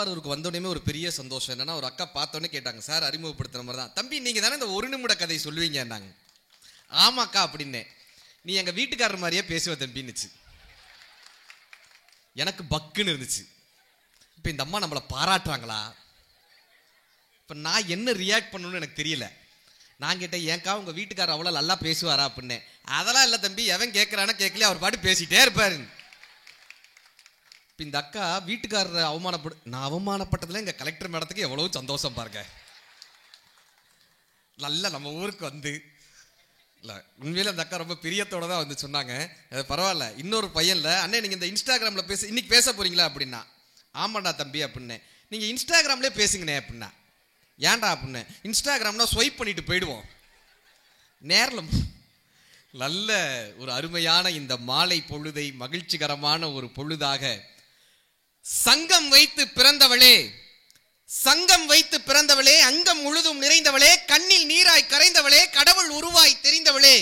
திருவாரூருக்கு வந்தோடனே ஒரு பெரிய சந்தோஷம் என்னன்னா, ஒரு அக்கா பார்த்தோன்னே கேட்டாங்க, சார் அறிமுகப்படுத்துற மாதிரி தான், தம்பி நீங்க தானே இந்த ஒரு நிமிட கதை சொல்லுவீங்கன்னாங்க. ஆமாக்கா அப்படின்னே. நீ எங்க வீட்டுக்காரர் மாதிரியே பேசுவ தம்பின்னுச்சு. எனக்கு பக்குன்னு இருந்துச்சு. இப்ப இந்த அம்மா நம்மளை பாராட்டுறாங்களா, இப்ப நான் என்ன ரியாக்ட் பண்ணணும்னு எனக்கு தெரியல. நான் கேட்டேன், ஏன்க்கா உங்க வீட்டுக்காரர் அவ்வளவு நல்லா பேசுவாரா அப்படின்னு. அதெல்லாம் இல்ல தம்பி, எவன் கேட்கறானா கேட்கல, அவர் பாட்டு பேசிட்டே இருப்பாரு. இந்த அக்கா வீட்டுக்காரரை நான் அவமானப்பட்டதுல எங்க கலெக்டர் மேடத்துக்கு எவ்வளவு சந்தோஷம் பாருங்க. நல்ல நம்ம ஊருக்கு வந்து இல்ல உண்மையில அந்த அக்கா ரொம்ப பிரியத்தோட தான் வந்து சொன்னாங்க. பரவாயில்ல. இன்னொரு பையன்ல, அண்ணே நீங்க இந்த இன்ஸ்டாகிராம்ல இன்னைக்கு பேச போறீங்களா அப்படின்னா. ஆமாண்டா தம்பி அப்படின்னு. நீங்க இன்ஸ்டாகிராம்லயே பேசுங்கண்ணே அப்படின்னா. ஏன்டா அப்படின்னு. இன்ஸ்டாகிராம்னா ஸ்வைப் பண்ணிட்டு போயிடுவோம். நேரில் நல்ல ஒரு அருமையான இந்த மாலை பொழுதை மகிழ்ச்சிகரமான ஒரு பொழுதாக, சங்கம் வைத்து பிறந்தவளே, சங்கம் வைத்து பிறந்தவளே, அங்கம் முழுதும் நிறைந்தவளே, கண்ணில் நீராய் கரைந்தவளே, கடவுள் உருவாய் தெரிந்தவளே,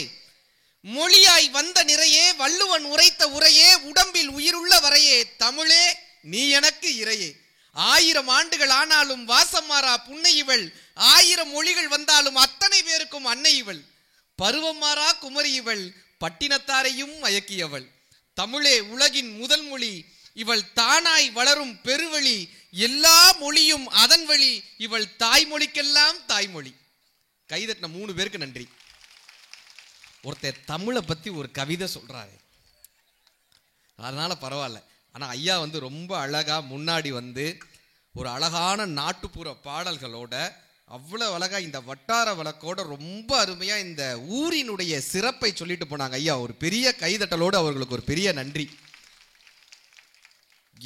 மொழியாய் வந்த நிறையே, வள்ளுவன் உரைத்த உரையே, உடம்பில் உயிருள்ள வரையே, தமிழே நீ எனக்கு இறையே. 1000 ஆண்டுகள் ஆனாலும் வாசம் மாறா புன்னை இவள், 1000 மொழிகள் வந்தாலும் அத்தனை பேருக்கும் அன்னை இவள், பருவம் மாறா குமரி இவள், பட்டினத்தாரையும் மயக்கியவள், தமிழே உலகின் முதல் மொழி, இவள் தானாய் வளரும் பெருவழி, எல்லா மொழியும் அதன் வழி, இவள் தாய்மொழிக்கெல்லாம் தாய்மொழி. கைதட்டின 3 பேருக்கு நன்றி. ஒருத்தர் தமிழை பத்தி ஒரு கவிதை சொல்றாரு, அதனால பரவாயில்ல. ஆனா ஐயா வந்து ரொம்ப அழகா முன்னாடி வந்து ஒரு அழகான நாட்டுப்புற பாடல்களோட, அவ்வளவு அழகா இந்த வட்டார வழக்கோட ரொம்ப அருமையா இந்த ஊரினுடைய சிறப்பை சொல்லிட்டு போனாங்க. ஐயா ஒரு பெரிய கைதட்டலோடு அவர்களுக்கு ஒரு பெரிய நன்றி.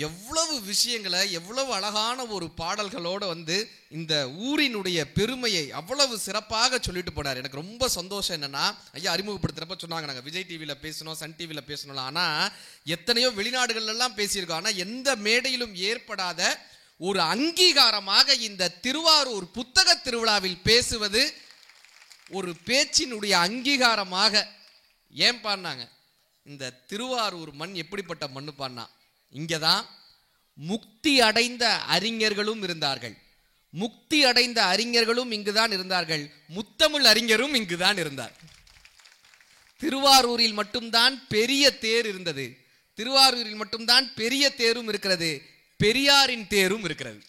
எவ்வளவு விஷயங்களை, எவ்வளவு அழகான ஒரு பாடல்களோட வந்து இந்த ஊரினுடைய பெருமையை அவ்வளவு சிறப்பாக சொல்லிட்டு போனார். எனக்கு ரொம்ப சந்தோஷம். என்னன்னா, ஐயா அறிமுகப்படுத்துறப்ப சொன்னாங்க, நாங்கள் விஜய் டிவியில் பேசணும், சன் டிவியில் பேசணும், ஆனால் எத்தனையோ வெளிநாடுகள் எல்லாம் பேசியிருக்கோம், ஆனால் எந்த மேடையிலும் ஏற்படாத ஒரு அங்கீகாரமாக இந்த திருவாரூர் புத்தக திருவிழாவில் பேசுவது ஒரு பேச்சினுடைய அங்கீகாரமாக. ஏன் பாடினாங்க, இந்த திருவாரூர் மண் எப்படிப்பட்ட மண்ணு பாடினா, இங்கதான் முக்தி அடைந்த அறிஞர்களும் இருந்தார்கள், முக்தி அடைந்த அறிஞர்களும் இங்குதான் இருந்தார்கள், முத்தமிழ் அறிஞரும் இங்குதான் இருந்தார். திருவாரூரில் மட்டும்தான் பெரிய தேர் இருந்தது, திருவாரூரில் மட்டும்தான் பெரிய தேரும் இருக்கிறது, பெரியாரின் தேரும் இருக்கிறது.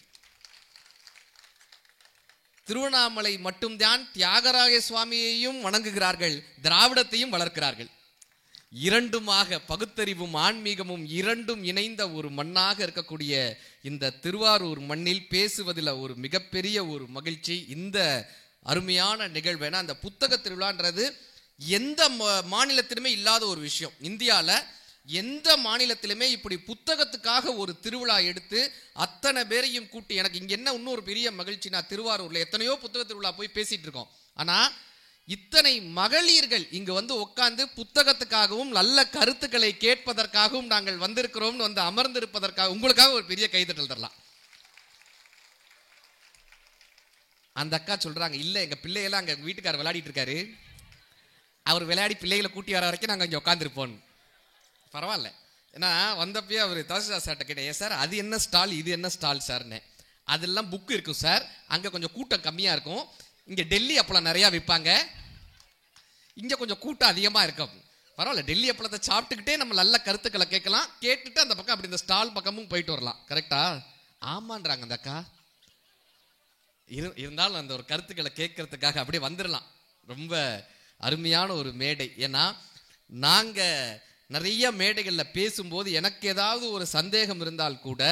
திருவண்ணாமலை மட்டும்தான் தியாகராய சுவாமியையும் வணங்குகிறார்கள், திராவிடத்தையும் வளர்க்கிறார்கள். இரண்டுமாக பகுத்தறிவும் ஆன்மீகமும் இரண்டும் இணைந்த ஒரு மண்ணாக இருக்கக்கூடிய இந்த திருவாரூர் மண்ணில் பேசுவதில் ஒரு மிகப்பெரிய ஒரு மகிழ்ச்சி. இந்த அருமையான நிகழ்வேனா, அந்த புத்தக திருவிழான்றது எந்த மாநிலத்திலுமே இல்லாத ஒரு விஷயம். இந்தியாவில் எந்த மாநிலத்திலுமே இப்படி புத்தகத்துக்காக ஒரு திருவிழா எடுத்து அத்தனை பேரையும் கூட்டி, எனக்கு இங்க என்ன இன்னொரு பெரிய மகிழ்ச்சி, நான் திருவாரூர்ல எத்தனையோ புத்தக திருவிழா போய் பேசிட்டு இருக்கோம், ஆனா இத்தனை மகளிர்கள் இங்கு வந்து உட்கார்ந்து புத்தகத்துக்காகவும் நல்ல கருத்துக்களை கேட்பதற்காகவும் நாங்கள் வந்திருக்கிறோம் வந்து அமர்ந்திருப்பதற்காக உங்களுக்காக ஒரு பெரிய கைதட்டல் தரலாம். அந்த அக்கா சொல்றாங்க, இல்ல எங்க பிள்ளையெல்லாம் அங்க வீட்டுக்காரர் விளையாடிட்டு இருக்காரு, அவர் விளையாடி பிள்ளைகளை கூட்டி வர வரைக்கும் நாங்க இங்க உட்காந்துருப்போம். பரவாயில்ல. ஏன்னா வந்தப்பயே அவர் தாசில்தார் சார்ட்ட கேட்டேன், ஏன் சார் அது என்ன ஸ்டால் இது என்ன ஸ்டால் சார்னு. அதெல்லாம் புக்கு இருக்கும் சார், அங்க கொஞ்சம் கூட்டம் கம்மியா இருக்கும், இங்க டெல்லி அப்பளம் நிறைய விற்பாங்க, இங்க கொஞ்சம் கூட்டம் அதிகமா இருக்கும். பரவாயில்ல, டெல்லி அப்பளத்தை சாப்பிட்டுக்கிட்டே நம்ம நல்ல கருத்துக்களை கேட்கலாம், கேட்டுட்டு அந்த பக்கம் அப்படி இந்த ஸ்டால் பக்கமும் போயிட்டு வரலாம். கரெக்டா? ஆமான்றாங்க அந்த அக்கா. இருந்தாலும் அந்த ஒரு கருத்துக்களை கேட்கறதுக்காக அப்படியே வந்துடலாம். ரொம்ப அருமையான ஒரு மேடை. ஏன்னா நாங்க நிறைய மேடைகளில் பேசும்போது எனக்கு ஏதாவது ஒரு சந்தேகம் இருந்தால் கூட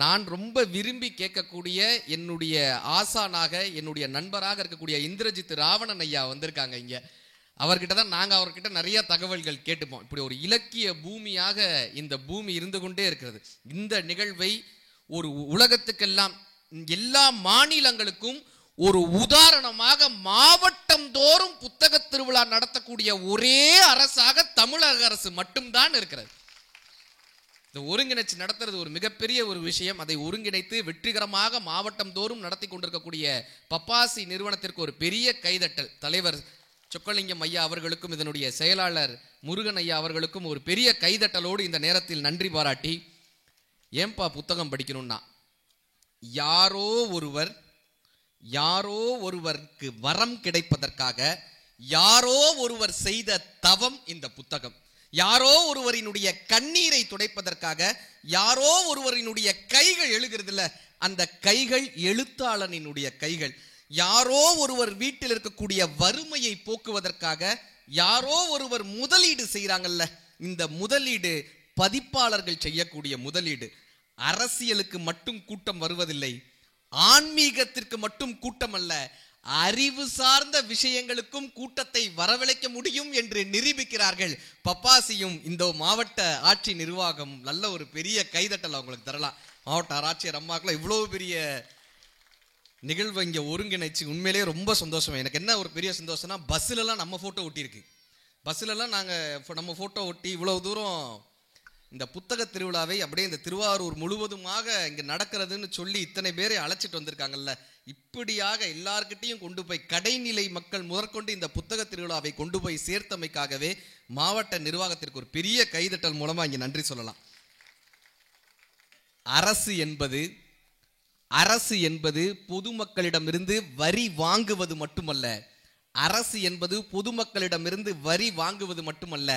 நான் ரொம்ப விரும்பி கேட்கக்கூடிய என்னுடைய ஆசானாக என்னுடைய நண்பராக இருக்கக்கூடிய இந்திரஜித் ராவணன் ஐயா வந்திருக்காங்க இங்க. அவர்கிட்ட தான் நாங்கள் அவர்கிட்ட நிறைய தகவல்கள் கேட்டுப்போம். இப்படி ஒரு இலக்கிய பூமியாக இந்த பூமி இருந்து கொண்டே இருக்கிறது. இந்த நிகழ்வை ஒரு உலகத்துக்கெல்லாம் எல்லா மாநிலங்களுக்கும் ஒரு உதாரணமாக மாவட்டம் தோறும் புத்தக திருவிழா நடத்தக்கூடிய ஒரே அரசாக தமிழக அரசு மட்டும்தான் இருக்கிறது. இந்த ஒருங்கிணைச்சு நடத்துறது ஒரு மிகப்பெரிய ஒரு விஷயம். அதை ஒருங்கிணைத்து வெற்றிகரமாக மாவட்டம் தோறும் நடத்தி கொண்டிருக்கக்கூடிய பப்பாசி நிறுவனத்திற்கு ஒரு பெரிய கைதட்டல். தலைவர் சொக்கலிங்கம் ஐயா அவர்களுக்கும் இதனுடைய செயலாளர் முருகன் ஐயா அவர்களுக்கும் ஒரு பெரிய கைதட்டலோடு இந்த நேரத்தில் நன்றி பாராட்டி, ஏன்பா புத்தகம் படிக்கணும்னா யாரோ ஒருவர் யாரோ ஒருவருக்கு வரம் கிடைப்பதற்காக யாரோ ஒருவர் செய்த தவம் இந்த புத்தகம். யாரோ ஒருவரினுடைய கண்ணீரை துடைப்பதற்காக யாரோ ஒருவரினுடைய கைகள் எழுகிறது இல்ல, அந்த கைகள் எழுத்தாளனினுடைய கைகள். யாரோ ஒருவர் வீட்டில் இருக்கக்கூடிய வறுமையை போக்குவதற்காக யாரோ ஒருவர் முதலீடு செய்யறாங்கல்ல, இந்த முதலீடு பதிப்பாளர்கள் செய்யக்கூடிய முதலீடு. அரசியலுக்கு மட்டும் கூட்டம் வருவதில்லை, ஆன்மீகத்திற்கு மட்டும் கூட்டம் அல்ல, அறிவு சார்ந்த விஷயங்களுக்கும் கூட்டத்தை வரவழைக்க முடியும் என்று நிரூபிக்கிறார்கள் பப்பாசியும் இந்த மாவட்ட ஆட்சி நிர்வாகம். நல்ல ஒரு பெரிய கைதட்டல் அவங்களுக்கு தரலாம். மாவட்ட ஆட்சியர் அம்மாக்கெல்லாம் இவ்வளவு பெரிய நிகழ்வை இங்கே ஒருங்கிணைச்சு உண்மையிலேயே ரொம்ப சந்தோஷம். எனக்கு என்ன ஒரு பெரிய சந்தோஷம்னா, பஸ்ஸுலலாம் நம்ம ஃபோட்டோ ஒட்டியிருக்கு. பஸ்ஸுலலாம் நாங்கள் நம்ம ஃபோட்டோ ஒட்டி இவ்வளவு தூரம் இந்த புத்தக திருவிழாவை அப்படியே இந்த திருவாரூர் முழுவதுமாக இங்கே நடக்கிறதுன்னு சொல்லி இத்தனை பேரை அழைச்சிட்டு வந்திருக்காங்கல்ல. இப்படியாக எல்லார்கிட்டையும் கொண்டு போய் கடைநிலை மக்கள் முதற்கொண்டு இந்த புத்தக திருவிழாவை கொண்டு போய் சேர்த்தமைக்காகவே மாவட்ட நிர்வாகத்திற்கு ஒரு பெரிய கைதட்டல் மூலமா இங்கே நன்றி சொல்லலாம். அரசு என்பது பொதுமக்களிடமிருந்து வரி வாங்குவது மட்டுமல்ல, அரசு என்பது பொதுமக்களிடமிருந்து வரி வாங்குவது மட்டுமல்ல,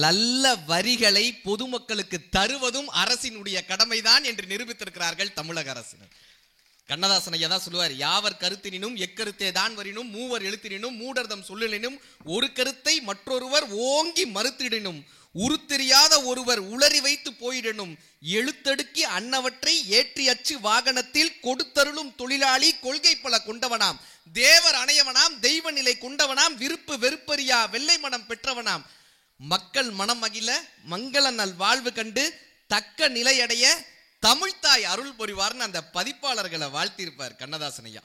நல்ல வரிகளை பொதுமக்களுக்கு தருவதும் அரசினுடைய கடமைதான் என்று நிரூபித்திருக்கிறார்கள் தமிழக அரசினர். கண்ணதாசன் ஐயா தான் சொல்லுவார், யாவர் கருத்தினும் எக்கருத்தே தான் வரினும் மூவர் எழுத்தினும் மூடர்தம் சொல்லினும் ஒரு கருத்தை மற்றொருவர் ஓங்கி மறுத்திடினும் உருத்தெரியாத ஒருவர் உளறி வைத்து போயிடனும் எழுத்தடுக்கி அன்னவற்றை ஏற்றி அச்சு வாகனத்தில் கொடுத்தருளும் தொழிலாளி கொள்கை பல கொண்டவனாம் தேவர் அணையவனாம் தெய்வ நிலை கொண்டவனாம் விருப்பு வெறுப்பறியா வெள்ளை மனம் பெற்றவனாம் மக்கள் மனம் மகிழ மங்கள நல் வாழ்வு கண்டு தக்க நிலையடைய தமிழ்தாய் அருள் புரிவார்னு அந்த பதிப்பாளர்களை வாழ்த்தியிருப்பார் கண்ணதாசன் ஐயா.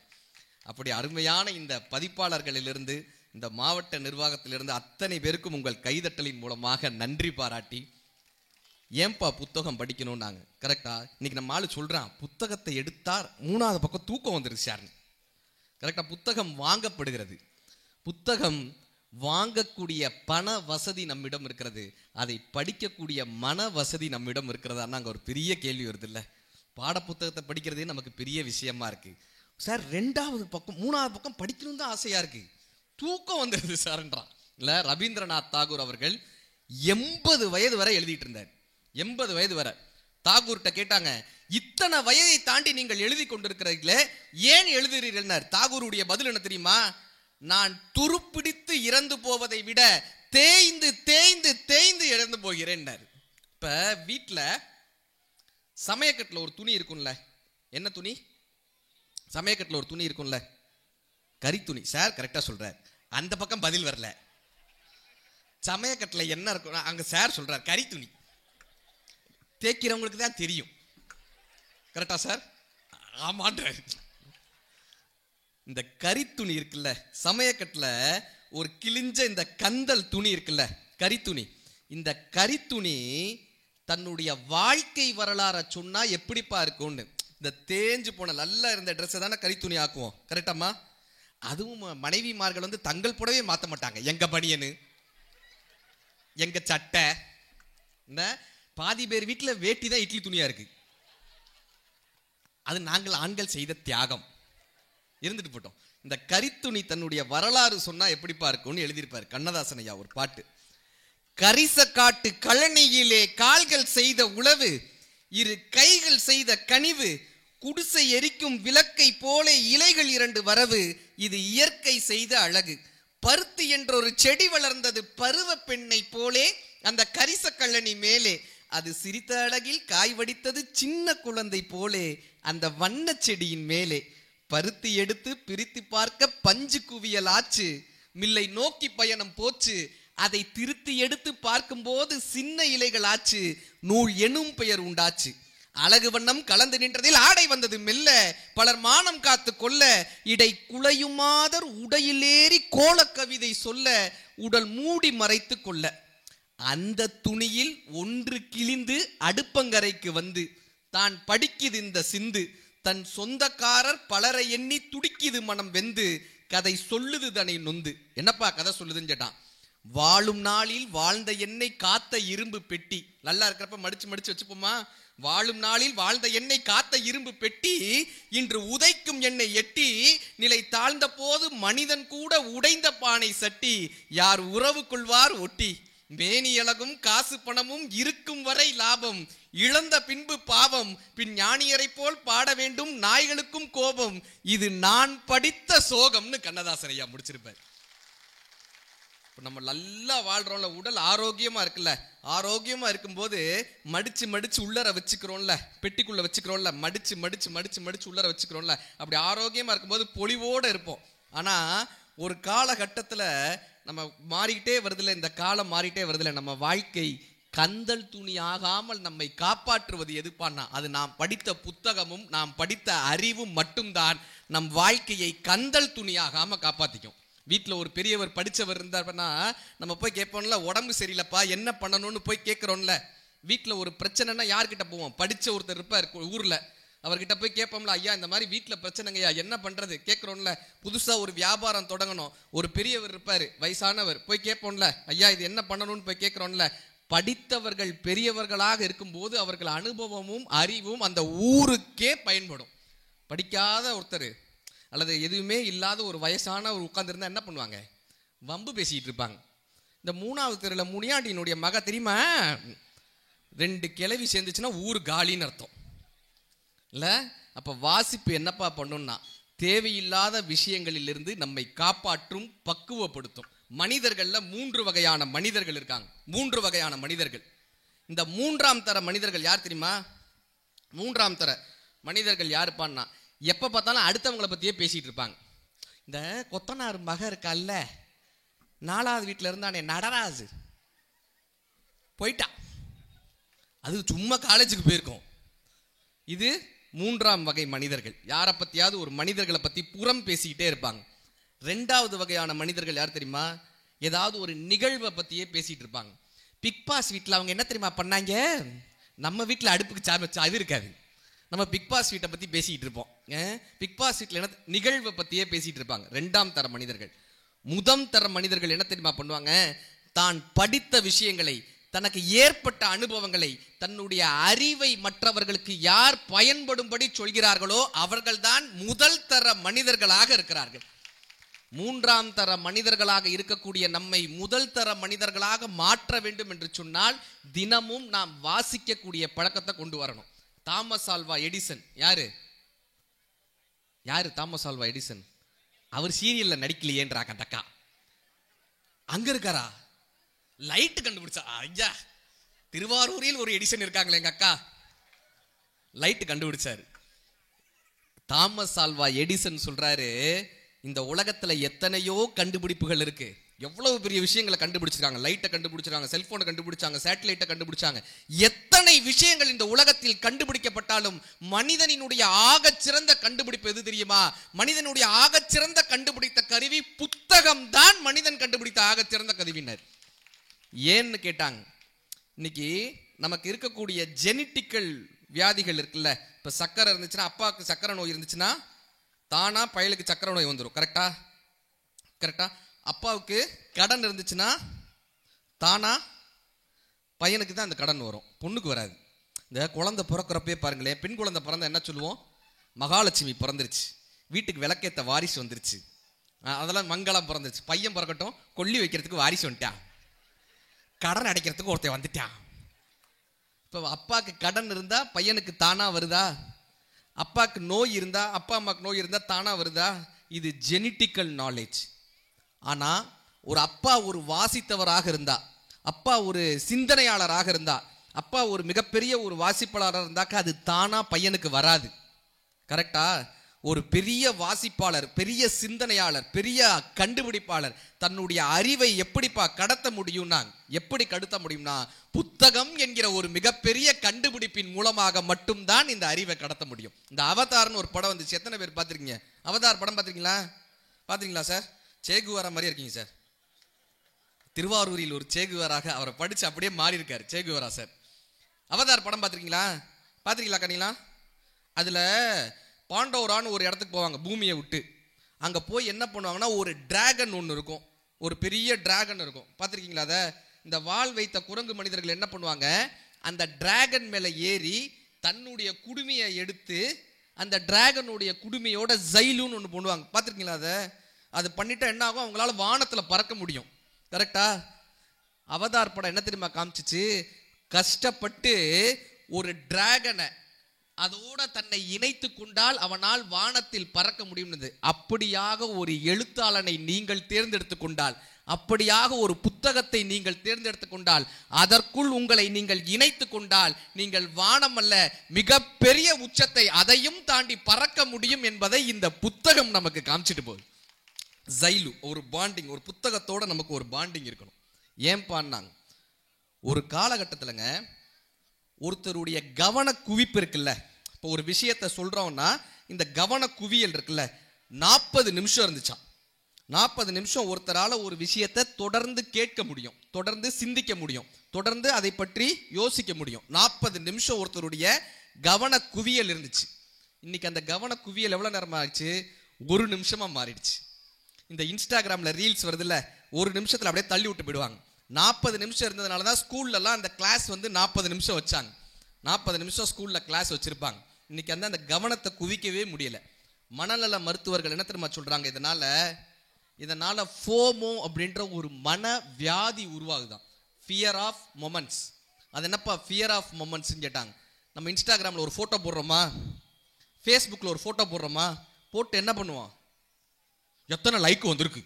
அப்படி அருமையான இந்த பதிப்பாளர்களிலிருந்து இந்த மாவட்ட நிர்வாகத்திலிருந்து அத்தனை பேருக்கும் உங்கள் கைதட்டலின் மூலமாக நன்றி பாராட்டி, ஏன்பா புத்தகம் படிக்கணும் நாங்க கரெக்டா இன்னைக்கு நம்ம ஆளு சொல்றான், புத்தகத்தை எடுத்தார் 3வது பக்கம் தூக்கம் வந்துருச்சாருன்னு. கரெக்டா, புத்தகம் வாங்கப்படுகிறது, புத்தகம் வாங்கக்கூடிய பண வசதி நம்மிடம் இருக்கிறது, அதை படிக்கக்கூடிய மன வசதி நம்மிடம் இருக்கிறதா? அங்க ஒரு பெரிய கேள்வி வருது இல்ல. பாட புத்தகத்தை படிக்கிறதே நமக்கு பெரிய விஷயமா இருக்கு சார், 2வது பக்கம் 3வது பக்கம் படிக்கணும் தான் ஆசையா இருக்கு, தூக்கம் வந்துருது சார்ன்றான் இல்ல. ரவீந்திரநாத் தாகூர் அவர்கள் 80 வயது வரை எழுதிட்டு இருந்தார். 80 வயது வரை தாகூர்கிட்ட கேட்டாங்க, இத்தனை வயதை தாண்டி நீங்கள் எழுதி கொண்டிருக்கிறீர்களே ஏன் எழுதுகிறீர்கள்? தாகூருடைய பதில் என்ன தெரியுமா? நான் துருப்பிடித்து இறந்து போவதை விட தேய்ந்து தேய்ந்து தேய்ந்து இறந்து போகிறேன். இப்ப வீட்டுல சமயக்கட்டுல ஒரு துணி இருக்கும்ல, என்ன துணி? சமயக்கட்டுல ஒரு துணி இருக்கும்ல, கரி துணி. சார் கரெக்டா சொல்றார், அந்த பக்கம் பதில் வரல. சமயக்கட்டுல என்ன இருக்கும்? அங்க சார் சொல்றார் கரி துணி. தேய்க்கிறவங்களுக்கு தான் தெரியும். கரெக்டா சார்? ஆமான்ற. இந்த கரி துணி இருக்குல்ல, சமயக்கட்டுல ஒரு கிழிஞ்ச இந்த கந்தல் துணி இருக்குல்ல, கரி துணி. இந்த கரி துணி தன்னுடைய வாழ்க்கை வரலாற சொன்னா எப்படிப்பா இருக்கும்னு, இந்த தேஞ்சு போன நல்லா இருந்த ட்ரெஸ் தானே கரி துணி ஆக்குவோம். கரெக்டாமா? அதுவும் மனைவிமார்கள் வந்து தங்கள் புடவே மாற்ற மாட்டாங்க. எங்க பனியனு, எங்க சட்டை, பாதி பேர் வீட்டில் வேட்டி தான் இட்லி துணியா இருக்கு. அது நாங்கள் ஆண்கள் செய்த தியாகம். இருந்துட்டு போட்டோம். இந்த கரித்துணி தன்னுடைய வரலாறு சொன்னா எப்படிப்பா இருக்கும்னு எழுதியிருப்பார் கண்ணதாசன் ஐயா ஒரு பாட்டு. கரிச காட்டு கழனியிலே கால்கள் செய்த உழவு, இரு கைகள் செய்த கனிவு, குடிசை எரிக்கும் விளக்கை போல இலைகள் 2 வரவு, இது இயற்கை செய்த அழகு. பருத்தி என்ற ஒரு செடி வளர்ந்தது பருவ பெண்ணை போலே அந்த கரிச கழனி மேலே, அது சிரித்த அழகில் காய் வடித்தது சின்ன குழந்தை போலே அந்த வண்ண செடியின் மேலே. பருத்தி எடுத்து பிரித்து பார்க்க பஞ்சு குவியல் ஆச்சு, மில்லை நோக்கி பயணம் போச்சு, அதை திருத்தி எடுத்து பார்க்கும் போது சின்ன இலைகள் ஆச்சு, நூல் எனும் பெயர் உண்டாச்சு. அழகு வண்ணம் கலந்து நின்றதில் ஆடை வந்தது மெல்ல, பலர் மானம் காத்து கொள்ள, இடை குலையுமாதர் உடையிலேறி கோல கவிதை சொல்ல, உடல் மூடி மறைத்து கொள்ள. அந்த துணியில் ஒன்று கிழிந்து அடுப்பங்கரைக்கு வந்து தான் படிக்குது இந்த சிந்து, தன் சொந்தக்காரர் பலரை எண்ணி துடிக்குது மனம் வெந்து, கதை சொல்லுது தனை நொந்து. என்னப்பா கதை சொல்லுதுன்னு கேட்டான். வாழும் நாளில் வாழ்ந்த எண்ணெய் காத்த இரும்பு பெட்டி. நல்லா இருக்கிறப்ப மடிச்சு மடிச்சு வச்சுப்போமா. வாழும் நாளில் வாழ்ந்த எண்ணெய் காத்த இரும்பு பெட்டி இன்று உதைக்கும் எண்ணெய் எட்டி, நிலை தாழ்ந்த போது மனிதன் கூட உடைந்த பானை சட்டி, யார் உறவு கொள்வார் ஒட்டி, மேனி அழகும் காசு பணமும் இருக்கும் வரை லாபம், இழந்த பின்பு பாவம், பின் ஞானியரை போல் பாட வேண்டும் நாய்களுக்கும் கோபம், இது நான் படித்த சோகம்னு கண்ணதாசன் ஐயா முடிச்சிருப்பார். நம்ம நல்லா வாழ்றோம்ல, உடல் ஆரோக்கியமா இருக்குல்ல, ஆரோக்கியமா இருக்கும்போது மடிச்சு மடிச்சு உள்ளர வச்சுக்கிறோம்ல, பெட்டிக்குள்ள வச்சுக்கிறோம்ல, மடிச்சு மடிச்சு மடிச்சு மடிச்சு உள்ளர வச்சுக்கிறோம்ல, அப்படி ஆரோக்கியமா இருக்கும்போது பொலிவோட இருப்போம். ஆனா ஒரு காலகட்டத்துல நம்ம மாறிக்கிட்டே வருதுல, இந்த காலம் மாறிட்டே வருதுல, நம்ம வாழ்க்கை கந்தல் துணி ஆகாமல் நம்மை காப்பாற்றுவது எதுப்பான்னா அது நாம் படித்த புத்தகமும் நாம் படித்த அறிவும் மட்டும்தான் நம் வாழ்க்கையை கந்தல் துணி ஆகாம காப்பாத்திக்கும். வீட்டில் ஒரு பெரியவர் படித்தவர் இருந்தார்னா நம்ம போய் கேட்போம்ல, உடம்பு சரியில்லைப்பா என்ன பண்ணணும்னு போய் கேட்குறோம்ல. வீட்டில் ஒரு பிரச்சனைனா யார்கிட்ட போவோம்? படித்த ஒருத்தர் இருப்பார் ஊரில், அவர்கிட்ட போய் கேட்போம்ல, ஐயா இந்த மாதிரி வீட்டில் பிரச்சனைங்கய்யா என்ன பண்ணுறது கேட்குறோம்ல. புதுசாக ஒரு வியாபாரம் தொடங்கணும், ஒரு பெரியவர் இருப்பார் வயசானவர், போய் கேட்போம்ல, ஐயா இது என்ன பண்ணணும்னு போய் கேட்குறோம்ல. படித்தவர்கள் பெரியவர்களாக இருக்கும்போது அவர்கள் அனுபவமும் அறிவும் அந்த ஊருக்கே பயன்படும். படிக்காத ஒருத்தர் அல்லது எதுவுமே இல்லாத ஒரு வயசான ஒரு உட்கார்ந்துருந்தா என்ன பண்ணுவாங்க? வம்பு பேசிட்டு இருப்பாங்க. இந்த 3வது தெருவில் முனியாண்டியினுடைய மக தெரியுமா, 2 கிளவி சேர்ந்துச்சுன்னா ஊர் காலின்னு அர்த்தம் இல்ல. அப்ப வாசிப்பு என்னப்பா பண்ணும்னா தேவையில்லாத விஷயங்களிலிருந்து நம்மை காப்பாற்றும், பக்குவப்படுத்தும். மனிதர்கள்ல 3 வகையான மனிதர்கள் இருக்காங்க. 3 வகையான மனிதர்கள். இந்த 3ஆம் தர மனிதர்கள் யார் தெரியுமா? 3ஆம் தர மனிதர்கள் யாருப்பான்னா எப்ப பார்த்தாலும் அடுத்தவங்களை பத்தியே பேசிட்டு இருப்பாங்க. இந்த கொத்தனார் மக இருக்கல்ல, 4வது வீட்டில் இருந்தானே நடராஜு, போயிட்டா, அது சும்மா காலேஜுக்கு போயிருக்கோம். இது 3ஆம் வகை மனிதர்கள். யாரை பத்தியாவது ஒரு மனிதர்களை பத்தி புறம் பேசிக்கிட்டே இருப்பாங்க. 2வது வகையான மனிதர்கள் யார் தெரியுமா? ஏதாவது ஒரு நிகழ்வை பத்தியே பேசிட்டு இருப்பாங்க. பிக் பாஸ் வீட்டில் அவங்க என்ன தெரியுமா பண்ணாங்க, நம்ம வீட்டில் அடுப்புக்கு அது இருக்காது, நம்ம பிக் பாஸ் வீட்டை பத்தி பேசிட்டு இருப்போம். பிக் பாஸ் வீட்டில் என்ன நிகழ்வை பத்தியே பேசிட்டு இருப்பாங்க. 2ஆம் தர மனிதர்கள். 1ஆம் தர மனிதர்கள் என்ன தெரியுமா பண்ணுவாங்க? தான் படித்த விஷயங்களை, தனக்கு ஏற்பட்ட அனுபவங்களை, தன்னுடைய அறிவை மற்றவர்களுக்கு யார் பயன்படும்படி சொல்கிறார்களோ அவர்கள்தான் 1 தர மனிதர்களாக இருக்கிறார்கள். 3ஆம் தர மனிதர்களாக இருக்கக்கூடிய நம்மை 1 தர மனிதர்களாக மாற்ற வேண்டும் என்று சொன்னால் தினமும் நாம் வாசிக்கக்கூடிய பழக்கத்தை கொண்டு வரணும். தாமஸ் ஆல்வா எடிசன் யாரு? Thomas Alva Edison? அவர் சீரியல்ல நடிக்கலையேன்றாங்க அந்த அக்கா. அங்க இருக்காரா? லைட் கண்டுபிடிச்சா. ஐயா, திருவாரூரில் ஒரு எடிசன் இருக்காங்களே எங்க அக்கா, லைட் கண்டுபிடிச்சாரு. தாமஸ் ஆல்வா எடிசன் சொல்றாரு, இந்த உலகத்துல எத்தனையோ கண்டுபிடிப்புகள் இருக்கு, எவ்வளவு பெரிய விஷயங்களை கண்டுபிடிச்சிருக்காங்க. லைட்டை கண்டுபிடிச்சிருக்காங்க, செல்போனை கண்டுபிடிச்சாங்க, சேட்டலைட்டை கண்டுபிடிச்சாங்க. எத்தனை விஷயங்கள் இந்த உலகத்தில் கண்டுபிடிக்கப்பட்டாலும் மனிதனினுடைய ஆகச் சிறந்த கண்டுபிடிப்பு எது தெரியுமா? மனிதனுடைய ஆகச் சிறந்த கண்டுபிடித்த கருவி புத்தகம் தான். மனிதன் கண்டுபிடித்த ஆகச் சிறந்த கருவினர். ஏன்னு கேட்டாங்க, இன்னைக்கு நமக்கு இருக்கக்கூடிய ஜெனட்டிக்கல் வியாதிகள் இருக்குல்ல. இப்ப சக்கரை இருந்துச்சுன்னா, அப்பாவுக்கு சக்கரை நோய் இருந்துச்சுன்னா தானா பயலுக்கு சக்கரை நோய் வந்துடும். கரெக்டா? கரெக்டா? அப்பாவுக்கு கடன் இருந்துச்சுன்னா தானா பையனுக்கு தான் அந்த கடன் வரும், பொண்ணுக்கு வராது. இந்த குழந்தை பிறக்கிறப்பே பாருங்களேன், பெண் குழந்தை பிறந்த என்ன சொல்லுவோம்? மகாலட்சுமி பிறந்துருச்சு, வீட்டுக்கு விளக்கேத்த வாரிசு வந்துருச்சு, அதெல்லாம் மங்களம் பிறந்துருச்சு. பையன் பிறக்கட்டும், கொல்லி வைக்கிறதுக்கு வாரிசு வந்துட்டான், கடன் அடைக்கிறதுக்கு ஒருத்தன் வந்துட்டான். இப்போ அப்பாவுக்கு கடன் இருந்தா பையனுக்கு தானா வருதா? அப்பாவுக்கு நோய் இருந்தா, அப்பா அம்மாவுக்கு நோய் இருந்தா தானா வருதா? இது ஜெனட்டிக்கல் நாலேஜ். ஆனா ஒரு அப்பா ஒரு வாசித்தவராக இருந்தா, அப்பா ஒரு சிந்தனையாளராக இருந்தா, அப்பா ஒரு மிகப்பெரிய ஒரு வாசிப்பாளராக இருந்தாக்க அது தானா பையனுக்கு வராது. கரெக்டா? ஒரு பெரிய வாசிப்பாளர், பெரிய சிந்தனையாளர், பெரிய கண்டுபிடிப்பாளர் தன்னுடைய அறிவை எப்படிப்பா கடத்த முடியும்னா, எப்படி கடத்த முடியும்னா புத்தகம் என்கிற ஒரு மிகப்பெரிய கண்டுபிடிப்பின் மூலமாக மட்டும்தான் இந்த அறிவை கடத்த முடியும். இந்த அவதார்னு ஒரு படம் வந்துச்சு, எத்தனை பேர் பார்த்துருக்கீங்க? அவதார் படம் பார்த்துருக்கீங்களா? பார்த்துருக்கீங்களா சார்? சேகுவாரா மாதிரி இருக்கீங்க சார். திருவாரூரில் ஒரு சேகுவாராக அவரை படிச்சு அப்படியே மாறி இருக்காரு சேகுவாரா சார். அவதார் படம் பார்த்துருக்கீங்களா? பார்த்துருக்கீங்களா கண்ணீங்களா? அதுல பாண்டோரான்னு ஒரு இடத்துக்கு போவாங்க பூமியை விட்டு. அங்க போய் என்ன பண்ணுவாங்கன்னா, ஒரு டிராகன் ஒன்று இருக்கும், ஒரு பெரிய டிராகன் இருக்கும், பார்த்துருக்கீங்களா? அதை இந்த வால் வைத்த குரங்கு மனிதர்கள் என்ன பண்ணுவாங்க, அந்த டிராகன் மேலே ஏறி தன்னுடைய குடுமையை எடுத்து அந்த டிராகனுடைய குடுமையோட ஜைலுன்னு ஒன்று பண்ணுவாங்க, பார்த்துருக்கீங்களா? அது பண்ணிட்டா என்ன ஆகும், அவங்களால வானத்தில் பறக்க முடியும். கரெக்டா? அவதார் படம் என்ன தெரியுமா காமிச்சிச்சு, கஷ்டப்பட்டு ஒரு டிராகனை அதோட தன்னை இணைத்து கொண்டால் அவனால் வானத்தில் பறக்க முடியும். அப்படியாக ஒரு எழுத்தாளனை நீங்கள் தேர்ந்தெடுத்து கொண்டால், அப்படியாக ஒரு புத்தகத்தை நீங்கள் தேர்ந்தெடுத்து கொண்டால், அதற்குள் உங்களை நீங்கள் இணைத்து கொண்டால், நீங்கள் வானம் அல்ல மிகப்பெரிய உச்சத்தை அதையும் தாண்டி பறக்க முடியும் என்பதை இந்த புத்தகம் நமக்கு காமிச்சிட்டு போகுது. ஜைலு ஒரு பாண்டிங், ஒரு புத்தகத்தோட நமக்கு ஒரு பாண்டிங் இருக்கணும். ஏன் பான்னாங்க, ஒரு காலகட்டத்திலங்க ஒருத்தருடைய கவன குவிப்பு இருக்குல்ல, இப்போ ஒரு விஷயத்தை சொல்றோம்னா இந்த கவன குவியல் இருக்குல்ல, 40 நிமிஷம் இருந்துச்சான். 40 நிமிஷம் ஒருத்தரால ஒரு விஷயத்தை தொடர்ந்து கேட்க முடியும், தொடர்ந்து சிந்திக்க முடியும், தொடர்ந்து அதை பற்றி யோசிக்க முடியும். 40 நிமிஷம் ஒருத்தருடைய கவன குவியல் இருந்துச்சு. இன்னைக்கு அந்த கவன குவியல் எவ்வளவு நேரம் ஆயிடுச்சு, 1 நிமிஷமா மாறிடுச்சு. இந்த இன்ஸ்டாகிராம்ல ரீல்ஸ் வருதுல்ல, 1 நிமிஷத்துல அப்படியே தள்ளி விட்டு போயிடுவாங்க. 40 நிமிஷம் இருந்ததுனால தான் ஸ்கூல்லலாம் அந்த கிளாஸ் வந்து 40 நிமிஷம் வச்சாங்க. 40 நிமிஷம் ஸ்கூல்ல கிளாஸ் வச்சிருப்பாங்க. இன்னைக்கு அந்த கவனத்தை குவிக்கவே முடியல. மனநல மருத்துவர்கள் என்ன தெரியுமா சொல்றாங்க, இதனால ஃபோமோ அப்படின்ற ஒரு மன வியாதி உருவாகுதான், ஃபியர் ஆஃப் மொமெண்ட்ஸ். அது என்னப்பா ஃபியர் ஆஃப் மொமெண்ட்ஸ்ன்னு கேட்டாங்க. நம்ம இன்ஸ்டாகிராமில் ஒரு ஃபோட்டோ போடுறோமா, ஃபேஸ்புக்கில் ஒரு ஃபோட்டோ போடுறோமா, போட்டு என்ன பண்ணுவோம், எத்தனை லைக் வந்திருக்கு,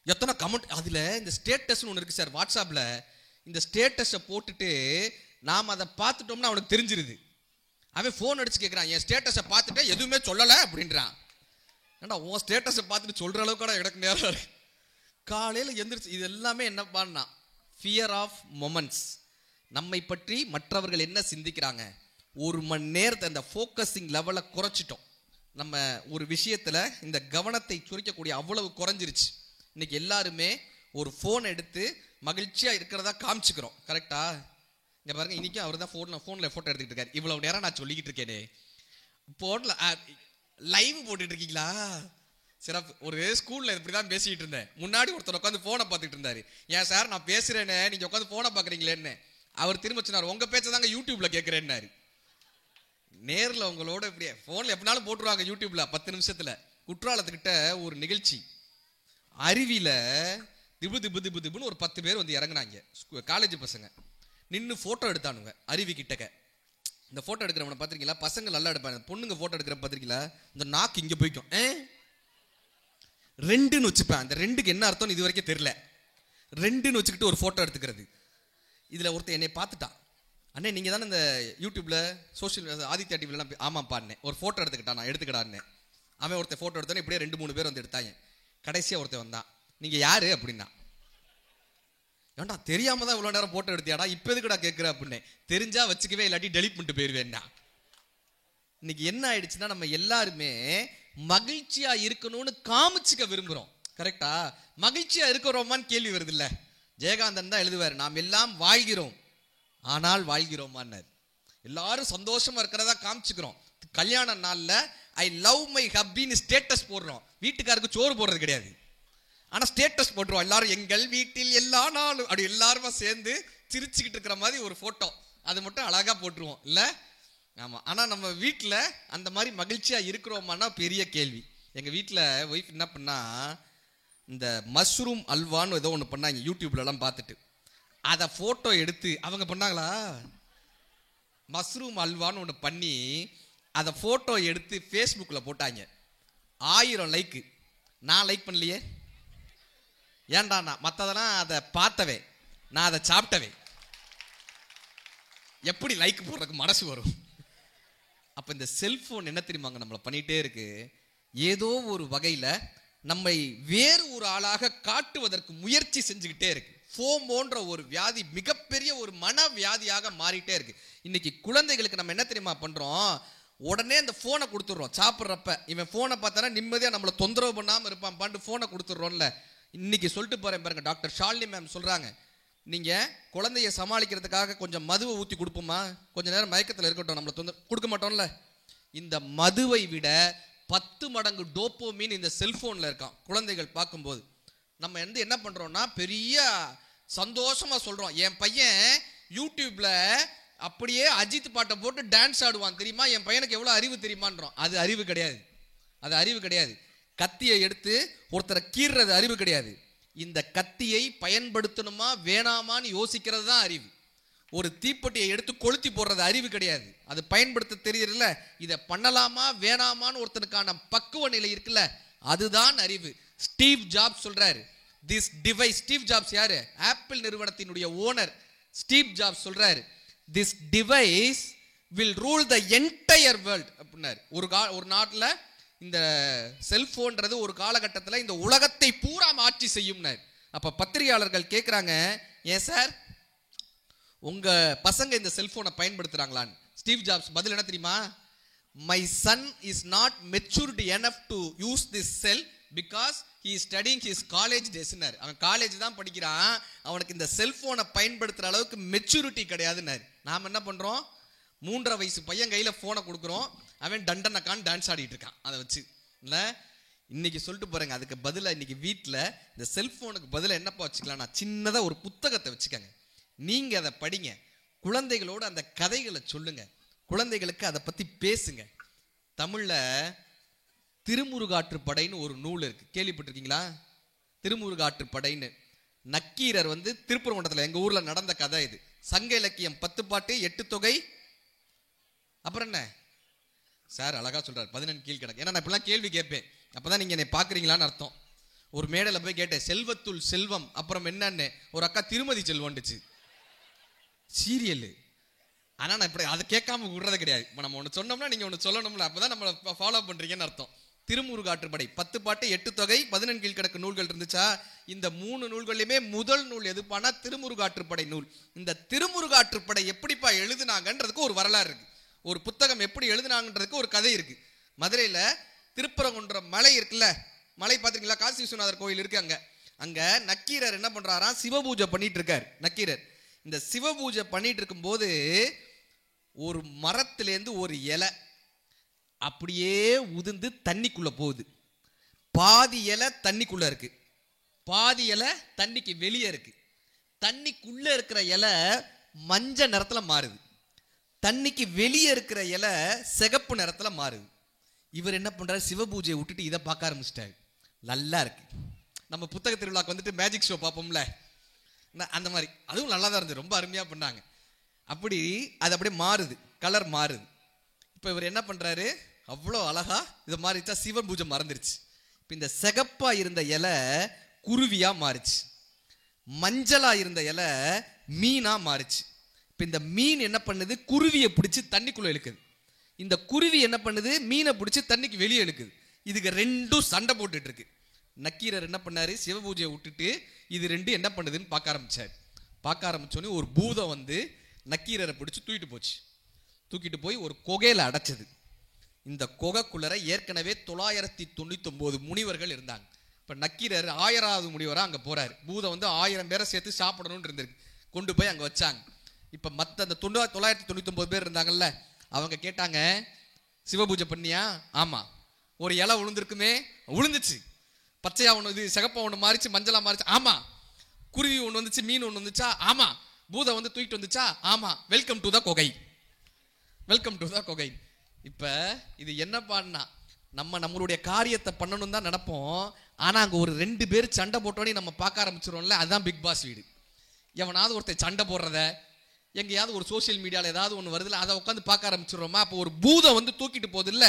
எத்தனை கமெண்ட், அதில் இந்த ஸ்டேட்டஸ்னு ஒன்று இருக்குது சார் வாட்ஸ்அப்பில். இந்த ஸ்டேட்டஸை போட்டுட்டு நாம் அதை பார்த்துட்டோம்னா அவனுக்கு தெரிஞ்சிருது. அவன் ஃபோன் அடிச்சு கேட்குறான், என் ஸ்டேட்டஸை பார்த்துட்டு எதுவுமே சொல்லலை அப்படின்றான். ஏன்னா உன் ஸ்டேட்டஸை பார்த்துட்டு சொல்கிற அளவுக்கு எனக்கு நேரம் இருக்கு. காலையில் எந்திரிச்சு இது எல்லாமே என்ன பண்ணா, ஃபியர் ஆஃப் மொமெண்ட்ஸ். நம்மை பற்றி மற்றவர்கள் என்ன சிந்திக்கிறாங்க, 1 மணி நேரத்தை அந்த ஃபோக்கஸிங் லெவலை குறைச்சிட்டோம். நம்ம ஒரு விஷயத்தில் இந்த கவனத்தை சுருக்கக்கூடிய அவ்வளவு குறைஞ்சிருச்சு. இன்னைக்கு எல்லாருமே ஒரு ஃபோன் எடுத்து மகிழ்ச்சியாக இருக்கிறதா காமிச்சுக்கிறோம். கரெக்டா? இங்கே பாருங்க, இன்னைக்கு அவர் தான் ஃபோனில் ஃபோட்டோ எடுத்துக்கிட்டு இருக்காரு. இவ்வளவு நேரம் நான் சொல்லிக்கிட்டு இருக்கேனே, ஃபோனில் லைவ் போட்டுட்டு இருக்கீங்களா? சிறப்பு. ஒரு ஸ்கூலில் இப்படி தான் பேசிக்கிட்டு இருந்தேன். முன்னாடி ஒருத்தர் உட்காந்து ஃபோனை பார்த்துட்டு இருந்தாரு. ஏன் சார் நான் பேசுகிறேன்னு நீங்கள் உட்காந்து ஃபோனை பார்க்குறீங்களேன்னு. அவர் திரும்ப சொன்னார், உங்கள் பேச்சை தாங்க யூடியூப்பில் கேட்குறேன்னாரு. நேரில் உங்களோட இப்படியே ஃபோனில் எப்படினாலும் போட்டுருவாங்க யூடியூப்பில் 10 நிமிஷத்தில். குற்றாலத்துக்கிட்ட ஒரு நிகழ்ச்சி, அருவியில் திபு திபு திபு திபுன்னு ஒரு 10 பேர் வந்து இறங்குனாங்க. காலேஜ் பசங்க நின்று ஃபோட்டோ எடுத்தானுங்க அருவி கிட்டக்க. இந்த ஃபோட்டோ எடுக்கிறவனை பார்த்துருக்கீங்களா? பசங்க நல்லா எடுப்பாங்க, பொண்ணுங்க ஃபோட்டோ எடுக்கிற பார்த்துருக்கீங்களா? இந்த நாக்கு இங்கே போய்க்கும், 2ன்னு வச்சுப்பேன். அந்த 2க்கு என்ன அர்த்தம்னு இது வரைக்கும் தெரியல. 2ன்னு வச்சுக்கிட்டு ஒரு ஃபோட்டோ எடுத்துக்கிறது. இதில் ஒருத்தர் என்னை பார்த்துட்டான், அண்ணே நீங்கள் தானே இந்த யூடியூப்பில் சோஷியல் ஆதித்யா டிவிலாம் ஆமாப்பான்னே. ஒரு ஃபோட்டோ எடுத்துக்கிட்டான், நான் எடுத்துக்கிட்டான்னு. அவன் ஒருத்தர் ஃபோட்டோ எடுத்தோன்னே இப்படியே 2-3 பேர் வந்து எடுத்தாங்க. கடைசியாக ஒருத்தர் வந்தான், நீங்கள் யார் அப்படின்னா. ஏன்டா தெரியாம தான் இவ்வளோ நேரம் ஃபோட்டோ எடுத்தியாடா, இப்போ எதுக்குடா கேட்குற அப்படின்னு. தெரிஞ்சா வச்சுக்கவே, இல்லாட்டி டெலிட் பண்ணிட்டு போயிடுவேன்னா. இன்னைக்கு என்ன ஆயிடுச்சுன்னா, நம்ம எல்லாருமே மகிழ்ச்சியா இருக்கணும்னு காமிச்சுக்க விரும்புகிறோம். கரெக்டா? மகிழ்ச்சியா இருக்கிறோமான்னு கேள்வி வருது இல்லை? ஜெயகாந்தன் தான் எழுதுவார், நாம் எல்லாம் வாழ்கிறோம் ஆனால் வாழ்கிறோமான்னார். எல்லாரும் சந்தோஷமா இருக்கிறதா காமிச்சுக்கிறோம். கல்யாண நாளில் ஐ லவ் மை ஹப்பின்னு ஸ்டேட்டஸ் போடுறோம். வீட்டுக்காருக்கு சோறு போடுறது கிடையாது, ஆனால் ஸ்டேட்டஸ் போட்டுருவோம். எல்லாரும் எங்கள் வீட்டில் எல்லா நாளும் அப்படி எல்லாருமா சேர்ந்து சிரிச்சுக்கிட்டு இருக்கிற மாதிரி ஒரு ஃபோட்டோ, அது மட்டும் அழகாக போட்டுருவோம் இல்லை? ஆமாம். ஆனால் நம்ம வீட்டில் அந்த மாதிரி மகிழ்ச்சியாக இருக்கிறோமான்னா பெரிய கேள்வி. எங்கள் வீட்டில் ஒய்ஃப் என்ன பண்ணா, இந்த மஷ்ரூம் அல்வான்னு ஏதோ ஒன்று பண்ணாங்க யூடியூப்லலாம் பார்த்துட்டு. அதை ஃபோட்டோ எடுத்து அவங்க பண்ணாங்களா, மஷ்ரூம் அல்வான்னு ஒன்று பண்ணி அதை ஃபோட்டோ எடுத்து ஃபேஸ்புக்கில் போட்டாங்க. 1000 லைக்கு. நான் லைக் பண்ணலையே. ஏன்டா, நான் மற்றதெல்லாம் அதை பார்த்தவே, நான் அதை சாப்பிட்டவே, எப்படி லைக் போடுறதுக்கு மனசு வரும்? அப்போ இந்த செல்ஃபோன் என்ன தெரியுமாங்க நம்மளை பண்ணிகிட்டே இருக்கு. ஏதோ ஒரு வகையில் நம்மை வேறு ஒரு ஆளாக காட்டுவதற்கு முயற்சி செஞ்சுக்கிட்டே இருக்கு. ஃபோமோன்ற ஒரு வியாதி மிகப்பெரிய ஒரு மன வியாதியாக மாறிட்டே இருக்கு. இன்னைக்கு குழந்தைகளுக்கு நம்ம என்ன தெரியுமா பண்ணுறோம், உடனே இந்த ஃபோனை கொடுத்துட்றோம். சாப்பிட்றப்ப இவன் ஃபோனை பார்த்தானா நிம்மதியாக நம்மளை தொந்தரவு பண்ணாமல் இருப்பான் பாண்டு ஃபோனை கொடுத்துட்றோம்ல. இன்னைக்கு சொல்லிட்டு போகிறேன் பாருங்க, டாக்டர் ஷாலினி மேம் சொல்கிறாங்க, நீங்கள் குழந்தைய சமாளிக்கிறதுக்காக கொஞ்சம் மதுவை ஊற்றி கொடுப்போமா, கொஞ்சம் நேரம் மயக்கத்தில் இருக்கட்டும், நம்மளை கொடுக்க மாட்டோம்ல. இந்த மதுவை விட 10 மடங்கு டோப்போமீன் இந்த செல்ஃபோனில் இருக்கான் குழந்தைகள் பார்க்கும்போது. நம்ம என்ன பண்றோம்னா பெரிய சந்தோஷமா சொல்றோம், என் பையன் யூடியூப்ல அப்படியே அஜித் பாட்டை போட்டு டான்ஸ் ஆடுவான் தெரியுமா, என் பையனுக்கு எவ்வளவு அறிவு தெரியுமான்றோம். அது அறிவு கிடையாது, அது அறிவு கிடையாது. கத்தியை எடுத்து ஒருத்தரை கீறுறது அறிவு கிடையாது. இந்த கத்தியை பயன்படுத்தணுமா வேணாமான்னு யோசிக்கிறது தான் அறிவு. ஒரு தீப்பெட்டியை எடுத்து கொளுத்தி போடுறது அறிவு கிடையாது, அது பயன்படுத்த தெரியல. இதை பண்ணலாமா வேணாமான்னு ஒருத்தனுக்கான பக்குவ நிலை இருக்குல்ல, அதுதான் அறிவு. ஸ்டீவ் ஜாப்ஸ் சொல்றாரு, திஸ் டிவைஸ். ஸ்டீவ் ஜாப்ஸ் யாரு? ஆப்பிள் நிறுவனத்தினுடைய ஓனர். ஸ்டீவ் ஜாப்ஸ் சொல்றாரு, this device will rule the entire world அப்படின்னாரு. ஒரு நாட்டில் இந்த செல்போன்றது ஒரு காலகட்டத்தில் இந்த உலகத்தை பூரா மாற்றி செய்யும்னாரு. அப்ப பத்திரிகையாளர்கள் கேட்கிறாங்க, ஏன் சார் உங்க பசங்க இந்த செல்போனை பயன்படுத்துறாங்களான்னு. ஸ்டீவ் ஜாப்ஸ் பதில் என்ன தெரியுமா? My son is not matured enough to use this sell because he is studying his college days. அவன் காலேஜ் தான் படிக்கிறான், அவனுக்கு இந்த செல்போனை பயன்படுத்துற அளவுக்கு மெச்சூரிட்டி கிடையாதுன்னாரு. நாம் என்ன பண்றோம், 3.5 வயசு பையன் கையில போனை கொடுக்குறோம், அவன் டண்டனக்கான் டான்ஸ் ஆடிட்டு இருக்கான். அதை வச்சு இல்ல இன்னைக்கு சொல்லிட்டு போறேங்க. அதுக்கு பதிலா இன்னைக்கு வீட்டில் இந்த செல்போனுக்கு பதிலாக என்னப்பா வச்சுக்கலாம், நான் சின்னதா ஒரு புத்தகத்தை வச்சுக்கங்க, நீங்க அதை படிங்க, குழந்தைகளோடு அந்த கதைகளை சொல்லுங்க, குழந்தைகளுக்கு அதை பத்தி பேசுங்க. தமிழ்ல திருமுருகாற்றுப்படைன்னு ஒரு நூல் இருக்கு, கேள்விப்பட்டிருக்கீங்களா? திருமுருகாற்றுப்படைன்னு நக்கீரர் திருப்பரங்குன்றத்தில் எங்க ஊர்ல நடந்த கதை இது. சங்க இலக்கியம் 10 பாட்டு 8 தொகை, அப்புறம் என்ன சார் அழகா சொல்றாரு 14 கீழ்கணக்கு. ஏன்னா நான் இப்பெல்லாம் கேள்வி கேட்பேன், அப்பதான் நீங்க என்னை பாக்குறீங்களான்னு அர்த்தம். ஒரு மேடையில் போய் கேட்டேன், செல்வத்துள் செல்வம் அப்புறம் என்னன்னு, ஒரு அக்கா திருமதி செல்வம்ண்டுச்சு சீரியல். ஆனா நான் இப்படி அதை கேட்காம விடுறது கிடையாது. நம்ம ஒன்று சொன்னோம்னா நீங்க ஒன்று சொல்லணும்ல, அப்பதான் நம்ம ஃபாலோ பண்றீங்கன்னு அர்த்தம். திருமுருகாற்றுப்படை 10 பாட்டு 8 தொகை 14 கீழ்கணக்கு நூல்கள் இருந்துச்சா, இந்த 3 நூல்களையுமே முதல் நூல் எதுப்பானா திருமுருகாற்றுப்படை நூல். இந்த திருமுருகாற்றுப்படை எப்படிப்பா எழுதுனாங்கன்றதுக்கு ஒரு வரலாறு இருக்கு, ஒரு புத்தகம் எப்படி எழுதுனாங்கன்றதுக்கு ஒரு கதை இருக்கு. மதுரையில திருப்பரங்குன்றம் மலை இருக்குல்ல, மலை பார்த்திருக்கீங்களா? காசி விஸ்வநாதர் கோயில் இருக்கு. அங்க நக்கீரர் என்ன பண்றாரா, சிவபூஜை பண்ணிட்டு இருக்காரு. நக்கீரர் இந்த சிவபூஜை பண்ணிட்டு இருக்கும் போது ஒரு மரத்திலேருந்து ஒரு இலை அப்படியே உதிர்ந்து தண்ணிக்குள்ள போகுது. பாதி இலை தண்ணிக்குள்ள இருக்கு, பாதி இலை தண்ணிக்கு வெளியே இருக்கு. தண்ணிக்குள்ள இருக்கிற இலை மஞ்சள் நிறத்துல மாறுது, தண்ணிக்கு வெளியே இருக்கிற இலை சிகப்பு நிறத்துல மாறுது. இவர் என்ன பண்றாரு, சிவபூஜையை விட்டுட்டு இதை பார்க்க ஆரம்பிச்சிட்டாரு. நல்லா இருக்கு. நம்ம புத்தக திருவிழாக்கு மேஜிக் ஷோ பார்ப்போம்ல, அந்த மாதிரி அதுவும் நல்லா தான் இருந்துச்சு, ரொம்ப அருமையா பண்ணாங்க. அப்படி அது அப்படியே மாறுது, கலர் மாறுது. இப்போ இவர் என்ன பண்றாரு, அவ்வளோ அழகா இதை மாறிச்சா சிவன் பூஜை மறந்துருச்சு. இப்போ இந்த சிகப்பா இருந்த இலை குருவியா மாறிச்சு, மஞ்சளா இருந்த இலை மீனா மாறிச்சு. இப்போ இந்த மீன் என்ன பண்ணுது, குருவியை பிடிச்சி தண்ணிக்குள்ள இழுக்குது. இந்த குருவி என்ன பண்ணுது, மீனை பிடிச்சி தண்ணிக்கு வெளியே இழுக்குது. இதுக்கு ரெண்டும் சண்டை போட்டுட்டு இருக்கு. நக்கீரர் என்ன பண்ணாரு, சிவபூஜையை விட்டுட்டு இது ரெண்டும் என்ன பண்ணுதுன்னு பார்க்க ஆரம்பிச்சார். பார்க்க ஆரம்பிச்சோன்னே ஒரு பூதம் நக்கீரரை பிடிச்சி தூக்கிட்டு போய் ஒரு குகையில அடைச்சது. இந்த குகைக்குள்ளர ஏற்கனவே 999 முனிவர்கள் இருந்தாங்க. இப்ப நக்கீரர் 1000வது முனிவரா அங்க போறாரு. பூதம் 1000 பேரை சேர்த்து சாப்பிடணும்னு இருந்திருக்கு, கொண்டு போய் அங்க வச்சாங்க. இப்ப மத்த அந்த 999 பேர் இருந்தாங்கல்ல, அவங்க கேட்டாங்க, சிவபூஜை பண்ணியா? ஆமா. ஒரு இலை விழுந்திருக்குமே? விழுந்துச்சு. பச்சையா ஒண்ணு, இது சிகப்பா ஒண்ணு மாறிச்சு, மஞ்சளா மாறிச்சு? ஆமா. குருவி ஒண்ணு வந்துச்சு, மீன் ஒண்ணு வந்துச்சா? ஆமா. பூதம் தூக்கிட்டு வந்துச்சா? ஆமா. வெல்கம் டு த குகை, வெல்கம் டு த குகை. இப்ப இது என்ன பண்ணா, நம்மளுடைய காரியத்தை பண்ணணும் தான் நினைப்போம். ஆனா அங்க ஒரு 2 பேர் சண்டை போட்டோன்னே நம்ம பார்க்க ஆரம்பிச்சிடும்ல, அதுதான் பிக் பாஸ் வீடு. எவனாவது ஒருத்தர் சண்டை போடுறத, எங்கேயாவது ஒரு சோசியல் மீடியாவில் ஏதாவது ஒன்று வருதுல்ல, அதை உட்காந்து பார்க்க ஆரம்பிச்சிடுறோமா? அப்போ ஒரு பூதம் தூக்கிட்டு போகுது இல்ல,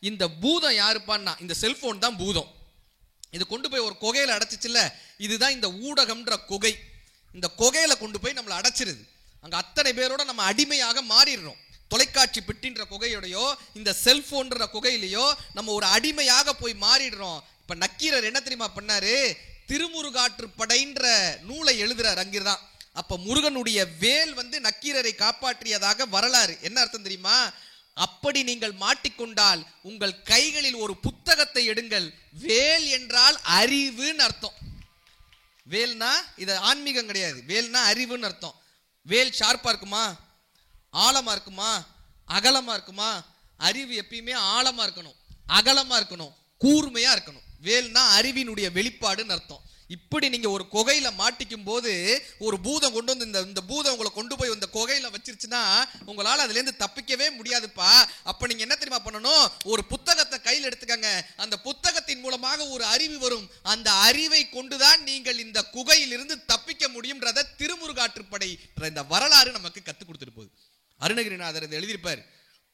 இந்த பூதம் யாருப்பான்னா இந்த செல்போன் தான் பூதம். இது கொண்டு போய் ஒரு குகையில அடைச்சிச்சுல்ல, இதுதான் இந்த ஊடகம்ன்ற குகை. இந்த குகையில கொண்டு போய் நம்மளை அடைச்சிருது. அங்க அத்தனை பேரோட நம்ம அடிமையாக மாறிடுறோம். தொலைக்காட்சி பெட்டின்ற குகையோடையோ இந்த செல்போன்ற குகையிலையோ நம்ம ஒரு அடிமையாக போய் மாறிடுறோம். இப்ப நக்கீரர் என்ன தெரியுமா பண்ணாரு, திருமுருகாற்றுப்படைன்ற நூலை எழுதுறார். அங்கிருதான் அப்ப முருகனுடைய வேல் நக்கீரரை காப்பாற்றியதாக வரலாறு. என்ன அர்த்தம் தெரியுமா? அப்படி நீங்கள் மாட்டிக்கொண்டால் உங்கள் கைகளில் ஒரு புத்தகத்தை எடுங்கள். வேல் என்றால் அறிவுன்னு அர்த்தம். வேல்னா இது ஆன்மீகம் கிடையாது, வேல்னா அறிவுன்னு அர்த்தம். வேல் ஷார்ப்பா இருக்குமா, ஆழமா இருக்குமா, அகலமா இருக்குமா? அறிவு எப்பயுமே ஆழமா இருக்கணும், அகலமா இருக்கணும், கூர்மையா இருக்கணும். வேல்னா அறிவினுடைய வெளிப்பாடுன்னு அர்த்தம். இப்படி நீங்க ஒரு குகையில மாட்டிக்கும் போது ஒரு பூதம் கொண்டு வந்து இந்த பூதம் உங்களை கொண்டு போய் இந்த குகையில வச்சிருச்சுன்னா உங்களால அதுல இருந்து தப்பிக்கவே முடியாதுப்பா. அப்ப நீங்க என்ன தெரியுமா பண்ணணும்? ஒரு புத்தகத்தை கையில் எடுத்துக்கங்க. அந்த புத்தகத்தின் மூலமாக ஒரு அறிவு வரும். அந்த அறிவை கொண்டுதான் நீங்கள் இந்த குகையில் இருந்து தப்பிக்க முடியும்ன்றத திருமுருகாற்றுப்படை இந்த வரலாறு நமக்கு கத்துக் கொடுத்துட்டு போகுது. அருணகிரிநாதர் இதை எழுதியிருப்பார்.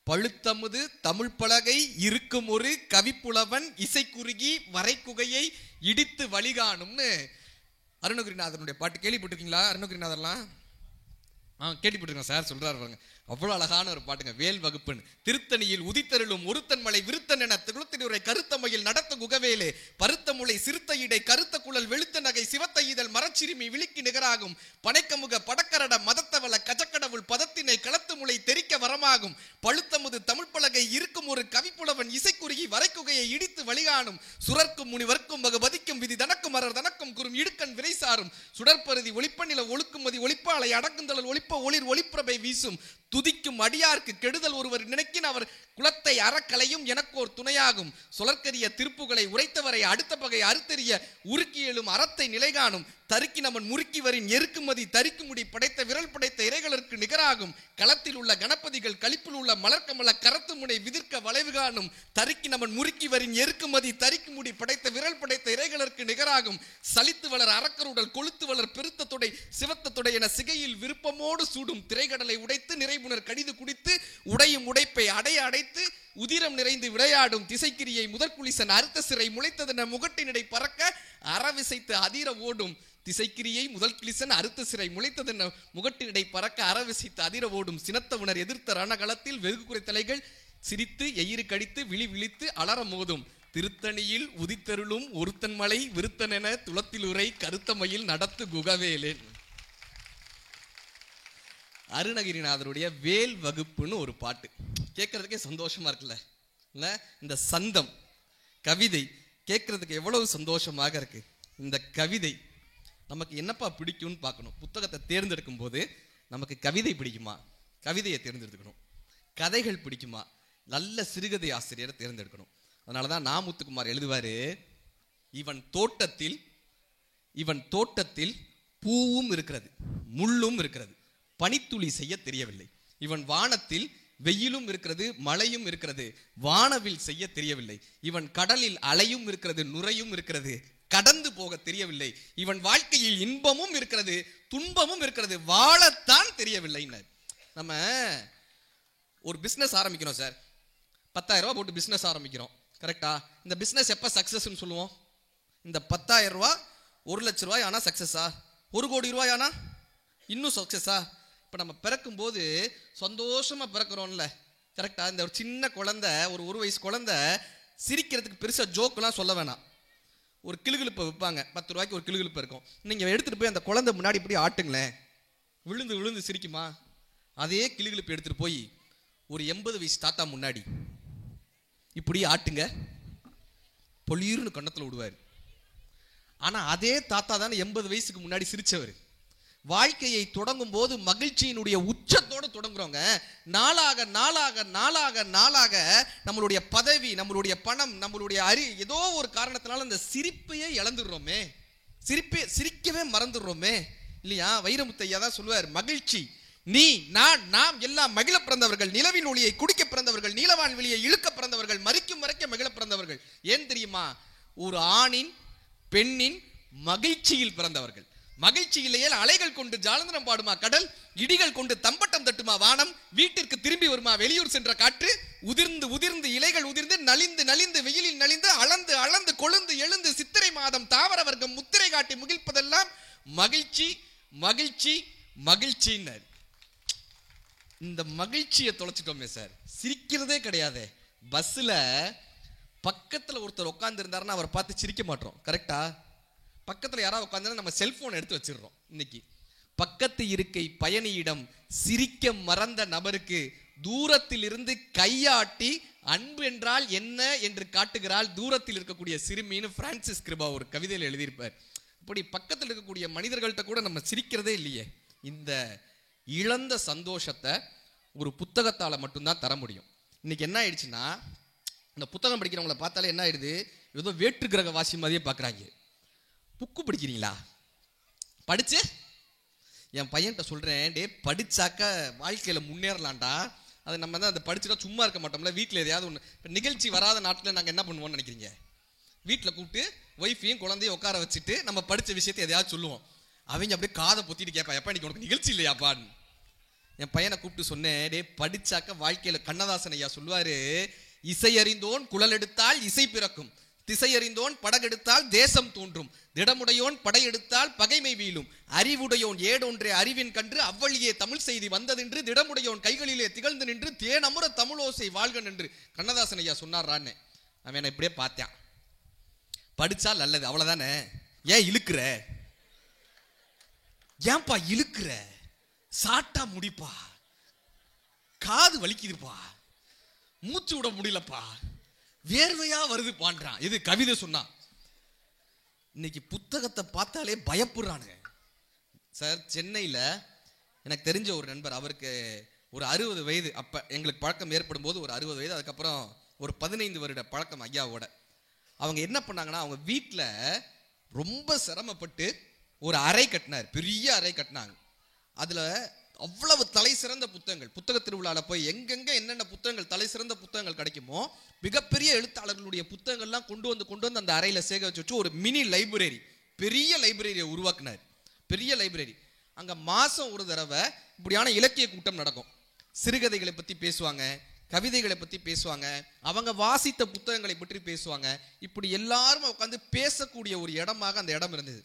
பழுத்தமுது தமிழ் பலகை இருக்கும் ஒரு கவிப்புலவன் இசைக்குறுகி வரைக்குகையை இடித்து வழிகாணும்னு அருணகிரிநாதனுடைய பாட்டு கேள்விப்பட்டிருக்கீங்களா? அருணகிரிநாதர்லாம் கேள்விப்பட்டிருக்கேன் சார் சொல்றாரு பாருங்க. அவ்வளவு அழகான ஒரு பாட்டுங்க. வேல் வகுப்புன்னு. திருத்தணியில் உதித்தருளும் ஒருத்தன் மலை விருத்தன் என திகுத்தினுரை கருத்தமையில் நடத்த குகவேலே பருத்த முளை சிறுத்த இடை கருத்த குழல் வெளுத்த நகை சிவத்த இதழ் மரச்சிறுமி விழிக்கு நிகராகும் பனைக்கமுக படக்கரட மதத்தவள கஜக்கடவுள் பதத்தினை களத்து முளை தெரிக்க வரமாகும் பழுத்தமுது தமிழ் பலகை இருக்கும் ஒரு கவிப்புலவன் இசைக்குறுகி வரைக்குகையை இடித்து வழிகாணும் சுரர்க்கும் முனிவர்க்கும் வகுபதிக்கும் விதி தனக்கும் அரர் தனக்கும் குறும் இடுக்கண் விரைசாரும் சுடற்பருதி ஒளிப்பநில ஒழுக்குமதி ஒளிப்பாலை அடக்குந்தளல் ஒளிப்ப ஒளிர் ஒளிப்பிரபை வீசும் துதிக்கும் அடியார்க்கு கெடுதல் ஒருவர் நினைக்கின் அவர் குலத்தை அறக்கலையும் எனக்கோர் துணையாகும் சுழற்கரிய திருப்புகளை உரைத்தவரை அடுத்த பகை அறுத்தெறிய உருக்கியலும் அறத்தை நிலைகாணும் தருக்கி நமன் முறுக்கி வரின் எருக்குமதி தரிக்குமுடி படைத்த விரல் படைத்த இறைகளுக்கு நிகராகும் களத்தில் உள்ள கணபதிகள் கழிப்பில் உள்ள மலர்க்கமல கரத்து முனை விதிர்க்க வளைவு காணும் தருக்கி நமன் முறுக்கி வரின் எருக்குமதி தரிக்குமுடி படைத்த விரல் படைத்த இறைகளுக்கு நிகராகும் சலித்து வளர் அரக்கருடல் கொளுத்து வளர் பெருத்த தொடை சிவத்த தொடை என சிகையில் விருப்பமோடு சூடும் திரைகடலை உடைத்து நிறைபுணர் கடிது குடித்து உடையும் உடைப்பை அடைய அடைத்து உதிரம் நிறைந்து விளையாடும் திசைக்கிரியை முதற்குளிசன் அறுத்த சிறை முளைத்ததென முகட்டினிடை பறக்க அறவிசைத்து அதிர ஓடும் திசைக்கிரியை முதல் கிளிசன் அறுத்த சிறை முளைத்ததென முகட்டினிடை பறக்க அறவிசைத்து அதிர ஓடும் சினத்த உணர் எதிர்த்த ரணகளத்தில் வெகு குறை தலைகள் சிரித்து எயிறு கடித்து விழி விழித்து அலற மோதும் திருத்தணியில் உதித்தருளும் ஒருத்தன் மலை விருத்தனென துளத்திலுரை கருத்தமையில் நடத்து குகவேலேன். அருணகிரிநாதருடைய வேல் வகுப்புன்னு ஒரு பாட்டு கேட்கறதுக்கே சந்தோஷமா இருக்குல்ல. இல்ல இந்த சந்தம் கவிதை கேட்கறதுக்கு எவ்வளவு சந்தோஷமாக இருக்கு. இந்த கவிதை நமக்கு என்னப்பா பிடிக்கும்னு பார்க்கணும். புத்தகத்தை தேர்ந்தெடுக்கும் போது நமக்கு கவிதை பிடிக்குமா, கவிதையை தேர்ந்தெடுக்கணும். கதைகள் பிடிக்குமா, நல்ல சிறுகதை ஆசிரியரை தேர்ந்தெடுக்கணும். அதனாலதான் நாமுத்துக்குமார் எழுதுவாரு, இவன் தோட்டத்தில் பூவும் இருக்கிறது முள்ளும் இருக்கிறது பனித்துளி செய்ய தெரியவில்லை. இவன் வானத்தில் வெயிலும் இருக்கிறது மழையும் இருக்கிறது வானவில் செய்ய தெரியவில்லை. இவன் கடலில் அலையும் இருக்கிறது நுரையும் இருக்கிறது கடந்து போக தெரியவில்லை. இவன் வாழ்க்கையில் இன்பமும் இருக்கிறது துன்பமும் இருக்கிறது வாழத்தான் தெரியவில்லை. நம்ம ஒரு பிசினஸ் ஆரம்பிக்கிறோம் சார், 10,000 ரூபாய் போட்டு பிசினஸ் ஆரம்பிக்கிறோம். கரெக்டா? இந்த பிசினஸ் எப்ப சக்சஸ் சொல்லுவோம்? இந்த 10,000 ரூபாய் 1 லட்சம் ரூபாய் ஆனா சக்சஸா, 1 கோடி ரூபாய் ஆனா இன்னும் சக்சஸா? இப்ப நம்ம பிறக்கும் போது சந்தோஷமா பிறக்கிறோம்ல, கரெக்டா? இந்த ஒரு சின்ன குழந்தை, ஒரு வயசு குழந்தை சிரிக்கிறதுக்கு பெருசா ஜோக்கெல்லாம் சொல்ல வேணாம். ஒரு கிளுகிழுப்பை விற்பாங்க, 10 ரூபாய்க்கு ஒரு கிளுகிழுப்பு இருக்கும். நீங்க எடுத்துட்டு போய் அந்த குழந்தை முன்னாடி இப்படி ஆட்டுங்களேன், விழுந்து விழுந்து சிரிக்குமா? அதே கிளுகிழுப்பு எடுத்துட்டு போய் ஒரு 80 வயசு தாத்தா முன்னாடி இப்படி ஆட்டுங்க, பொலிர்னு கண்ணத்துல விடுவாரு. ஆனா அதே தாத்தா தானே 80 வயசுக்கு முன்னாடி சிரிச்சவர். வாழ்க்கையை தொடங்கும் போது மகிழ்ச்சியினுடைய உச்சத்தோடு தொடங்குறோங்க. நாளாக நாளாக நாளாக நாளாக நம்மளுடைய பதவி, நம்மளுடைய பணம், நம்மளுடைய ஏதோ ஒரு காரணத்தினால அந்த சிரிப்பையே இழந்துடுறோமே, சிரிக்கவே மறந்துடுறோமே இல்லையா? வைரமுத்தையா தான் சொல்லுவார், மகிழ்ச்சி நீ நான் நாம் எல்லாம் மகிழ பிறந்தவர்கள், நிலவின் ஒளியை குடிக்க பிறந்தவர்கள், நீலவான் வெளியை இழுக்க பிறந்தவர்கள், மறிக்கும் வரைக்கும் மகிழ பிறந்தவர்கள். ஏன் தெரியுமா? ஒரு ஆணின் பெண்ணின் மகிழ்ச்சியில் பிறந்தவர்கள். மகிழ்ச்சி இல்லையே அலைகள் கொண்டு ஜாலந்தரம் பாடுமா கடல், இடிகள் கொண்டு தம்பட்டம் தட்டுமா வானம், வீட்டிற்கு திரும்பி வருமா வெளியூர் சென்ற காற்று, உதிர்ந்து உதிர்ந்து இலைகள் உதிர்ந்து நலிந்து நலிந்து வெயிலில் நலிந்து அளந்து அளந்து கொழுந்து எழுந்து சித்திரை மாதம் தாவர வர்க்கம் முத்திரை காட்டி முகிழ்ப்பதெல்லாம் மகிழ்ச்சி மகிழ்ச்சி மகிழ்ச்சின்னார். இந்த மகிழ்ச்சியை தொலைச்சிட்டோமே சார், சிரிக்கிறதே கிடையாது. பஸ்ல பக்கத்துல ஒருத்தர் உட்கார்ந்து இருந்தாருன்னா அவரை பார்த்து சிரிக்க மாட்டோம், கரெக்டா? பக்கத்துல யாராவது உட்கார்ந்து நம்ம செல்போன் எடுத்து வச்சிடறோம். இன்னைக்கு பக்கத்து இருக்கை பயணியிடம் சிரிக்க மறந்த நபருக்கு தூரத்தில் இருந்து கையாட்டி அன்பு என்றால் என்ன என்று காட்டுகிறாள் தூரத்தில் இருக்கக்கூடிய சிறுமின்னு பிரான்சிஸ் கிருபா ஒரு கவிதையில் எழுதியிருப்பார். இப்படி பக்கத்தில் இருக்கக்கூடிய மனிதர்கள்ட்ட கூட நம்ம சிரிக்கிறதே இல்லையே. இந்த இழந்த சந்தோஷத்தை ஒரு புத்தகத்தால மட்டும்தான் தர முடியும். இன்னைக்கு என்ன ஆயிடுச்சுன்னா, இந்த புத்தகம் படிக்கிறவங்களை பார்த்தாலே என்ன ஆயிடுது, ஏதோ வேற்று கிரக வாசி மாதிரியே பார்க்குறாங்க. புக்கு படிக்கிறீங்களா? படிச்சு என் பையன்கிட்ட சொல்றேன், டே படிச்சாக்க வாழ்க்கையில முன்னேறலாம்டா. அது நம்ம தான் அதை படிச்சுட்டா சும்மா இருக்க மாட்டோம்ல, வீட்டில் எதையாவது ஒன்று. இப்போ நிகழ்ச்சி வராத நாட்டில் நாங்கள் என்ன பண்ணுவோம்னு நினைக்கிறீங்க? வீட்டில் கூப்பிட்டு ஒய்ஃபையும் குழந்தையும் உட்கார வச்சுட்டு நம்ம படித்த விஷயத்தை எதையாவது சொல்லுவோம். அவங்க அப்படியே காதை பொத்திட்டு கேட்பா, எப்பா இன்னைக்கு உனக்கு நிகழ்ச்சி இல்லையாப்பான்னு. என் பையனை கூப்பிட்டு சொன்னேன், டே படிச்சாக்க வாழ்க்கையில கண்ணதாசன் ஐயா சொல்லுவாரு, இசையறிந்தோன் குழல் எடுத்தால் இசை பிறக்கும், திசையறிந்தோன் படகெடுத்தால் தேசம் தோன்றும், திடமுடையோன் படையெடுத்தால் பகைமை வீழும், அறிவுடையோன் ஏடொன்றே அறிவின் கன்று அவ்வழியே தமிழ் செய்தி வந்ததென்று, திடமுடையோன் கைகளிலே திகழ்ந்து நின்று தேனமுற தமிழோசை வாழ்க என்று கண்ணதாசன் ஐயா சொன்னார்றான்னு. அவன் என்ன இப்படியே பார்த்தான். படிச்சா நல்லது அவ்வளவுதானே, ஏன் இழுக்கிற, ஏன்பா இழுக்கிற, சாட்டா முடிப்பா, காது வலிக்குதுப்பா, மூச்சு விட முடியலப்பா, வேர்வையா வருது பான்றான். இது கவிதை சொன்னா. இன்னைக்கு புத்தகத்தை பார்த்தாலே பயப்படுறானுங்க சார். சென்னையில் எனக்கு தெரிஞ்ச ஒரு நண்பர், அவருக்கு ஒரு 60 வயது, அப்போ எங்களுக்கு பழக்கம் ஏற்படும் போது ஒரு 60 வயது, அதுக்கப்புறம் ஒரு 15 வருட பழக்கம் ஐயாவோட. அவங்க என்ன பண்ணாங்கன்னா, அவங்க வீட்டில் ரொம்ப சிரமப்பட்டு ஒரு அறை கட்டினார், பெரிய அறை கட்டினாங்க. அதில் அவ்வளவு தலை சிறந்த புத்தகங்கள், புத்தக திருவிழாவில் போய் எங்கெங்க என்னென்ன புத்தகங்கள் தலை சிறந்த புத்தகங்கள் கிடைக்குமோ மிகப்பெரிய எழுத்தாளர்களுடைய புத்தகங்கள்லாம் கொண்டு வந்து அந்த அறையில் சேகரிச்சு வச்சு ஒரு மினி லைப்ரரி, பெரிய லைப்ரரியை உருவாக்குனார். பெரிய லைப்ரரி. அங்கே மாதம் ஒரு தடவை இப்படியான இலக்கிய கூட்டம் நடக்கும். சிறுகதைகளை பற்றி பேசுவாங்க, கவிதைகளை பற்றி பேசுவாங்க, அவங்க வாசித்த புத்தகங்களை பற்றி பேசுவாங்க. இப்படி எல்லாரும் உட்காந்து பேசக்கூடிய ஒரு இடமாக அந்த இடம் இருந்தது.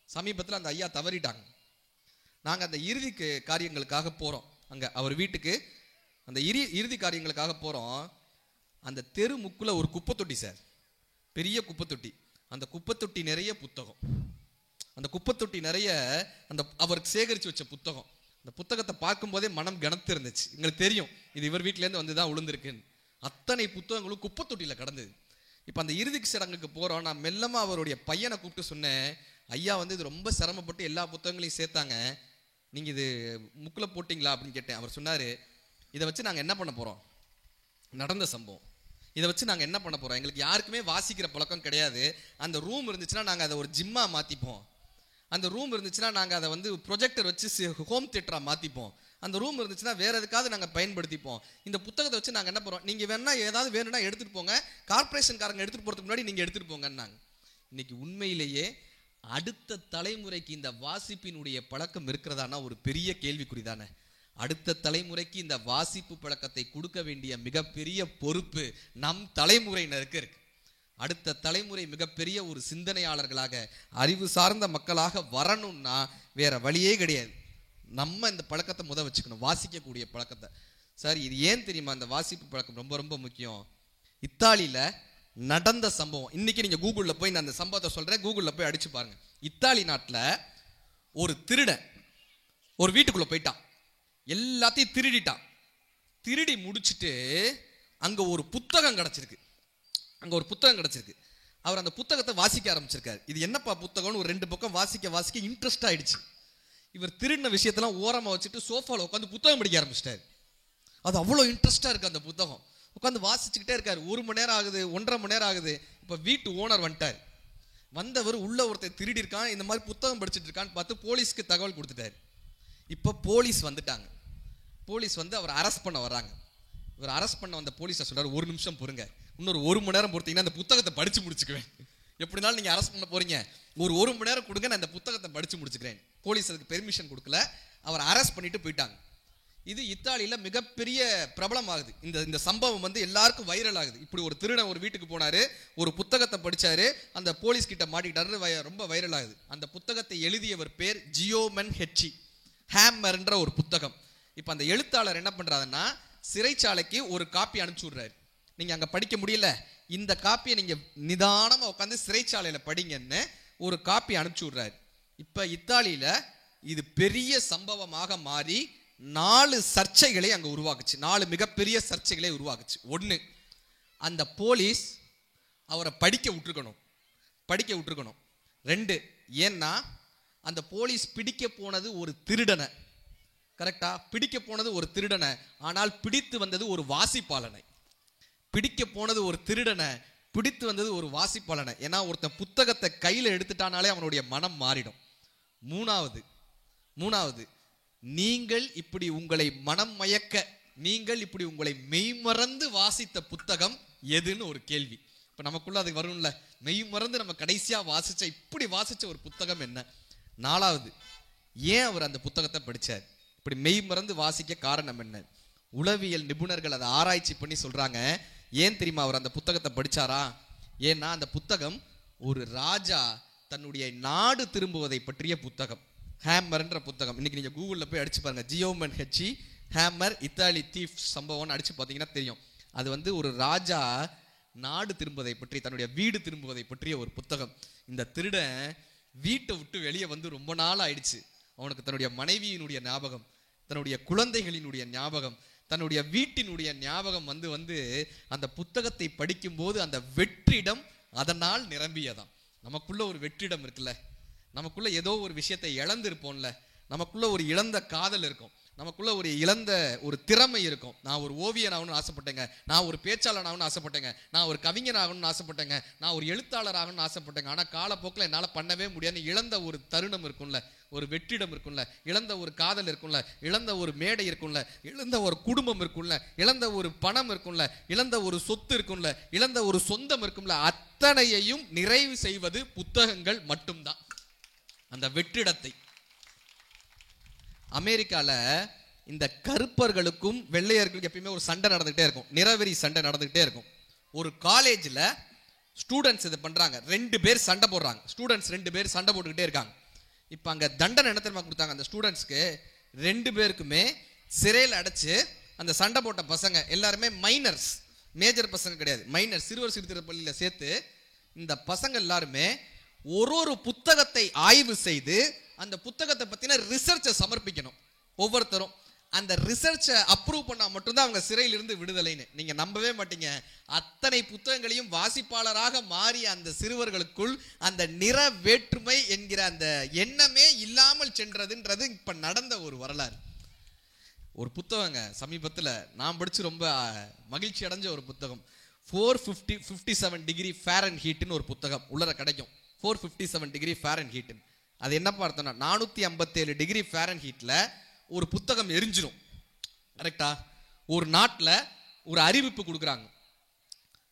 சமீபத்தில் அந்த ஐயா தவறிட்டாங்க. நாங்கள் அந்த இறுதி காரியங்களுக்காக போகிறோம், அங்கே அவர் வீட்டுக்கு அந்த இறுதி காரியங்களுக்காக போகிறோம். அந்த தெரு முக்கில் ஒரு குப்பை தொட்டி சார், பெரிய குப்பை தொட்டி. அந்த குப்பை தொட்டி நிறைய புத்தகம், அந்த குப்பை தொட்டி நிறைய அந்த அவர் சேகரித்து வச்ச புத்தகம். அந்த புத்தகத்தை பார்க்கும்போதே மனம் கனத்து இருந்துச்சு. எங்களுக்கு தெரியும் இது இவர் வீட்டிலேருந்து வந்து தான் விழுந்திருக்குன்னு. அத்தனை புத்தகங்களும் குப்பை தொட்டியில் கிடந்தது. இப்போ அந்த இறுதி சடங்குக்கு போகிறோம். நான் மெல்லமாக அவருடைய பையனை கூப்பிட்டு சொன்னேன், ஐயா வந்து இது ரொம்ப சிரமப்பட்டு எல்லா புத்தகங்களையும் சேர்த்தாங்க, நீங்கள் இது முக்கில் போட்டிங்களா அப்படின்னு கேட்டேன். அவர் சொன்னார், இதை வச்சு நாங்கள் என்ன பண்ண போகிறோம், நடந்த சம்பவம், இதை வச்சு நாங்கள் என்ன பண்ண போகிறோம், எங்களுக்கு யாருக்குமே வாசிக்கிற பழக்கம் கிடையாது. அந்த ரூம் இருந்துச்சுன்னா நாங்கள் அதை ஒரு ஜிம்மாக மாற்றிப்போம், அந்த ரூம் இருந்துச்சுன்னா நாங்கள் அதை வந்து ப்ரொஜெக்டர் வச்சு ஹோம் தியேட்டராக மாற்றிப்போம், அந்த ரூம் இருந்துச்சுன்னா வேற எதுக்காவது நாங்கள் பயன்படுத்திப்போம். இந்த புத்தகத்தை வச்சு நாங்கள் என்ன பண்ணுறோம், நீங்கள் வேணா ஏதாவது வேணும்னா எடுத்துகிட்டு போங்க, கார்பரேஷன்காரங்க எடுத்துகிட்டு போகிறதுக்கு முன்னாடி நீங்கள் எடுத்துகிட்டு போங்கன்னாங்க. இன்னைக்கு உண்மையிலேயே அடுத்த தலைமுறைக்கு இந்த வாசிப்பினுடைய பழக்கம் இருக்கிறதானா ஒரு பெரிய கேள்விக்குறி தானே. அடுத்த தலைமுறைக்கு இந்த வாசிப்பு பழக்கத்தை கொடுக்க வேண்டிய மிகப்பெரிய பொறுப்பு நம் தலைமுறையினருக்கு இருக்கு. அடுத்த தலைமுறை மிகப்பெரிய ஒரு சிந்தனையாளர்களாக, அறிவு சார்ந்த மக்களாக வரணும்னா வேற வழியே கிடையாது. நம்ம இந்த பழக்கத்தை வச்சுக்கணும், வாசிக்கக்கூடிய பழக்கத்தை. சார் இது ஏன் தெரியுமா, இந்த வாசிப்பு பழக்கம் ரொம்ப ரொம்ப முக்கியம். இத்தாலியில நடந்த சம்பவம், இன்னைக்கு நீங்க கூகுள்ல போய் நான் அந்த சம்பவத்தை சொல்றேன், கூகுள்ல போய் அடிச்சு பாருங்க. இத்தாலி நாட்டில் ஒரு திருடன் ஒரு வீட்டுக்குள்ள போயிட்டான், எல்லாத்தையும் திருடிட்டான். திருடி முடிச்சுட்டு அங்க ஒரு புத்தகம் கிடைச்சிருக்கு, அவர் அந்த புத்தகத்தை வாசிக்க ஆரம்பிச்சிருக்காரு. இது என்னப்பா புத்தகம்னு ஒரு 2 பக்கம் வாசிக்க இன்ட்ரெஸ்ட் ஆயிடுச்சு. இவர் திருடின விஷயத்தெல்லாம் ஓரமா வச்சுட்டு சோஃபால உட்காந்து புத்தகம் படிக்க ஆரம்பிச்சிட்டாரு. அது அவ்வளோ இன்ட்ரெஸ்டா இருக்கு அந்த புத்தகம். உட்காந்து வாசிச்சுக்கிட்டே இருக்காரு. 1 மணி நேரம் ஆகுது, 1.5 மணி நேரம் ஆகுது. இப்போ வீட்டு ஓனர் வந்துட்டார். வந்தவர் உள்ள ஒருத்தர் திருடி இருக்கான், இந்த மாதிரி புத்தகம் படிச்சுட்டு இருக்கான்னு பார்த்து போலீஸ்க்கு தகவல் கொடுத்துட்டாரு. இப்போ போலீஸ் வந்துட்டாங்க. போலீஸ் வந்து அவர் அரெஸ்ட் பண்ண வர்றாங்க. இவர் அரெஸ்ட் பண்ண வந்த போலீஸை சொல்றாரு, 1 நிமிஷம் பொறுங்க, இன்னொரு 1 மணி நேரம் பொறுத்தீங்கன்னா அந்த புத்தகத்தை படிச்சு முடிச்சுக்குவேன். எப்படினாலும் நீங்க அரெஸ்ட் பண்ண போறீங்க, ஒரு 1 மணி நேரம் கொடுங்க, நான் இந்த புத்தகத்தை படிச்சு முடிச்சுக்கிறேன். போலீஸ் அதுக்கு பெர்மிஷன் கொடுக்கல, அவர் அரெஸ்ட் பண்ணிட்டு போயிட்டாங்க. இது இத்தாலியில மிகப்பெரிய பிரபலம் ஆகுது. இந்த சம்பவம் வந்து எல்லாருக்கும் வைரல் ஆகுது. இப்படி ஒரு திருடன் ஒரு வீட்டுக்கு போனாரு, ஒரு புத்தகத்தை படிச்சாரு, அந்த போலீஸ் கிட்ட மாட்டிக்கிட்டாரு, ரொம்ப வைரல் ஆகுது. அந்த புத்தகத்தை எழுதியவர் பேர் ஜியோமென் ஹெச்சி, ஹேம்மர்ன்ற ஒரு புத்தகம். இப்போ அந்த எழுத்தாளர் என்ன பண்றாருன்னா, சிறைச்சாலைக்கு ஒரு காப்பி அனுப்பிச்சு விடுறாரு. நீங்க அங்க படிக்க முடியல, இந்த காப்பியை நீங்க நிதானமா உட்காந்து சிறைச்சாலையில படிங்கன்னு ஒரு காப்பி அனுப்பிச்சு விடுறாரு. இப்ப இத்தாலியில இது பெரிய சம்பவமாக மாறி 4 சர்ச்சைகளை அங்க உருவாக்குச்சு. 4 மிகப்பெரிய சர்ச்சைகளை உருவாக்குச்சு. 1, அந்த போலீஸ் அவரை படிக்க விட்டுருக்கணும். 2, ஏன்னா அந்த போலீஸ் பிடிக்க போனது ஒரு திருடனை, கரெக்டா, பிடிக்க போனது ஒரு திருடனை, ஆனால் பிடித்து வந்தது ஒரு வாசிப்பாளனை. பிடிக்க போனது ஒரு திருடனை, பிடித்து வந்தது ஒரு வாசிப்பாளனை. ஏன்னா ஒருத்தன் புத்தகத்தை கையில எடுத்துட்டானாலே அவனுடைய மனம் மாறிடும். மூணாவது நீங்கள் இப்படி உங்களை மனம் மயக்க, நீங்கள் இப்படி உங்களை மெய்மறந்து வாசித்த புத்தகம் எதுன்னு ஒரு கேள்வி. இப்ப நமக்குள்ள அது வரும்ல, மெய்மறந்து நம்ம கடைசியா இப்படி வாசிச்ச ஒரு புத்தகம் என்ன? 4வது, ஏன் அவர் அந்த புத்தகத்தை படிச்சார்? இப்படி மெய்மறந்து வாசிக்க காரணம் என்ன? உளவியல் நிபுணர்கள் அதை ஆராய்ச்சி பண்ணி சொல்றாங்க. ஏன் தெரியுமா அவர் அந்த புத்தகத்தை படிச்சாரா? ஏன்னா அந்த புத்தகம் ஒரு ராஜா தன்னுடைய நாடு திரும்புவதை பற்றிய புத்தகம். ஹேமர்ன்ற புத்தகம். இன்னைக்கு நீங்க கூகுள்ல போய் அடிச்சு பாருங்க, ஜியோமன் ஹெச்சி ஹேமர் இத்தாலி தீஃப் சம்பவம் அடிச்சு பார்த்தீங்கன்னா தெரியும். அது ஒரு ராஜா நாடு திரும்புவதை பற்றி, தன்னுடைய வீடு திரும்புவதை பற்றிய ஒரு புத்தகம். இந்த திருடன் வீட்டை விட்டு வெளியே வந்து ரொம்ப நாள் ஆயிடுச்சு. அவனுக்கு தன்னுடைய மனைவியினுடைய ஞாபகம், தன்னுடைய குழந்தைகளினுடைய ஞாபகம், தன்னுடைய வீட்டினுடைய ஞாபகம் வந்து அந்த புத்தகத்தை படிக்கும் போது அந்த வெற்றிடம் அதனால் நிரம்பியதாம். நமக்குள்ள ஒரு வெற்றிடம் இருக்குல்ல, நமக்குள்ள ஏதோ ஒரு விஷயத்தை இழந்திருப்போம்ல, நமக்குள்ள ஒரு இழந்த காதல் இருக்கும், நமக்குள்ள ஒரு இழந்த ஒரு திறமை இருக்கும். நான் ஒரு ஓவியன் ஆகணும்னு ஆசைப்பட்டேங்க, நான் ஒரு பேச்சாளர் ஆகணும்னு ஆசைப்பட்டேங்க, நான் ஒரு கவிஞன் ஆகணும்னு ஆசைப்பட்டேங்க, நான் ஒரு எழுத்தாளர் ஆகணும்னு ஆசைப்பட்டேங்க. ஆனால் காலப்போக்கில் என்னால் பண்ணவே முடியாது. இழந்த ஒரு தருணம் இருக்கும்ல, ஒரு வெற்றிடம் இருக்கும்ல, இழந்த ஒரு காதல் இருக்கும்ல, இழந்த ஒரு மேடை இருக்கும்ல, இழந்த ஒரு குடும்பம் இருக்கும்ல, இழந்த ஒரு பணம் இருக்கும்ல, இழந்த ஒரு சொத்து இருக்கும்ல, இழந்த ஒரு சொந்தம் இருக்கும்ல, அத்தனையையும் நிறைவு செய்வது புத்தகங்கள் மட்டும்தான். அந்த வெற்றிடத்தை அமெரிக்கால இந்த கருப்பர்களுக்கும் வெள்ளையர்களுக்கும் எப்பயுமே ஒரு சண்டை நடந்துகிட்டே இருக்கும், நிறவெறி சண்டை நடந்துகிட்டே இருக்கும். ஒரு காலேஜில் ஸ்டூடெண்ட்ஸ் இது பண்றாங்க, 2 பேர் சண்டை போடுறாங்க, ஸ்டூடெண்ட்ஸ் 2 பேர் சண்டை போட்டுக்கிட்டே இருக்காங்க. இப்போ அங்கே தண்டனை என்ன தெரியுமா கொடுத்தாங்க? அந்த ஸ்டூடெண்ட்ஸ்க்கு 2 பேருக்குமே சிறையில் அடைச்சு, அந்த சண்டை போட்ட பசங்க எல்லாருமே மைனர்ஸ், மேஜர் பசங்க கிடையாது, மைனர், சிறுவர் சீர்திருத்த பள்ளியில் சேர்த்து இந்த பசங்க எல்லாருமே ஒரு புத்தகத்தை ஆய்வு செய்து அந்த புத்தகத்தை பத்தின ரிசர்ச்சை சமர்ப்பிக்கணும். ஒவ்வொருத்தரும் அந்த ரிசர்ச்சை அப்ரூவ் பண்ணா மட்டும்தான் அவங்க சிறையிலிருந்து விடுதலைன்னு. நீங்க நம்பவே மாட்டீங்க, அத்தனை புத்தகங்களையும் வாசிப்பாளராக மாறிய அந்த சிறுவர்களுக்குள் அந்த நிற வேற்றுமை என்கிற அந்த எண்ணமே இல்லாமல் சென்றதுன்றது இப்ப நடந்த ஒரு வரலாறு. ஒரு புத்தகங்க சமீபத்தில் நான் படிச்சு ரொம்ப மகிழ்ச்சி அடைஞ்ச ஒரு புத்தகம், 457 டிகிரி ஃபாரன்ஹீட்னு ஒரு புத்தகம் உள்ளர கிடைக்கும். 457 டிகிரி ஃபாரன்ஹீட், அது என்ன பார்த்தோம்னா 457 டிகிரி ஃபாரன்ஹீட்ல ஒரு புத்தகம் எரிஞ்சிடும். கரெக்டா? ஒரு நாட்டில் ஒரு அறிவிப்பு கொடுக்குறாங்க,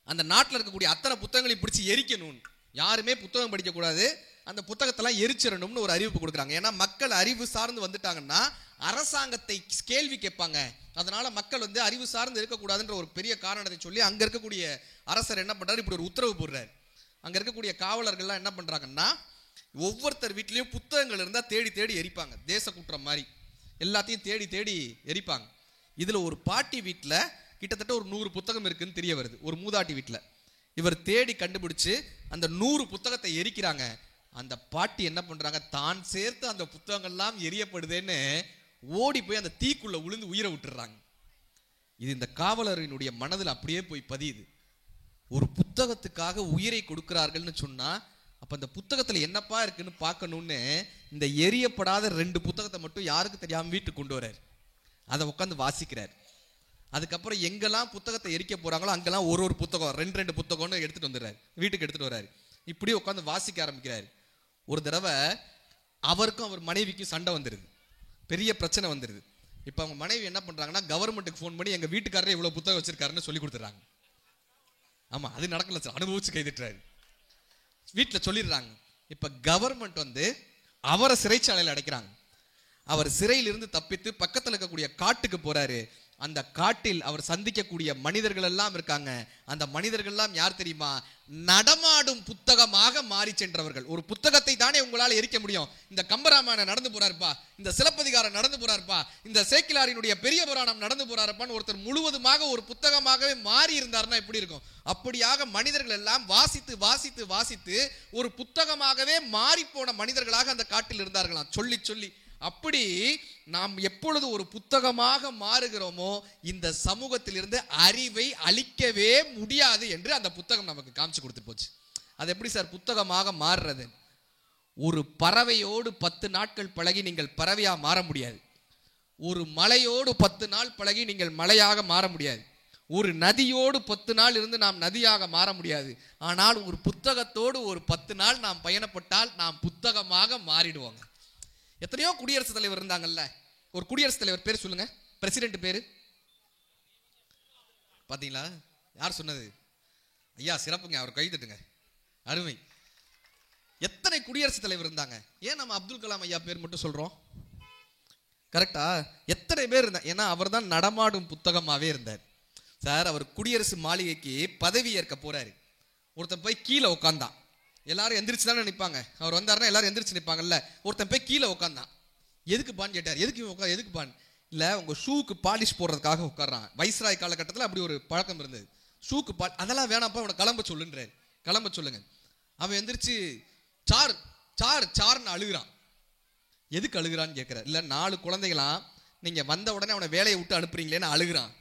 அந்த நாட்டில் இருக்கக்கூடிய அத்தனை புத்தகங்களையும் பிடிச்சி எரிக்கணும், யாருமே புத்தகம் படிக்கக்கூடாது, அந்த புத்தகத்தெல்லாம் எரிச்சிடணும்னு ஒரு அறிவிப்பு கொடுக்குறாங்க. ஏன்னா மக்கள் அறிவு சார்ந்து வந்துட்டாங்கன்னா அரசாங்கத்தை கேள்வி கேட்பாங்க, அதனால மக்கள் அறிவு சார்ந்து இருக்கக்கூடாதுன்ற ஒரு பெரிய காரணத்தை சொல்லி அங்க இருக்கக்கூடிய அரசர் என்ன பண்றாரு, இப்படி ஒரு உத்தரவு போடுறாரு. அங்க இருக்கக்கூடிய காவலர்கள்லாம் என்ன பண்றாங்கன்னா, ஒவ்வொருத்தர் வீட்லயும் புத்தகங்கள் இருந்தா தேடி தேடி எரிப்பாங்க, தேச குற்றம் மாதிரி எல்லாத்தையும் தேடி தேடி எரிப்பாங்க. இதுல ஒரு பாட்டி வீட்டுல கிட்டத்தட்ட ஒரு 100 புத்தகம் இருக்குன்னு தெரிய வருது. ஒரு மூதாட்டி வீட்டுல இவர் தேடி கண்டுபிடிச்சு அந்த 100 புத்தகத்தை எரிக்கிறாங்க. அந்த பாட்டி என்ன பண்றாங்க, தான் சேர்த்து அந்த புத்தகங்கள்லாம் எரியப்படுதுன்னு ஓடி போய் அந்த தீக்குள்ள விழுந்து உயிரை விட்டுறாங்க. இது இந்த காவலரினுடைய மனதில் அப்படியே போய் பதியுது. ஒரு புத்தகத்துக்காக உயிரை கொடுக்கிறார்கள்னு சொன்னா அப்ப அந்த புத்தகத்துல என்னப்பா இருக்குன்னு பார்க்கணும்னு இந்த எரியப்படாத 2 புத்தகத்தை மட்டும் யாருக்கு தெரியாம வீட்டுக்கு கொண்டு வர்றாரு, அதை உட்காந்து வாசிக்கிறார். அதுக்கப்புறம் எங்கெல்லாம் புத்தகத்தை எரிக்க போறாங்களோ அங்கெல்லாம் ஒரு புத்தகம் 2 புத்தகம்னு எடுத்துட்டு வந்துடுறாரு, வீட்டுக்கு எடுத்துட்டு வர்றாரு. இப்படியே உட்காந்து வாசிக்க ஆரம்பிக்கிறாரு. ஒரு தடவை அவருக்கும் அவர் மனைவிக்கும் சண்டை வந்துடுது, பெரிய பிரச்சனை வந்துடுது. இப்போ அவங்க மனைவி என்ன பண்றாங்கன்னா, கவர்மெண்ட்டுக்கு ஃபோன் பண்ணி எங்க வீட்டுக்காரரே இவ்வளவு புத்தகம் வச்சிருக்காருன்னு சொல்லி கொடுத்துறாங்க. ஆமா, அது நடக்கல சார், அனுபவிச்சு கைதிட்டுறாரு, வீட்டுல சொல்லிடுறாங்க. இப்ப கவர்மெண்ட் அவரை சிறைச்சாலையில் அடைக்கிறாங்க. அவர் சிறையிலிருந்து தப்பித்து பக்கத்தில் இருக்கக்கூடிய காட்டுக்கு போறாரு. அந்த காட்டில் அவர் சந்திக்கக்கூடிய மனிதர்கள் எல்லாம் இருக்காங்க. அந்த மனிதர்கள் எல்லாம் யார் தெரியுமா, நடமாடும் புத்தகமாக மாறி சென்றவர்கள். ஒரு புத்தகத்தை தானே உங்களால் எரிக்க முடியும். இந்த கம்பராமாயணம் நடந்து போறாருப்பா, இந்த சிலப்பதிகாரம் நடந்து போறாருப்பா, இந்த சேக்கிலாரினுடைய பெரிய புராணம் நடந்து போறாருப்பான்னு ஒருத்தர் முழுவதுமாக ஒரு புத்தகமாகவே மாறி இருந்தாருன்னா எப்படி இருக்கும்? அப்படியாக மனிதர்கள் எல்லாம் வாசித்து வாசித்து வாசித்து ஒரு புத்தகமாகவே மாறி போன மனிதர்களாக அந்த காட்டில் இருந்தார்களாம், சொல்லி சொல்லி. அப்படி நாம் எப்பொழுது ஒரு புத்தகமாக மாறுகிறோமோ இந்த சமூகத்திலிருந்து அறிவை அழிக்கவே முடியாது என்று அந்த புத்தகம் நமக்கு காமிச்சு கொடுத்து போச்சு. அது எப்படி சார் புத்தகமாக மாறுறது? ஒரு பறவையோடு 10 நாட்கள் பழகி நீங்கள் பறவையா மாற முடியாது. ஒரு மலையோடு 10 நாள் பழகி நீங்கள் மலையாக மாற முடியாது. ஒரு நதியோடு 10 நாள் இருந்து நாம் நதியாக மாற முடியாது. ஆனால் ஒரு புத்தகத்தோடு ஒரு 10 நாள் நாம் பயணப்பட்டால் நாம் புத்தகமாக மாறிடுவோங்க. எத்தனையோ குடியரசுத் தலைவர் இருந்தாங்கல்ல. ஒரு குடியரசுத் தலைவர் பேர் சொல்லுங்க, பிரசிடென்ட் பேரு. பாத்தீங்களா? யார் சொன்னது? ஐயா சிறப்புங்க, அவர் கை தட்டுங்க. அருமை. எத்தனை குடியரசுத் தலைவர் இருந்தாங்க? ஏன் நம்ம அப்துல் கலாம் ஐயா பேர் மட்டும் சொல்றோம்? கரெக்டா? எத்தனை பேர் இருந்தா? ஏன்னா அவர் தான் நடமாடும் புத்தகமாவே இருந்தார். சார், அவர் குடியரசு மாளிகைக்கு பதவி ஏற்க போறாரு. ஒருத்தன் போய் கீழே உட்காந்தான். எல்லாரும் எந்திரிச்சு தானே நிற்பாங்க. அவர் வந்தாருன்னா எல்லாரும் எந்திரிச்சு நிற்பாங்கல்ல. ஒருத்தன் போய் கீழே உட்காந்தான். எதுக்குப்பான்னு கேட்டார். எதுக்குப்பான்? இல்லை, உங்க ஷூக்கு பாலிஷ் போடுறதுக்காக உட்கார்றான். வைஸ்ராய் காலகட்டத்தில் அப்படி ஒரு பழக்கம் இருந்தது. ஷூக்கு அதெல்லாம் வேணாப்பா, அவனை கிளம்ப சொல்லுன்றாரு. கிளம்ப சொல்லுங்க. அவன் எந்திரிச்சு சார் சார் சார்னு அழுகிறான். எதுக்கு அழுகிறான்னு கேட்கிறார். இல்லை, 4 குழந்தைகளாம் நீங்க வந்த உடனே அவனை வேலையை விட்டு அனுப்புறீங்களேன்னு அழுகிறான்.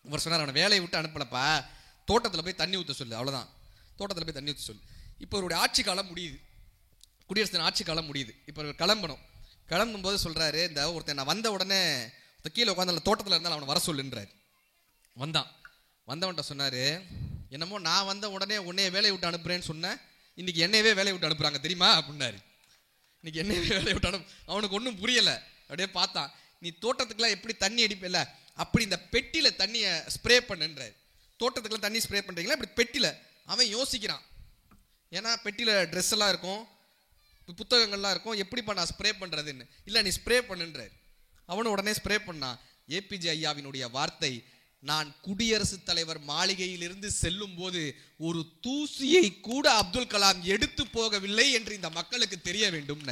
அவர் சொன்னார், அவனை வேலையை விட்டு அனுப்பலப்பா, தோட்டத்தில் போய் தண்ணி ஊற்ற சொல்லு, அவ்வளோதான். தோட்டத்தில் போய் தண்ணி ஊற்ற சொல்லு. இப்போ அவருடைய ஆட்சி காலம் முடியுது. குடியரசு ஆட்சி காலம் முடியுது. இப்போ கிளம்பணும். கிளம்பும் போது சொல்றாரு, இந்த ஒருத்தன் நான் வந்த உடனே கீழே உட்காந்து தோட்டத்தில் இருந்தாலும் அவனை வர சொல்லுன்றாரு. வந்தவன்ட்ட சொன்னாரு, என்னமோ நான் வந்த உடனே உன்னைய வேலையை விட்டு அனுப்புறேன்னு சொன்னேன், இன்னைக்கு என்னையவே வேலையை விட்டு அனுப்புறாங்க தெரியுமா அப்படின்னாரு. இன்னைக்கு என்னையவே வேலையை விட்டு அனுப்பு. அவனுக்கு ஒன்றும் புரியல. அப்படியே பார்த்தான். நீ தோட்டத்துக்குலாம் எப்படி தண்ணி அடிப்பில்ல, அப்படி இந்த பெட்டியில தண்ணியை ஸ்ப்ரே பண்ணுன்றாரு. தோட்டத்துக்குலாம் தண்ணி ஸ்ப்ரே பண்றீங்களா, இப்படி பெட்டியில. அவன் யோசிக்கிறான். ஏன்னா பெட்டியில ட்ரெஸ் எல்லாம் இருக்கும், புத்தகங்கள்லாம் இருக்கும், எப்படிப்பா நான் ஸ்ப்ரே பண்றதுன்னு. இல்லை, நீ ஸ்ப்ரே பண்ணுன்றாரு. அவனு உடனே ஸ்ப்ரே பண்ணான். ஏபிஜே ஐயாவினுடைய வார்த்தை, நான் குடியரசுத் தலைவர் மாளிகையிலிருந்து செல்லும் போது ஒரு தூசியை கூட அப்துல் கலாம் எடுத்து போகவில்லை என்று இந்த மக்களுக்கு தெரிய வேண்டும்.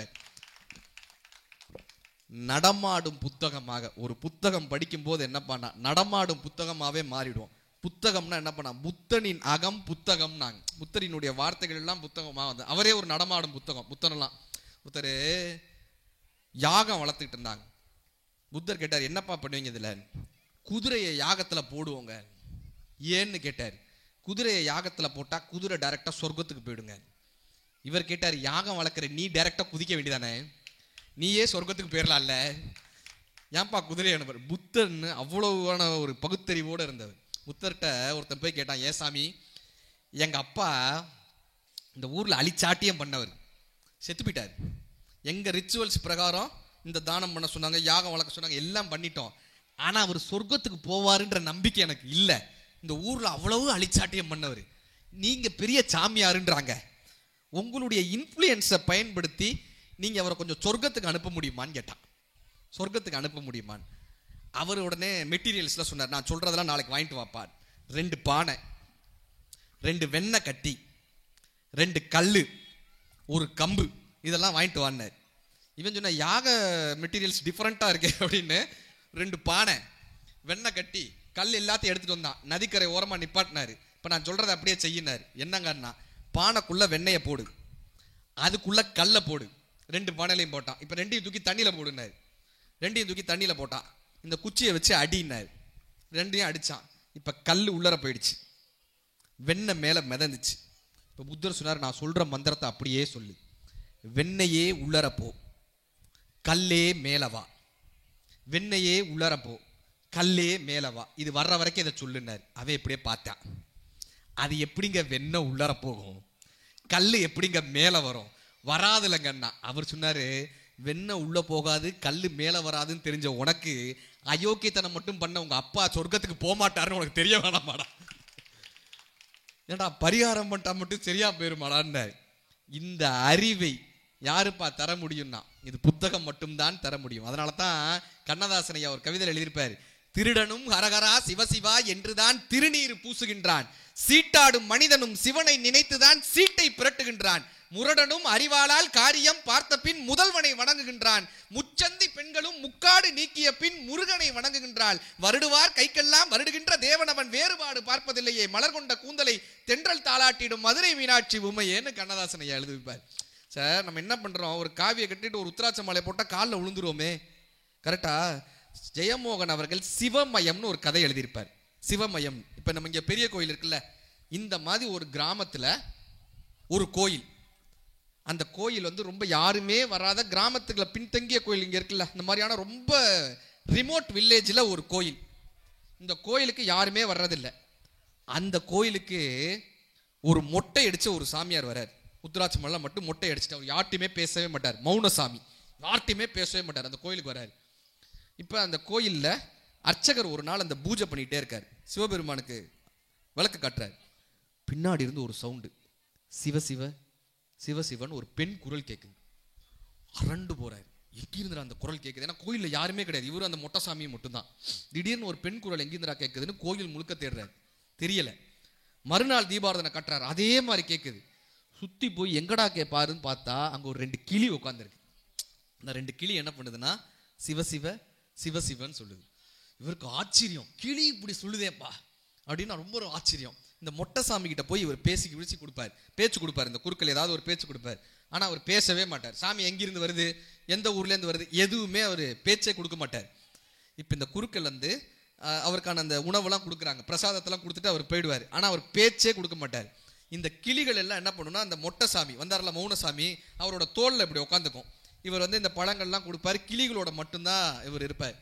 நடமாடும் புத்தகமாக ஒரு புத்தகம் படிக்கும் போது என்ன பண்ணா, நடமாடும் புத்தகமாவே மாறிடுவோம். புத்தகம்னா என்ன பண்ணா, புத்தனின் அகம் புத்தகம். நாங்க புத்தரினுடைய வார்த்தைகள் எல்லாம் புத்தகமா வந்து அவரே ஒரு நடமாடும் புத்தகம். புத்தரெல்லாம் புத்தர் யாகம் வளர்த்துக்கிட்டு இருந்தாங்க. புத்தர் கேட்டார், என்னப்பா பண்ணுவீங்க இதுல? குதிரையை யாகத்துல போடுவோங்க. ஏன்னு கேட்டார். குதிரையை யாகத்துல போட்டா குதிரை டைரக்டா சொர்க்கத்துக்கு போயிடுங்க. இவர் கேட்டார், யாகம் வளர்க்குற நீ டைரக்டா குதிக்க வேண்டியதானே, நீயே சொர்க்கத்துக்கு போயிடலாம்ல, ஏன்பா குதிரை அனுப்புற? புத்தர்னு அவ்வளவான ஒரு பகுத்தறிவோடு இருந்தவர். புத்தர்கிட்ட ஒருத்தன் போய் கேட்டான், ஏன் சாமி, எங்க அப்பா இந்த ஊர்ல அழிச்சாட்டியம் பண்ணவர், செத்து போயிட்டார். எங்க ரிச்சுவல்ஸ் பிரகாரம் இந்த தானம் பண்ண சொன்னாங்க, யாகம் வளர்க்க சொன்னாங்க, எல்லாம் பண்ணிட்டோம். ஆனா அவர் சொர்க்கத்துக்கு போவாருன்ற நம்பிக்கை எனக்கு இல்லை. இந்த ஊர்ல அவ்வளவு அழிச்சாட்டியம் பண்ணவர், நீங்க பெரிய சாமியாருன்றாங்க. உங்களுடைய இன்ஃப்ளூயன்ஸை பயன்படுத்தி நீங்க அவரை கொஞ்சம் சொர்க்கத்துக்கு அனுப்ப முடியுமான்னு கேட்டான். சொர்க்கத்துக்கு அனுப்ப முடியுமான்னு. அவர் உடனே மெட்டீரியல்ஸ்ல சொன்னார், நான் சொல்றதெல்லாம் நாளைக்கு வாங்கிட்டு வாப்பார். 2 பானை, 2 வெண்ணெய் கட்டி, 2 கல்லு, 1 கம்பு, இதெல்லாம் வாங்கிட்டு வான்னார். இவன் சொன்ன, யாக மெட்டீரியல்ஸ் டிஃப்ரெண்டா இருக்கு அப்படின்னு 2 பானை, வெண்ணெய் கட்டி, கல் எல்லாத்தையும் எடுத்துட்டு வந்தான். நதிக்கரை ஓரமா நிப்பாட்டினாரு. இப்ப நான் சொல்றதை அப்படியே செய்யினார். என்னங்கன்னா, பானைக்குள்ள வெண்ணெயை போடு, அதுக்குள்ள கல்லை போடு, 2 பானையிலையும் போட்டான். இப்ப 2ஐயும் தூக்கி தண்ணியில போடுனாரு. 2ஐயும் தூக்கி தண்ணியில போட்டான். இந்த குச்சியை வச்சு அடினாரு. 2ஐயும் அடிச்சான். இப்ப கல் உள்ளர போயிடுச்சு, வெண்ணெய் மேல மிதந்துச்சு. இப்ப புத்தர் சொன்னார், நான் சொல்ற மந்திரத்தை அப்படியே சொல்லு, வெண்ணையே உள்ளர போ, கல்லே மேலவா, வெண்ணையே உள்ளர போ, கல்லே மேலவா, இது வர்ற வரைக்கும் இதை சொல்லுனார். அவன் எப்படியே பார்த்தான், அது எப்படிங்க வெண்ணெய் உள்ளர போகும், கல்லு எப்படிங்க மேல வரும், வராதுலங்கன்னா. அவர் சொன்னாரு, வெண்ணெய் உள்ள போகாது, கல்லு மேல வராதுன்னு தெரிஞ்ச உனக்கு அயோக்கியத்தனம் மட்டும் பண்ண உங்க அப்பா சொர்க்கத்துக்கு போக மாட்டாருன்னு உனக்கு தெரிய வேணாமாடா, ஏடா பரிகாரம் பண்ணிட்டா மட்டும் சரியா போயிருமாடான்னு. இந்த அறிவை யாருப்பா தர முடியும்னா, இது புத்தகம் மட்டும்தான் தர முடியும். அதனால தான் கண்ணதாசன் ஐயா ஒரு கவிதையில் எழுதியிருப்பார், திருடனும் ஹரஹரா சிவசிவா என்றுதான் திருநீர் பூசுகின்றான், சீட்டாடும் மனிதனும் சிவனை நினைத்துதான் சீட்டை புரட்டுகின்றான், முரடனும் அறிவாளால் காரியம் பார்த்த பின் முதல்வனை வணங்குகின்றான், முச்சந்தி பெண்களும் முக்காடு நீக்கிய பின் முருகனை வணங்குகின்றாள், வருடுவார் கைக்கெல்லாம் வருடுகின்ற தேவனவன் வேறுபாடு பார்ப்பதில்லையே, மலர் கொண்ட கூந்தலை தென்றல் தாளாட்டிடும் மதுரை மீனாட்சி உமையேன்னு கண்ணதாசன் ஐயா எழுதிப்பார். சார், நம்ம என்ன பண்றோம், ஒரு காவியை கட்டிட்டு ஒரு உத்திராட்ச மாலை போட்டா காலில் விழுந்துருவோமே, கரெக்டா? ஜெயமோகன் அவர்கள் சிவமயம்னு ஒரு கதை எழுதியிருப்பார். சிவமயம், இப்ப நம்ம இங்க பெரிய கோயில் இருக்குல்ல, இந்த மாதிரி ஒரு கிராமத்துல ஒரு கோயில், அந்த கோயில் வந்து ரொம்ப யாருமே வராத கிராமத்துக்குள்ள பின்தங்கிய கோயில் இங்க இருக்குல்ல, இந்த மாதிரியான ரொம்ப ரிமோட் வில்லேஜ்ல ஒரு கோயில். இந்த கோயிலுக்கு யாருமே வர்றதில்லை. அந்த கோயிலுக்கு ஒரு மொட்டை அடிச்ச ஒரு சாமியார் வர்றார். உத்ராட்சி மலை மட்டும் மொட்டை அடிச்சுட்டு அவர் யார்ட்டையுமே பேசவே மாட்டார், மௌன சாமி, யார்ட்டையுமே பேசவே மாட்டார். அந்த கோயிலுக்கு வர்றாரு. இப்போ அந்த கோயிலில் அர்ச்சகர் ஒரு நாள் அந்த பூஜை பண்ணிகிட்டே இருக்கார். சிவபெருமானுக்கு விளக்கு காட்டுறாரு. பின்னாடி இருந்து ஒரு சவுண்டு, சிவ சிவ சிவ சிவன் ஒரு பெண் குரல் கேட்குது. அரண்டு போறாரு. எங்கிருந்துடா அந்த குரல் கேட்குது? ஏன்னா கோயிலில் யாருமே கிடையாது, இவரும் அந்த மொட்டை சாமியும் மட்டும்தான். திடீர்னு ஒரு பெண் குரல் எங்கிருந்துடா கேட்குதுன்னு கோயில் முழுக்க தேடுறாரு, தெரியல. மறுநாள் தீபாராதனை கட்டுறாரு, அதே மாதிரி கேட்குது. சுற்றி போய் எங்கடா கேட்பாருன்னு பார்த்தா அங்கே ஒரு 2 கிளி உட்காந்துருக்கு. அந்த 2 கிளி என்ன பண்ணுதுன்னா சிவசிவ சிவசிவன் சொல்லுது. இவருக்கு ஆச்சரியம், கிளி இப்படி சொல்லுதேப்பா அப்படின்னு ரொம்ப ஒரு ஆச்சரியம். இந்த மொட்டை சாமி கிட்ட போய் இவர் பேச்சு கொடுப்பார். இந்த குறுக்கள் ஏதாவது ஒரு பேச்சு கொடுப்பார். ஆனால் அவர் பேசவே மாட்டார். சாமி எங்கிருந்து வருது, எந்த ஊர்லேருந்து வருது, எதுவுமே அவர் பேச்சே கொடுக்க மாட்டார். இப்போ இந்த குறுக்கள் வந்து அவருக்கான அந்த உணவெல்லாம் கொடுக்குறாங்க, பிரசாதத்தெல்லாம் கொடுத்துட்டு அவர் போயிடுவார். ஆனால் அவர் பேச்சே கொடுக்க மாட்டார். இந்த கிளிகள் எல்லாம் என்ன பண்ணுன்னா, அந்த மொட்டை சாமி வந்தார்ல மௌனசாமி, அவரோட தோளில் இப்படி உட்காந்துக்கும். இவர் வந்து இந்த பழங்கள்லாம் கொடுப்பார், கிளிகளோட மட்டும்தான் இவர் இருப்பார்.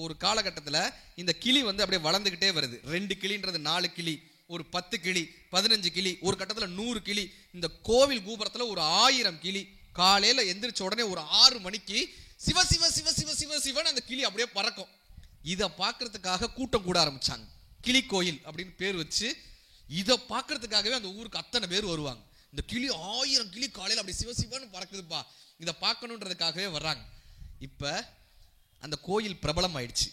ஒரு காலகட்டத்தில் இந்த கிளி வந்து அப்படியே வளர்ந்துக்கிட்டே வருது. 2 கிளின்றது 4 கிளி, ஒரு 10 கிளி, 15 கிளி, ஒரு கட்டத்தில் 100 கிளி. இந்த கோவில் கோபுரத்தில் ஒரு 1000 கிளி. காலையில் எந்திரிச்ச உடனே ஒரு 6 மணிக்கு சிவ சிவ சிவ சிவ சிவ சிவன் அந்த கிளி அப்படியே பறக்கும். இதை பார்க்கறதுக்காக கூட்டம் கூட ஆரம்பிச்சாங்க. கிளி கோயில் அப்படின்னு பேர் வச்சு இதை பார்க்கறதுக்காகவே அந்த ஊருக்கு அத்தனை பேர் வருவாங்க. இந்த கிளி 1000 கிளி காலையில் அப்படி சிவ சிவன்னு பறக்குதுப்பா, இதை பார்க்கணுன்றதுக்காகவே வர்றாங்க. இப்போ அந்த கோயில் பிரபலம் ஆயிடுச்சு,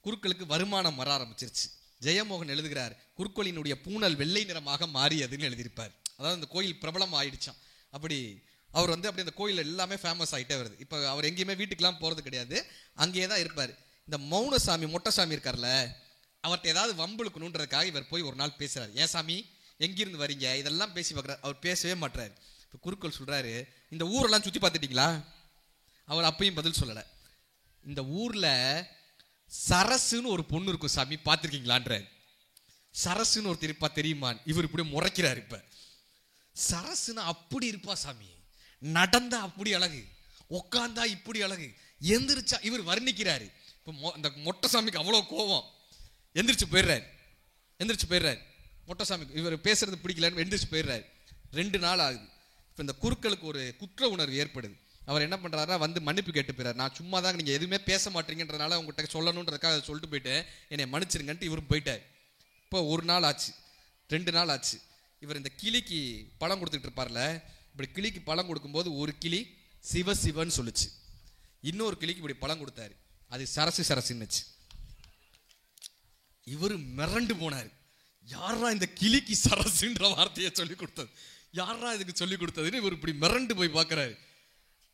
குருக்களுக்கு வருமானம் வர ஆரம்பிச்சிருச்சு. ஜெயமோகன் எழுதுகிறார், குருக்களினுடைய பூனல் வெள்ளை நிறமாக மாறியதுன்னு எழுதியிருப்பார். அதாவது அந்த கோயில் பிரபலம் ஆயிடுச்சான். அப்படி அவர் வந்து அப்படி அந்த கோயில் எல்லாமே ஃபேமஸ் ஆகிட்டே வருது. இப்போ அவர் எங்கேயுமே வீட்டுக்கெல்லாம் போகிறது கிடையாது, அங்கேயே தான் இருப்பார். இந்த மௌனசாமி மொட்டை சாமி இருக்கார்ல, அவர்கிட்ட ஏதாவது வம்புழுக்கணுன்றதுக்காக இவர் போய் ஒரு நாள் பேசுறாரு. ஏன் சாமி எங்கிருந்து வரீங்க இதெல்லாம் பேசி பார்க்குறாரு. அவர் பேசவே மாட்டார். இப்போ குருக்கள் சொல்றாரு, இந்த ஊரெல்லாம் சுற்றி பார்த்துட்டீங்களா? அவர் அப்பயும் பதில் சொல்லலை. இந்த ஊர்ல சரசுன்னு ஒரு பொண்ணு இருக்கும் சாமி, பார்த்துருக்கீங்களான்ற. சரசுன்னு ஒரு திருப்பா தெரியுமா? இவர் இப்படி முறைக்கிறார். இப்ப சரசுன்னு அப்படி இருப்பா சாமி, நடந்தா அப்படி அழகு, உட்காந்தா இப்படி அழகு, எந்திரிச்சா இவர் வர்ணிக்கிறாரு. இப்போ இந்த மொட்டை சாமிக்கு அவ்வளோ கோபம், எந்திரிச்சு போயிடுறாரு. மொட்டை சாமிக்கு இவர் பேசுறது பிடிக்கலன்னு எந்திரிச்சு போயிடுறாரு. 2 நாள் ஆகுது. இப்போ இந்த குருக்களுக்கு ஒரு குற்ற உணர்வு ஏற்படுது. அவர் என்ன பண்றாருன்னா வந்து மன்னிப்பு கேட்டு போயிறாரு. நான் சும்மா தான், நீங்க எதுவுமே பேச மாட்டீங்கன்றதுனால உங்ககிட்ட சொல்லணுன்றதுக்காக அதை சொல்லிட்டு போயிட்டு என்னை மன்னிச்சிருங்கன்ட்டு இவரும் போயிட்டார். இப்போ 1 நாள் ஆச்சு, 2 நாள் ஆச்சு. இவர் இந்த கிளிக்கு பழம் கொடுத்துட்டு இருப்பார்ல, இப்படி கிளிக்கு பழம் கொடுக்கும்போது ஒரு கிளி சிவசிவன் சொல்லுச்சு, இன்னொரு கிளிக்கு இப்படி பழம் கொடுத்தாரு, அது சரசுன்னுச்சு. இவரு மிரண்டு போனார். யாரா இந்த கிளிக்கு சரசுன்ற வார்த்தையை சொல்லி கொடுத்தது, யாரா இதுக்கு சொல்லி கொடுத்ததுன்னு இவர் இப்படி மிரண்டு போய் பார்க்கறாரு.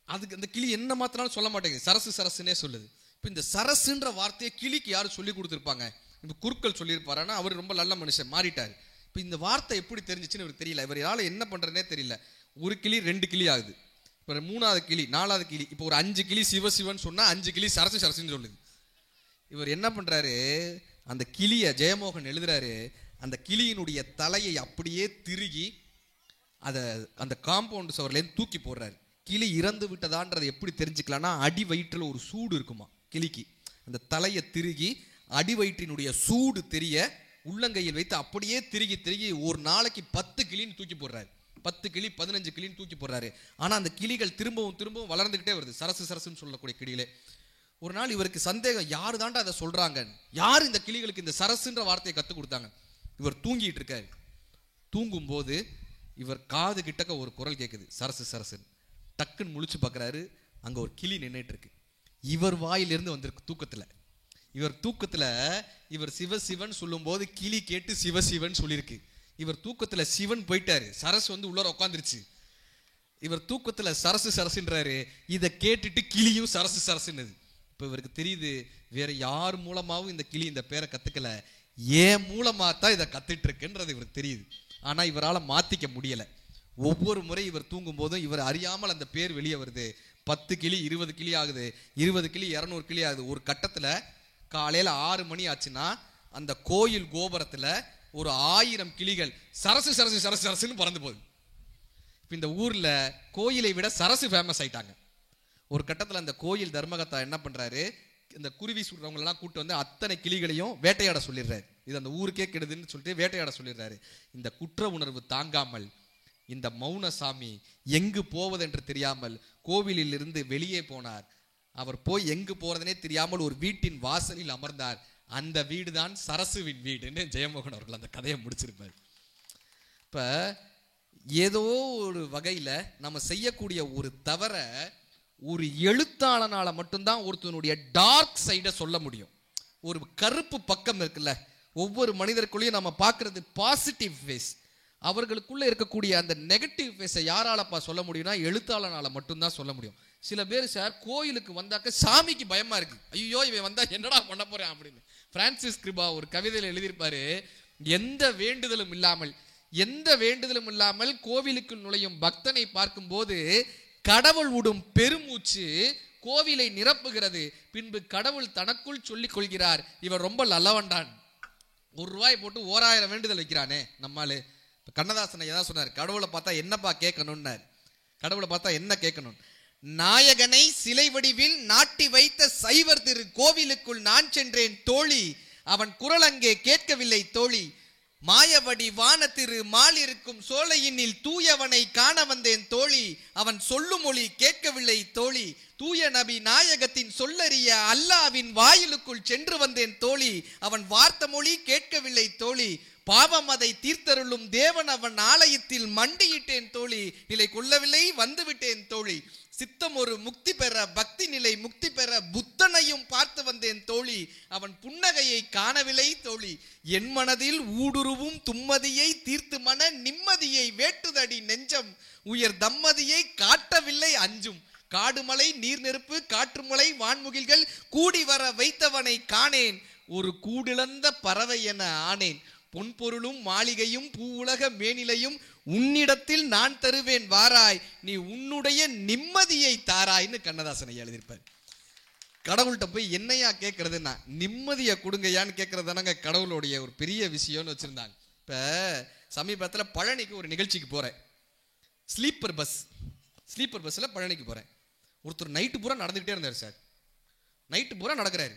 அதுக்கு அந்த கிளி என்ன மாத்தினாலும் சொல்ல மாட்டேங்குது, சரசுன்னே சொல்லுது. இப்போ இந்த சரசுன்ற வார்த்தையை கிளிக்கு யாரும் சொல்லி கொடுத்துருப்பாங்க? இப்போ குருக்கள் சொல்லியிருப்பாரு. ஆனால் அவர் ரொம்ப நல்ல மனுஷன், மாறிட்டார். இப்போ இந்த வார்த்தை எப்படி தெரிஞ்சிச்சுன்னு இவருக்கு தெரியல. இவர் யாரால என்ன பண்றதுனே தெரியல. ஒரு கிளி 2 கிளி ஆகுது, இப்போ 3வது கிளி 4வது கிளி, இப்போ ஒரு 5 கிளி சிவசிவன் சொன்னா 5 கிளி சரசுன்னு சொல்லுது. இவர் என்ன பண்றாரு, அந்த கிளியை ஜெயமோகன் எழுதுறாரு, அந்த கிளியினுடைய தலையை அப்படியே திருகி அதை அந்த காம்பவுண்ட் சுவர்லேருந்து தூக்கி போடுறாரு. கிளி இறந்து விட்டதான்றதை எப்படி தெரிஞ்சுக்கலாம்னா, அடி வயிற்றுல ஒரு சூடு இருக்குமா கிளிக்கு. அந்த தலையை திருகி அடி வயிற்றினுடைய சூடு தெரிய உள்ளங்கையில் வைத்து அப்படியே திருகி ஒரு நாளைக்கு 10 கிளின்னு தூக்கி போடுறாரு. 10 கிளி 15 கிளின்னு தூக்கி போடுறாரு. ஆனா அந்த கிளிகள் திரும்பவும் வளர்ந்துகிட்டே வருது, சரசுன்னு சொல்லக்கூடிய கிளிகளே. ஒரு நாள் இவருக்கு சந்தேகம், யாரு தாண்டா அதை சொல்றாங்க, யார் இந்த கிளிகளுக்கு இந்த சரசுன்ற வார்த்தையை கற்றுக் கொடுத்தாங்க? இவர் தூங்கிட்டு இருக்காரு. தூங்கும் போது இவர் காது கிட்டக்க ஒரு குரல் கேட்குது, சரசுன்னு. டக்குன்னு முழிச்சு பார்க்குறாரு, அங்கே ஒரு கிளி நின்றுட்டு இருக்கு. இவர் வாயிலிருந்து வந்திருக்கு தூக்கத்தில். இவர் சிவசிவன் சொல்லும் போது கிளி கேட்டு சிவசிவன் சொல்லியிருக்கு. இவர் தூக்கத்தில் சிவன் போயிட்டாரு, சரசு வந்து உள்ளார உட்காந்துருச்சு. இவர் தூக்கத்தில் சரசுன்றாரு, இதை கேட்டுட்டு கிளியும் சரசுன்னுது. இப்போ இவருக்கு தெரியுது, வேற யார் மூலமாவும் இந்த கிளி இந்த பேரை கத்துக்கல, ஏன் மூலமா தான் இதை கத்துட்டு இருக்குன்றது இவருக்கு தெரியுது. ஆனா இவரால் மாத்திக்க முடியல. ஒவ்வொரு முறை இவர் தூங்கும் போதும் இவர் அறியாமல் அந்த பேர் வெளியே வருது. 10 கிளி 20 கிளி ஆகுது, 20 கிளி 200 கிளி ஆகுது. ஒரு கட்டத்துல காலையில 6 மணி ஆச்சுன்னா அந்த கோயில் கோபுரத்துல ஒரு 1000 கிளிகள் சரசுன்னு பறந்து போகுது. இப்ப இந்த ஊர்ல கோயிலை விட சரசு ஃபேமஸ் ஆயிட்டாங்க. ஒரு கட்டத்துல அந்த கோயில் தர்மகர்த்தா என்ன பண்றாரு, இந்த குருவி சுடுறவங்க எல்லாம் கூட்டு வந்து அத்தனை கிளிகளையும் வேட்டையாட சொல்லிடுறாரு. இது அந்த ஊருக்கே கெடுதுன்னு சொல்லிட்டு வேட்டையாட சொல்லிடுறாரு. இந்த குற்ற உணர்வு தாங்காமல் இந்த மௌனசாமி எங்கு போவதென்று தெரியாமல் கோவிலில் இருந்து வெளியே போனார். அவர் போய் எங்கு போறதுனே தெரியாமல் ஒரு வீட்டின் வாசலில் அமர்ந்தார். அந்த வீடு தான் சரசுவின் வீடுன்னு ஜெயமோகன் அவர்கள் அந்த கதையை முடிச்சிருப்பார். இப்ப ஏதோ ஒரு வகையில நம்ம செய்யக்கூடிய ஒரு தவற ஒரு எழுத்தாளனால மட்டும்தான் ஒருத்தனுடைய டார்க் சைட சொல்ல முடியும். ஒரு கருப்பு பக்கம் இருக்குல்ல, ஒவ்வொரு மனிதருக்குள்ளேயும் நம்ம பார்க்கறது பாசிட்டிவ் ஃபேஸ். அவர்களுக்குள்ள இருக்கக்கூடிய அந்த நெகட்டிவ் ஃபேஸை யாராலப்பா சொல்ல முடியும்னா எழுத்தாளனால மட்டும்தான் சொல்ல முடியும். சில பேர் சார் கோயிலுக்கு வந்தாக்க சாமிக்கு பயமா இருக்கு, ஐயோ இவன் வந்தா என்னடா பண்ண போறேன் அப்படின்னு. பிரான்சிஸ் கிருபா ஒரு கவிதையில் எழுதியிருப்பாரு, எந்த வேண்டுதலும் இல்லாமல் கோவிலுக்கு நுழையும் பக்தனை பார்க்கும் போது கடவுள் விடும் பெருமூச்சு கோவிலை நிரப்புகிறது. பின்பு கடவுள் தனக்குள் சொல்லிக் கொள்கிறார், இவர் ரொம்ப நல்லவன்டான். ₹1 போட்டு 1000 வேண்டுதல் வைக்கிறானே நம்மாலு. கண்ணதாசன் ஏதாவது சொன்னார், கடவுளை பார்த்தா என்னப்பா கேட்கணும்னார். கடவுளை பார்த்தா என்ன கேட்கணும்? நாயகனை சிலை வடிவில் நாட்டி வைத்த சைவர் திரு கோவிலுக்குள் நான் சென்றேன் தோழி, அவன் குரல் அங்கே கேட்கவில்லை தோழி. மாயவடி வானத்திரு மாலிருக்கும் சோலையினில் தூயவனை காண வந்தேன் தோழி, அவன் சொல்லும் மொழி கேட்கவில்லை தோழி. தூய நபி நாயகத்தின் சொல்லறிய அல்லாவின் வாயிலுக்குள் சென்று வந்தேன் தோழி, அவன் வார்த்த மொழி கேட்கவில்லை தோழி. பாவம் அதை தீர்த்தருளும் தேவன் அவன் ஆலயத்தில் மண்டியிட்டேன் தோழி, நிலை கொள்ளவில்லை வந்துவிட்டேன் தோழி. சித்தம் ஒரு முக்தி பெற பக்தி நிலை முக்தி பெற புத்தனையும் பார்த்து வந்தேன் தோழி, அவன் புன்னகையை காணவில்லை தோழி. என் மனதில் ஊடுருவும் தும்மதியை தீர்த்து மன நிம்மதியை வேட்டுதடி நெஞ்சம், உயர் தம்மதியை காட்டவில்லை அஞ்சும். காடுமலை நீர் நெருப்பு காற்றுமலை வான்முகில்கள் கூடி வர வைத்தவனை காணேன், ஒரு கூடிழந்த பறவை என ஆனேன். பொன்பொருளும் மாளிகையும் பூவுலக மேனிலையும் உன்னிடத்தில் நான் தருவேன் வாராய், நீ உன்னுடைய நிம்மதியை தாராய்ன்னு கண்ணதாசனை எழுதியிருப்பார். கடவுள்கிட்ட போய் என்னையா கேட்கறதுன்னா நிம்மதியை கொடுங்கயான்னு கேட்கறதுனாங்க கடவுளுடைய ஒரு பெரிய விஷயம்னு வச்சிருந்தாங்க. இப்ப சமீபத்தில் பழனிக்கு ஒரு நிகழ்ச்சிக்கு போறேன், ஸ்லீப்பர் பஸ்ல பழனிக்கு போறேன். ஒருத்தர் நைட்டு பூரா நடந்துகிட்டே இருந்தார் சார், நைட்டு பூரா நடக்கிறாரு.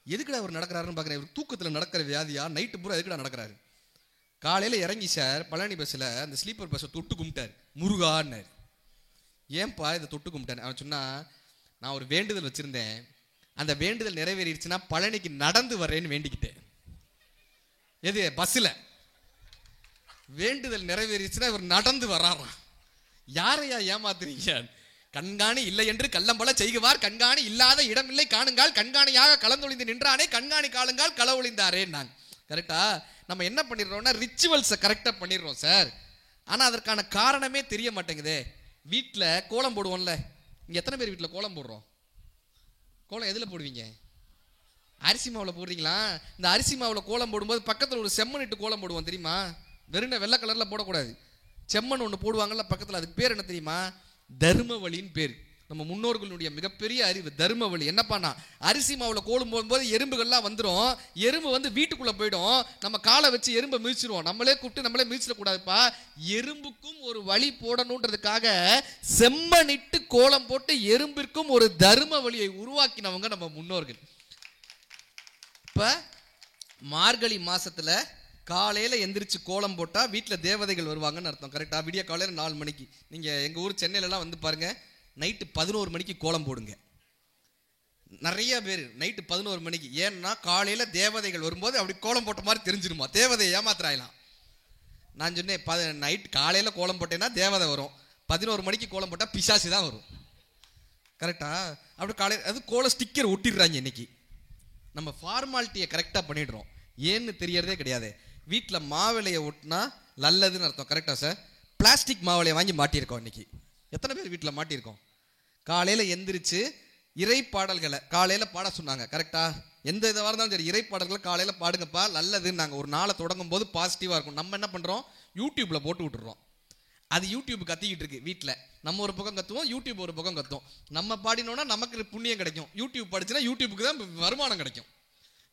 எதுக்குடா அவர் நடக்கிறாருன்னு பார்க்குறேன், இவர் தூக்கத்தில் நடக்கிற வியாதியா, நைட்டு பூரா எதுக்குடா நடக்கிறாரு. காலையில் இறங்கி சார் பழனி பஸ்ஸில் அந்த ஸ்லீப்பர் பஸ்ஸை தொட்டு கும்பிட்டார், முருகான்னார். ஏன்பா இதை தொட்டு கும்பிட்டார்? அவன் சொன்னா, நான் ஒரு வேண்டுதல் வச்சிருந்தேன், அந்த வேண்டுதல் நிறைவேறிடுச்சுன்னா பழனிக்கு நடந்து வரேன்னு வேண்டிக்கிட்டேன். எது பஸ்ஸில் வேண்டுதல் நிறைவேறிடுச்சுன்னா இவர் நடந்து வராராம். யாரையா ஏமாத்துறீங்க? கண்காணி இல்லை என்று கள்ளம்பல செய்குவார், கண்காணி இல்லாத இடமில்லை காணுங்கால், கண்காணியாக கலந்தொழிந்து நின்றானே கண்காணி காலுங்கால் களவொழிந்தாரே. நான் கரெக்டா நம்ம என்ன பண்ணிடுறோம்னா ரிச்சுவல்ஸை கரெக்டாக பண்ணிடுறோம் சார், ஆனால் அதற்கான காரணமே தெரிய மாட்டேங்குதே. வீட்டில் கோலம் போடுவோம்ல, இங்கே எத்தனை பேர் வீட்டில் கோலம் போடுறோம்? கோலம் எதில் போடுவீங்க? அரிசி மாவில் போடுறீங்களா? இந்த அரிசி மாவில் கோலம் போடும்போது பக்கத்தில் ஒரு செம்மண் இட்டு கோலம் போடுவோம் தெரியுமா? வெறும் வெள்ளை கலரில் போடக்கூடாது, செம்மண் ஒன்று போடுவாங்கல்ல பக்கத்தில், அதுக்கு பேர் என்ன தெரியுமா? தர்மவழின்னு பேர். நம்ம முன்னோர்களுடைய மிகப்பெரிய அறிவு தர்மவழி. என்னப்பானா, அரிசி மாவுல கோலம் போடும்போது எறும்புகள்லாம் வந்துடும், எறும்பு வந்து வீட்டுக்குள்ள போயிடும், நம்ம காலை வச்சு எறும்பை மிதிச்சிருவோம். நம்மளே கூப்பிட்டு நம்மளே மிதிச்சிடக்கூடாதுப்பா, எறும்புக்கும் ஒரு வழி போடணுன்றதுக்காக செம்மணிட்டு கோலம் போட்டு எறும்பிற்கும் ஒரு தர்ம வழியை உருவாக்கினவங்க நம்ம முன்னோர்கள். இப்ப மார்கழி மாசத்துல காலையில எந்திரிச்சு கோலம் போட்டா வீட்டுல தேவதைகள் வருவாங்கன்னு அர்த்தம். கரெக்டா? விடிய காலையில 4 மணிக்கு. நீங்க எங்க ஊர் சென்னையில எல்லாம் வந்து பாருங்க, நைட்டு 11 மணிக்கு கோலம் போடுங்க. நிறைய பேர் நைட்டு 11 மணிக்கு. ஏன்னா காலையில தேவதைகள் வரும்போது அப்படி கோலம் போட்ட மாதிரி தெரிஞ்சிருமா, தேவதையை ஏமாத்திராயலாம். நான் சொன்னேன், நைட் காலையில கோலம் போட்டேன்னா தேவதை வரும், 11 மணிக்கு கோலம் போட்டா பிசாசு தான் வரும். கரெக்டா? அப்படி காலையில் அது கோல ஸ்டிக்கர் ஒட்டிடுறாங்க. இன்னைக்கு நம்ம ஃபார்மாலிட்டியை கரெக்டா பண்ணிடுறோம், ஏன்னு தெரியறதே கிடையாது. வீட்டில் மாவிலையை ஒட்டினா நல்லதுன்னு அர்த்தம். கரெக்டா சார்? பிளாஸ்டிக் மாவிலையை வாங்கி மாட்டியிருக்கோம். இன்னைக்கு எத்தனை பேர் வீட்டில் மாட்டியிருக்கோம்? காலையில் எந்திரிச்சு இறை பாடல்களை காலையில் பாட சொன்னாங்க. கரெக்டா? எந்த இதாக இருந்தாலும் சரி, இறை பாடல்களை காலையில் பாடுங்கப்பா நல்லதுன்னு நாங்கள் ஒரு நாளை தொடங்கும் போது பாசிட்டிவாக இருக்கும். நம்ம என்ன பண்ணுறோம், யூடியூப்பில் போட்டு விட்டுறோம். அது யூடியூப் கத்திக்கிட்டு இருக்கு வீட்டில். நம்ம ஒரு பக்கம் கத்துவோம், யூடியூப் ஒரு பக்கம் கத்துவோம். நம்ம பாடினோன்னா நமக்கு புண்ணியம் கிடைக்கும், யூடியூப் படிச்சுன்னா யூடியூப்புக்கு தான் வருமானம் கிடைக்கும்,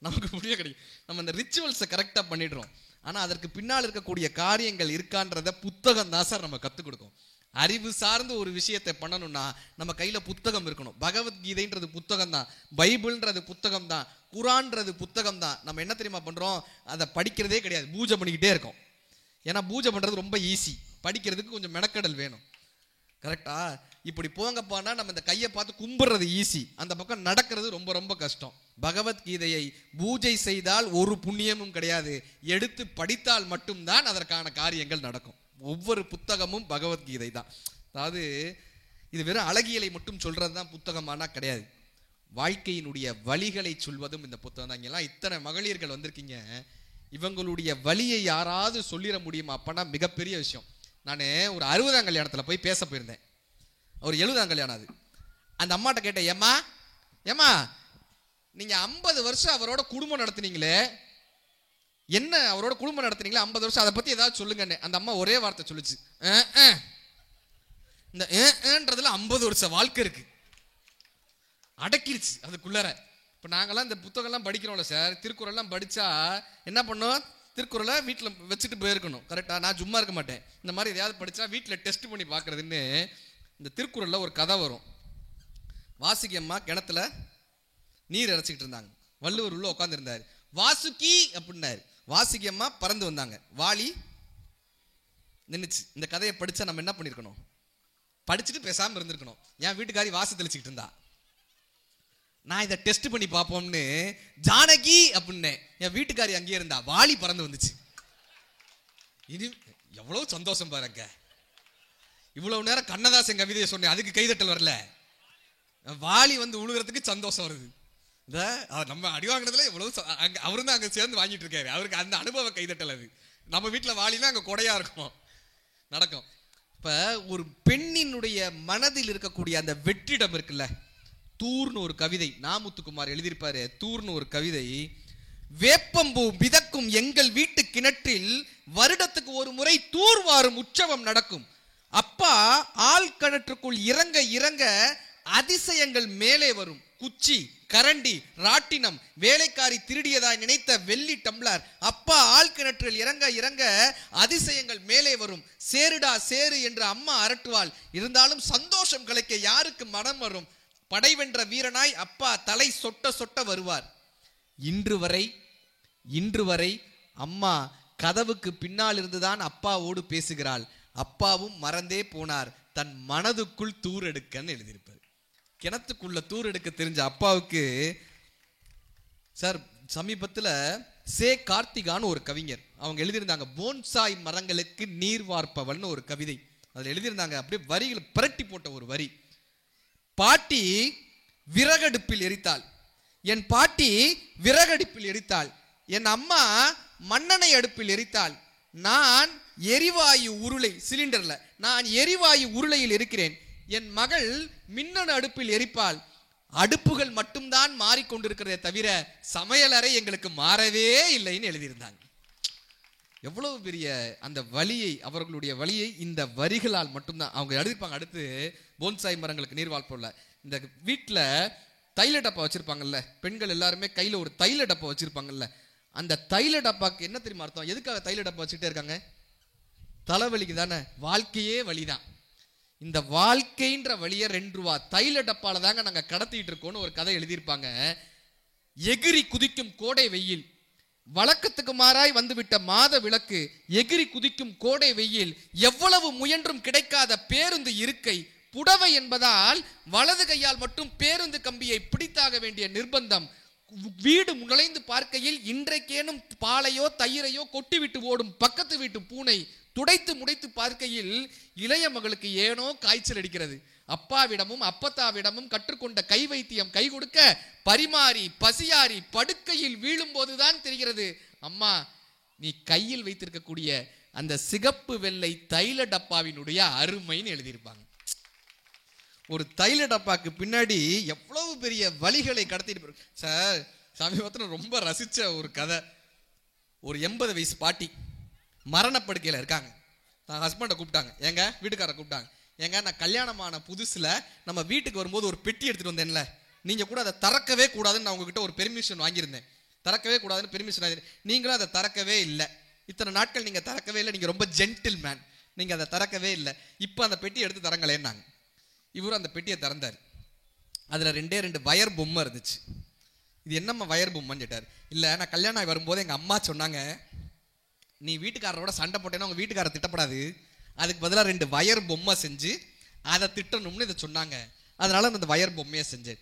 நமக்கு புண்ணியம் கிடைக்கும். நம்ம இந்த ரிச்சுவல்ஸை கரெக்டாக பண்ணிடுறோம். ஆனால் அதற்கு பின்னால் இருக்கக்கூடிய காரியங்கள் இருக்கான்றத புத்தகம் தான் சார் நம்ம கற்றுக் கொடுக்கும். அறிவு சார்ந்த ஒரு விஷயத்தை பண்ணணும்னா நம்ம கையில புத்தகம் இருக்கணும். பகவத்கீதைன்றது புத்தகம் தான், பைபிள்ன்றது புத்தகம் தான், குரான்றது புத்தகம் தான். நம்ம என்ன தெரியுமா பண்றோம், அதை படிக்கிறதே கிடையாது, பூஜை பண்ணிக்கிட்டே இருக்கோம். ஏன்னா பூஜை பண்றது ரொம்ப ஈஸி, படிக்கிறதுக்கு கொஞ்சம் மெனக்கடல் வேணும். கரெக்டா? இப்படி போங்கப்பானா நம்ம இந்த கையை பார்த்து கும்பிடுறது ஈஸி, அந்த பக்கம் நடக்கிறது ரொம்ப ரொம்ப கஷ்டம். பகவத்கீதையை பூஜை செய்தால் ஒரு புண்ணியமும் கிடையாது, எடுத்து படித்தால் மட்டும்தான் அதற்கான காரியங்கள் நடக்கும். ஒவ்வொரு புத்தகமும் பகவத்கீதை தான். அதாவது இது வெறும் அழகியலை மட்டும் சொல்றது தான் புத்தகமானா கிடையாது, வாழ்க்கையினுடைய வழிகளை சொல்வதும் இந்த புத்தகம் தான். இங்கெல்லாம் இத்தனை மகளிர்கள் வந்திருக்கீங்க, இவங்களுடைய வழியை யாராவது சொல்லிட முடியுமா? அப்பனா மிகப்பெரிய விஷயம். நான் ஒரு 60ஆம் கல்யாணத்தில் போய் பேச போயிருந்தேன், ஒரு 70ஆம் கல்யாணம். அது அந்த அம்மாட்ட கேட்டேன், ஏம்மா ஏம்மா நீங்க 50 வருஷம் அவரோட குடும்பம் நடத்துனீங்களே, என்ன அவரோட குடும்பம் நடத்துனீங்களா 50 வருஷம், அதை பத்தி ஏதாவது சொல்லுங்க. அந்த அம்மா ஒரே வார்த்தை சொல்லுச்சு, இந்த ஏன்றதுல 50 வருஷம் வாழ்க்கை இருக்கு, அடக்கிருச்சு அதுக்குள்ளார. இப்போ நாங்கெல்லாம் இந்த புத்தகம்லாம் படிக்கிறோம்ல சார், திருக்குறள்லாம் படிச்சா என்ன பண்ணோம், திருக்குறளை வீட்டில் வச்சுட்டு போயிருக்கணும். கரெக்டாக? நான் சும்மா இருக்க மாட்டேன், இந்த மாதிரி எதையாவது படித்தா வீட்டில் டெஸ்ட் பண்ணி பார்க்குறதுன்னு. இந்த திருக்குறளில் ஒரு கதை வரும். வாசுகி அம்மா கிணத்துல நீர் இறைச்சிக்கிட்டு இருந்தாங்க, வள்ளுவர் உள்ள உட்காந்துருந்தார். வாசுகி அப்படின்னாரு, வாசுகி அம்மா பறந்து வந்தாங்க, வாளி நின்றுச்சு. இந்த கதையை படித்தா நம்ம என்ன பண்ணியிருக்கணும், படிச்சுட்டு பேசாமல் இருந்திருக்கணும். என் வீட்டுக்காரி வாசு தெளிச்சுக்கிட்டு இருந்தா, நான் இதை டெஸ்ட் பண்ணி பார்ப்போம்னு ஜானகி அப்படின்னேன், என் வீட்டுக்காரி அங்கேயே இருந்தா, வாளி பறந்து வந்துச்சு. இது எவ்வளவு சந்தோஷம் பாருங்க. இவ்வளவு நேரம் கண்ணதாசன் கவிதையை சொன்னேன், அதுக்கு கைதட்டல் வரல, வாளி வந்து உழுகிறதுக்கு சந்தோஷம் வருது. நம்ம அடி வாங்கினதுல எவ்வளவு அவரு தான் அங்க சேர்ந்து வாங்கிட்டு இருக்காரு, அவருக்கு அந்த அனுபவ கைதட்டல். அது நம்ம வீட்டில் வாளினா அங்க கொடையா இருக்கும், நடக்கும். இப்ப ஒரு பெண்ணினுடைய மனதில் இருக்கக்கூடிய அந்த வெற்றிடம் இருக்குல்ல, தூர்னு ஒரு கவிதை நாமுத்துக்குமார் எழுதியிருப்பாரு. தூர்னு ஒரு கவிதை, வேப்பம்பூ மிதக்கும் எங்கள் வீட்டு கிணற்றில் வருடத்துக்கு ஒரு முறை தூர்வாரும் உற்சவம் நடக்கும். அப்பா ஆள் கிணற்றுக்குள் இறங்க இறங்க அதிசயங்கள் மேலே வரும். குச்சி, கரண்டி, ராட்டினம், வேலைக்காரி திருடியதாய் நினைத்த வெள்ளி டம்ளர். அப்பா ஆள் கிணற்றில் இறங்க இறங்க அதிசயங்கள் மேலே வரும். சேருடா சேரு என்று அம்மா அரட்டுவாள், இருந்தாலும் சந்தோஷம் கலைக்க யாருக்கு மனம் வரும்? படை வென்ற வீரனாய் அப்பா தலை சொட்ட சொட்ட வருவார். இன்று வரை அம்மா கதவுக்கு பின்னால் இருந்துதான் அப்பாவோடு பேசுகிறாள். அப்பாவும் மறந்தே போனார், தன் மனதுக்குள் தூர் எடுக்கன்னு எழுதியிருப்பார். கிணத்துக்குள்ள தூர் எடுக்க தெரிஞ்ச அப்பாவுக்கு சார் சமீபத்தில் சே கார்த்திகான்னு ஒரு கவிஞர், அவங்க எழுதியிருந்தாங்க போன்சாய் மரங்களுக்கு நீர் வார்ப்பவள்னு ஒரு கவிதை. அதில் எழுதியிருந்தாங்க, அப்படியே வரிகள் புரட்டி போட்ட ஒரு வரி. பாட்டி விறகடுப்பில் எரித்தாள், என் பாட்டி விறகடுப்பில் எரித்தாள், என் அம்மா மண்ணெண்ணெய் அடுப்பில் எரித்தாள், நான் எரிவாயு உருளை சிலிண்டர்ல நான் எரிவாயு உருளையில் இருக்கிறேன், என் மகள் மின்னணு அடுப்பில் எரிப்பாள். அடுப்புகள் மட்டும்தான் மாறிக்கொண்டிருக்கிறதே தவிர சமையலறை எங்களுக்கு மாறவே இல்லைன்னு எழுதியிருந்தாங்க. எவ்வளவு பெரிய அந்த வலியை, அவர்களுடைய வலியை இந்த வரிகளால் மட்டும்தான் அவங்க எழுதியிருப்பாங்க. அடுத்து போன்சாய் மரங்களுக்கு நீர் வார்ப்பவள்ல, இந்த வீட்டில் தைல டப்பா வச்சிருப்பாங்கல்ல, பெண்கள் எல்லாருமே கையில் ஒரு தைல டப்பா வச்சிருப்பாங்கல்ல, அந்த தைல டப்பாக்கு என்ன தெரியுமா அர்த்தம்? எதுக்காக தைல டப்பா வச்சுட்டே இருக்காங்க? தலைவலிக்கு தானே, வாழ்க்கையே வலிதான். இந்த வாழ்க்கைன்ற வழியை 2 ரூபா தைல டப்பால தாங்க நாங்க கடத்திட்டு இருக்கோம்னு ஒரு கதை எழுதியிருப்பாங்க. எகிரி குதிக்கும் கோடை வெயில், வழக்கத்துக்கு மாறாய் வந்துவிட்ட மாத விளக்கு, எகிரி குதிக்கும் கோடை வெயில், எவ்வளவு முயன்றும் கிடைக்காத பேருந்து இருக்கை, புடவை என்பதால் வலது கையால் மட்டும் பேருந்து கம்பியை பிடித்தாக வேண்டிய நிர்பந்தம், வீடு நுழைந்து பார்க்கையில் இன்றைக்கேனும் பாலையோ தயிரையோ கொட்டிவிட்டு ஓடும் பக்கத்து வீட்டு பூனை, துடைத்து முடைத்து பார்க்கையில் இளைய மகளுக்கு ஏனோ காய்ச்சல் அடிக்கிறது, அப்பாவிடமும் அப்பத்தாவிடமும் கற்றுக்கொண்ட கை வைத்தியம் கை கொடுக்க பரிமாறி பசியாரி படுக்கையில் வீழும் போதுதான் தெரிகிறது, அம்மா நீ கையில் வைத்திருக்கக்கூடிய அந்த சிகப்பு வெள்ளை தைல டப்பாவினுடைய அருமைன்னு எழுதியிருப்பாங்க. ஒரு தைல டப்பாக்கு பின்னாடி எவ்வளவு பெரிய வழிகளை கடத்திட்டு சார். சமீபத்தில் ரொம்ப ரசிச்ச ஒரு கதை, ஒரு 80 வயசு பாட்டி மரணப்படுக்கையில் இருக்காங்க. நான் ஹஸ்பண்டை கூப்பிட்டாங்க, எங்க வீட்டுக்காரை கூப்பிட்டாங்க, ஏங்க நான் கல்யாணமான புதுசுல நம்ம வீட்டுக்கு வரும்போது ஒரு பெட்டி எடுத்துட்டு வந்தேன்ல, நீங்க கூட அதை திறக்கவே கூடாதுன்னு நான் உங்ககிட்ட ஒரு பெர்மிஷன் வாங்கியிருந்தேன், திறக்கவே கூடாதுன்னு பெர்மிஷன் வாங்கியிருந்தேன், நீங்களும் அதை திறக்கவே இல்லை, இத்தனை நாட்கள் நீங்க திறக்கவே இல்லை, நீங்க ரொம்ப ஜென்டில் மேன், நீங்க அதை திறக்கவே இல்லை, இப்போ அந்த பெட்டி எடுத்து தரங்களேன்னாங்க. இவரும் அந்த பெட்டியை திறந்தார். அதுல 2 வயர் பொம்மை இருந்துச்சு. இது என்னம்மா வயர் பொம்மைன்னு கேட்டார். இல்லை, நான் கல்யாணம் ஆகி வரும்போது எங்க அம்மா சொன்னாங்க, நீ வீட்டுக்காரரோட சண்டை போட்டேன்னா உங்க வீட்டுக்காரர் திட்டப்படாது, அதுக்கு பதிலாக 2 வயர் பொம்மை செஞ்சு அதை திட்டணும்னு இதை சொன்னாங்க, அதனால அந்த வயர் பொம்மையை செஞ்சேன்.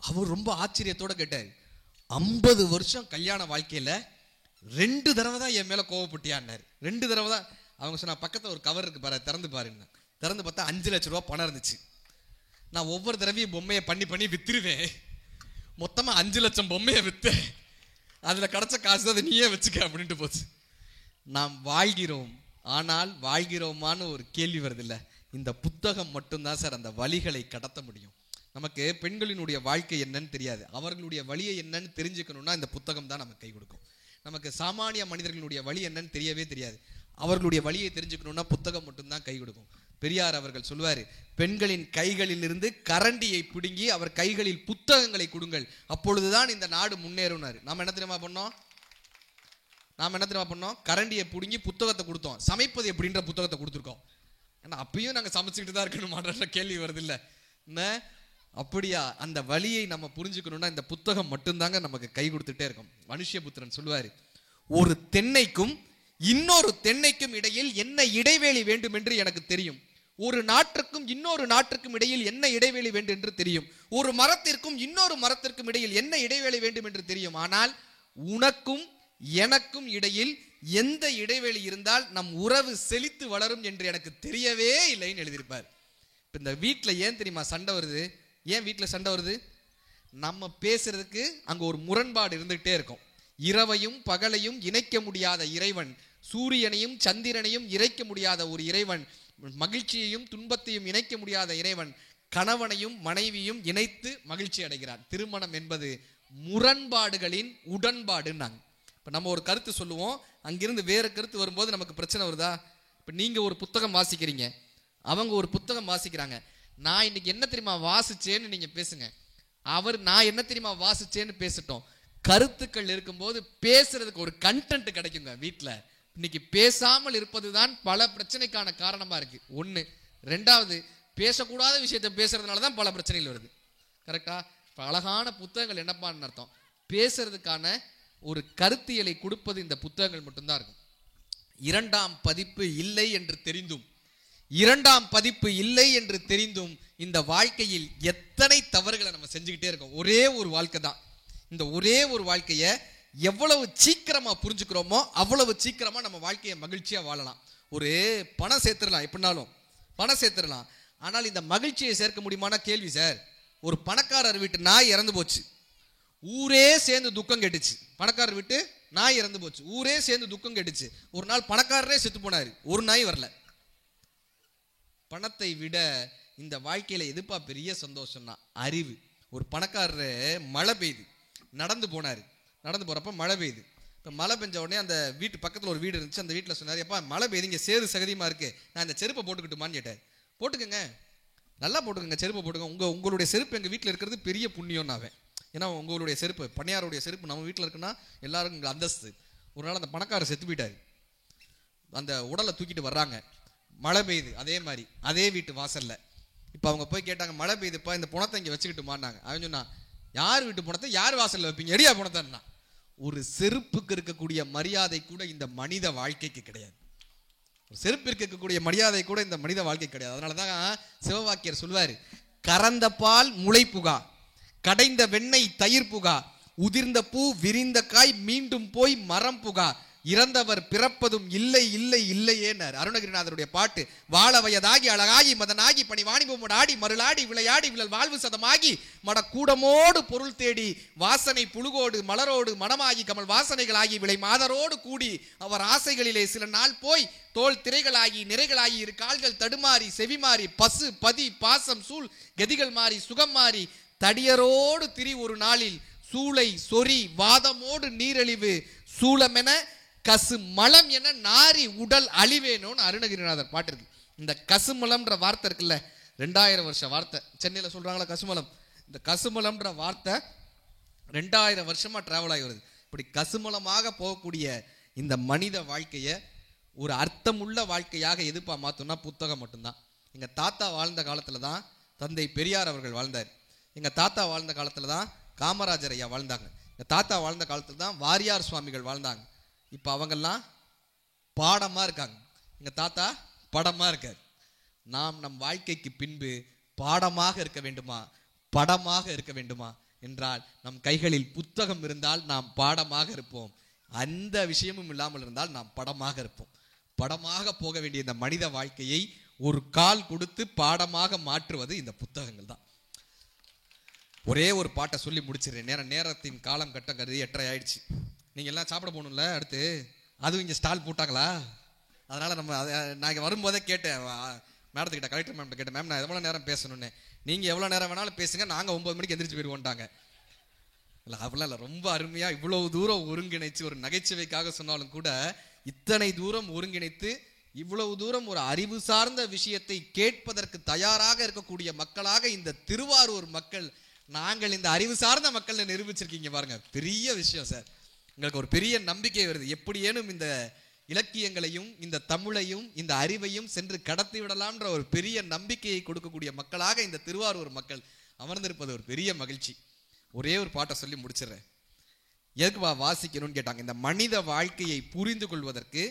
அவர் ரொம்ப ஆச்சரியத்தோட கேட்டார், 50 வருஷம் கல்யாண வாழ்க்கையில 2 தடவை தான் என் மேல கோவப்பட்டியான்னாரு. 2 தடவை தான். அவங்க சொன்னா, பக்கத்துல ஒரு கவர் இருக்கு பாரு, திறந்து பாருங்க. திறந்து பார்த்தா 5 லட்சம் ரூபாய் பணம் இருந்துச்சு. நான் ஒவ்வொரு தடவையும் பொம்மையை பண்ணி வித்துருவேன். மொத்தமா 5 லட்சம் பொம்மையை வித்து அதுல கிடைச்ச காசு அதை நீயே வச்சுக்க அப்படின்ட்டு போச்சு. நாம் வாழ்கிறோம், ஆனால் வாழ்கிறோமான்னு ஒரு கேள்வி வருது இல்ல. இந்த புத்தகம் மட்டும்தான் சார் அந்த வழிகளை கடத்த முடியும். நமக்கு பெண்களினுடைய வாழ்க்கை என்னன்னு தெரியாது, அவர்களுடைய வழியை என்னன்னு தெரிஞ்சுக்கணும்னா இந்த புத்தகம் தான் நமக்கு கை கொடுக்கும். நமக்கு சாமானிய மனிதர்களுடைய வழி என்னன்னு தெரியவே தெரியாது, அவர்களுடைய வழியை தெரிஞ்சுக்கணும்னா புத்தகம் மட்டும்தான் கை கொடுக்கும். பெரியார் அவர்கள் சொல்வாரு, பெண்களின் கைகளில் இருந்து கரண்டியை பிடுங்கி அவர் கைகளில் புத்தகங்களை கொடுங்கள், அப்பொழுதுதான் இந்த நாடு முன்னேறுனாரு. நாம என்ன தெரியுமா பண்ணோம்? கரண்டியை பிடுங்கி புத்தகத்தை கொடுத்தோம். சமைப்பது எப்படின்ற புத்தகத்தை கொடுத்துருக்கோம். ஏன்னா அப்பயும் நாங்க சமைச்சுக்கிட்டு தான் இருக்கணுமான்ற கேள்வி வருது இல்ல. அப்படியா? அந்த வழியை நம்ம புரிஞ்சுக்கணும்னா இந்த புத்தகம் மட்டும்தாங்க நமக்கு கை கொடுத்துட்டே இருக்கும். மனுஷபுத்திரன் சொல்லுவாரு, ஒரு தென்னைக்கும் இன்னொரு தென்னைக்கும் இடையில் என்ன இடைவேளை வேண்டும் என்று எனக்கு தெரியும், ஒரு நாற்றுக்கும் இன்னொரு நாற்றுக்கும் இடையில் என்ன இடைவேளை வேண்டும் என்று தெரியும், ஒரு மரத்திற்கும் இன்னொரு மரத்திற்கும் இடையில் என்ன இடைவேளை வேண்டும் என்று தெரியும், ஆனால் உனக்கும் எனக்கும் இடையில் எந்த இடைவெளி இருந்தால் நம் உறவு செழித்து வளரும் என்று எனக்கு தெரியவே இல்லைன்னு எழுதியிருப்பார். இப்ப இந்த வீட்டில் ஏன் தெரியுமா சண்டை வருது? ஏன் வீட்டில் சண்டை வருது? நம்ம பேசுறதுக்கு அங்க ஒரு முரண்பாடு இருந்துகிட்டே இருக்கும். இரவையும் பகலையும் இணைக்க முடியாத இறைவன், சூரியனையும் சந்திரனையும் இணைக்க முடியாத ஒரு இறைவன், மகிழ்ச்சியையும் துன்பத்தையும் இணைக்க முடியாத இறைவன் கணவனையும் மனைவியும் இணைத்து மகிழ்ச்சி அடைகிறார். திருமணம் என்பது முரண்பாடுகளின் உடன்பாடுன்னாங்க. இப்போ நம்ம ஒரு கருத்து சொல்லுவோம், அங்கிருந்து வேற கருத்து வரும்போது நமக்கு பிரச்சனை வருதா? இப்போ நீங்க ஒரு புத்தகம் வாசிக்கிறீங்க, அவங்க ஒரு புத்தகம் வாசிக்கிறாங்க. நான் இன்னைக்கு என்ன தெரியுமா வாசிச்சேன்னு நீங்க பேசுங்க, அவர் நான் என்ன தெரியுமா வாசிச்சேன்னு பேசட்டும். கருத்துக்கள் இருக்கும்போது பேசுறதுக்கு ஒரு கண்டென்ட் கிடைக்குங்க. வீட்டில் இன்னைக்கு பேசாமல் இருப்பதுதான் பல பிரச்சனைக்கான காரணமா இருக்கு. ஒன்று. ரெண்டாவது, பேசக்கூடாத விஷயத்த பேசுறதுனால தான் பல பிரச்சனைகள் வருது. கரெக்டா? இப்போ அழகான புத்தகங்கள் என்னப்பான்னு அர்த்தம், பேசுறதுக்கான ஒரு கருத்தியலை கொடுப்பது இந்த புத்தகங்கள் மட்டும்தான் இருக்கும். 2ஆம் பதிப்பு இல்லை என்று தெரிந்தும், 2ஆம் பதிப்பு இல்லை என்று தெரிந்தும் இந்த வாழ்க்கையில் எத்தனை தவறுகளை நம்ம செஞ்சுக்கிட்டே இருக்கோம். ஒரே ஒரு வாழ்க்கை தான். இந்த ஒரே ஒரு வாழ்க்கையை எவ்வளவு சீக்கிரமா புரிஞ்சுக்கிறோமோ அவ்வளவு சீக்கிரமா நம்ம வாழ்க்கையை மகிழ்ச்சியா வாழலாம். ஒரு பணம் சேர்த்துடலாம், எப்படினாலும் பணம் சேர்த்துடலாம். ஆனால் இந்த மகிழ்ச்சியை சேர்க்க முடியுமான கேள்வி சார். ஒரு பணக்காரர் வீட்டு நாய் இறந்து போச்சு, ஊரே சேர்ந்து துக்கம் கெட்டுச்சு. பணக்காரர் வீட்டு நாய் இறந்து போச்சு, ஊரே சேர்ந்து துக்கம் கெட்டுச்சு. ஒரு நாள் பணக்காரரே செத்து போனாரு, ஒரு நாய் வரல. பணத்தை விட இந்த வாழ்க்கையில எதுப்பா பெரிய சந்தோஷம்னா அறிவு. ஒரு பணக்காரரு மழை பெய்யுது, நடந்து போனாரு. நடந்து போறப்ப மழை பெய்யுது. இப்போ மழை பெஞ்ச உடனே அந்த வீட்டு பக்கத்தில் ஒரு வீடு இருந்துச்சு. அந்த வீட்டில் சொன்னார், எப்பா மழை பெய்யுது, இங்கே சேறு சகதியமாக இருக்கு, நான் இந்த செருப்பை போட்டுக்கிட்டுமான்னு கேட்டார். போட்டுக்கங்க, நல்லா போட்டுக்கங்க, செருப்பை போட்டுக்கங்க. உங்களுடைய செருப்பு எங்கள் வீட்டில் இருக்கிறது பெரிய புண்ணியம்னாவே. ஏன்னா உங்களுடைய செருப்பு, பணியாருடைய செருப்பு நம்ம வீட்டில் இருக்குன்னா எல்லாருக்கும் இங்கே அந்தஸ்து. ஒரு நாள் அந்த பணக்காரர் செத்து போயிட்டாரு. அந்த உடலை தூக்கிட்டு வர்றாங்க, மழை பெய்யுது. அதே மாதிரி அதே வீட்டு வாசல்ல இப்போ அவங்க போய் கேட்டாங்க, மழை பெய்யுதுப்பா, இந்த பணத்தை இங்கே வச்சுக்கிட்டுமான்னாங்க. அவன் சொன்னா, யார் வீட்டு பணத்தை யார் வாசல்ல வைப்பீங்க, எடியா பணத்தைன்னா. ஒரு செருப்புக்கு இருக்கக்கூடிய மரியாதை கூட இந்த மனித வாழ்க்கைக்கு கிடையாது. ஒரு செருப்பிற்கு இருக்கக்கூடிய மரியாதை கூட இந்த மனித வாழ்க்கை கிடையாது. அதனாலதான் சிவவாக்கியர் சொல்வாரு, கறந்த பால் முளை புகா, கடைந்த வெண்ணெய் தயிர் புகா, உதிர்ந்த பூ விரிந்த காய் மீண்டும் போய் மரம் புகா, இறந்தவர் பிறப்பதும் இல்லை இல்லை இல்லையேனார். அருணகிரிநாதருடைய பாட்டு. வாழ வயதாகி அழகாகி மதனாகி பணி வாணிபமோடு ஆடி மருளாடி விளையாடி விழல் வாழ்வு சதமாகி மட கூடமோடு பொருள் தேடி வாசனை புழுகோடு மலரோடு மனமாகி கமல் வாசனைகளாகி விளை மாதரோடு கூடி அவர் ஆசைகளிலே சில நாள் போய் தோல் திரைகளாகி நிறைகளாகி இரு கால்கள் தடுமாறி செவிமாறி பசு பதி பாசம் சூழ் கதிகள் மாறி சுகம் மாறி தடியரோடு திரி ஒரு நாளில் சூளை சொறி வாதமோடு நீரழிவு சூளமென கசு மலம் என நாரி உடல் அழிவேணும்னு அருணகிரிநாதர் பாட்டு இருக்கு. இந்த கசுமலம்ன்ற வார்த்தை இருக்குல்ல, 2000 வருஷ வார்த்தை. சென்னையில் சொல்றாங்களா கசுமலம், இந்த கசுமலம்ன்ற வார்த்தை 2000 வருஷமா டிராவல் ஆகி வருது. இப்படி கசுமலமாக போகக்கூடிய இந்த மனித வாழ்க்கையை ஒரு அர்த்தமுள்ள வாழ்க்கையாக எதுப்பா மாத்தோம்னா புத்தகம் மட்டும்தான். எங்க தாத்தா வாழ்ந்த காலத்துல தான் தந்தை பெரியார் அவர்கள் வாழ்ந்தார். எங்க தாத்தா வாழ்ந்த காலத்துல தான் காமராஜர் ஐயா வாழ்ந்தாங்க. எங்க தாத்தா வாழ்ந்த காலத்துல தான் வாரியார் சுவாமிகள் வாழ்ந்தாங்க. இப்ப அவங்கெல்லாம் பாடமா இருக்காங்க. எங்க தாத்தா படமா இருக்காரு. நாம் நம் வாழ்க்கைக்கு பின்பு பாடமாக இருக்க வேண்டுமா, படமாக இருக்க வேண்டுமா என்றால் நம் கைகளில் புத்தகம் இருந்தால் நாம் பாடமாக இருப்போம். அந்த விஷயமும் இல்லாமல் இருந்தால் நாம் படமாக இருப்போம். படமாக போக வேண்டிய இந்த மனித வாழ்க்கையை ஒரு கால் கொடுத்து பாடமாக மாற்றுவது இந்த புத்தகங்கள் தான். ஒரே ஒரு பாட்டை சொல்லி முடிச்சிடுறேன். நேரத்தின் காலம் கட்டம் கருதி 8:30 ஆயிடுச்சு. நீங்க எல்லாம் சாப்பிட போகணும்ல அடுத்து. அதுவும் இங்க ஸ்டால் போட்டாங்களா? அதனால நான் வரும்போதே கேட்டேன் மேடத்துக்கிட்ட, கலெக்டர் மேம் கேட்டேன், மேம் நான் எவ்வளவு நேரம் பேசணும்னு. நீங்க எவ்வளவு நேரம் வேணாலும் பேசுங்க, நாங்க 9 மணிக்கு எந்திரிச்சு போயிருவோம்ட்டாங்க. இல்லை அப்படிலாம் இல்லை, ரொம்ப அருமையா இவ்வளவு தூரம் ஒருங்கிணைச்சு, ஒரு நகைச்சுவைக்காக சொன்னாலும் கூட இத்தனை தூரம் ஒருங்கிணைத்து இவ்வளவு தூரம் ஒரு அறிவு சார்ந்த விஷயத்தை கேட்பதற்கு தயாராக இருக்கக்கூடிய மக்களாக இந்த திருவாரூர் மக்கள், நாங்கள் இந்த அறிவு சார்ந்த மக்கள் நிரூபிச்சிருக்கீங்க பாருங்க. பெரிய விஷயம் சார். உங்களுக்கு ஒரு பெரிய நம்பிக்கை வருது. எப்படியேனும் இந்த இலக்கியங்களையும் இந்த தமிழையும் இந்த அறிவையும் சென்று கடத்தி விடலாம்ன்ற ஒரு பெரிய நம்பிக்கையை கொடுக்கக்கூடிய மக்களாக இந்த திருவாரூர் மக்கள் அமர்ந்திருப்பது ஒரு பெரிய மகிழ்ச்சி. ஒரே ஒரு பாட்டை சொல்லி முடிச்சிடுறேன். எதுக்குவா வாசிக்கணும்னு கேட்டாங்க. இந்த மனித வாழ்க்கையை புரிந்து கொள்வதற்கு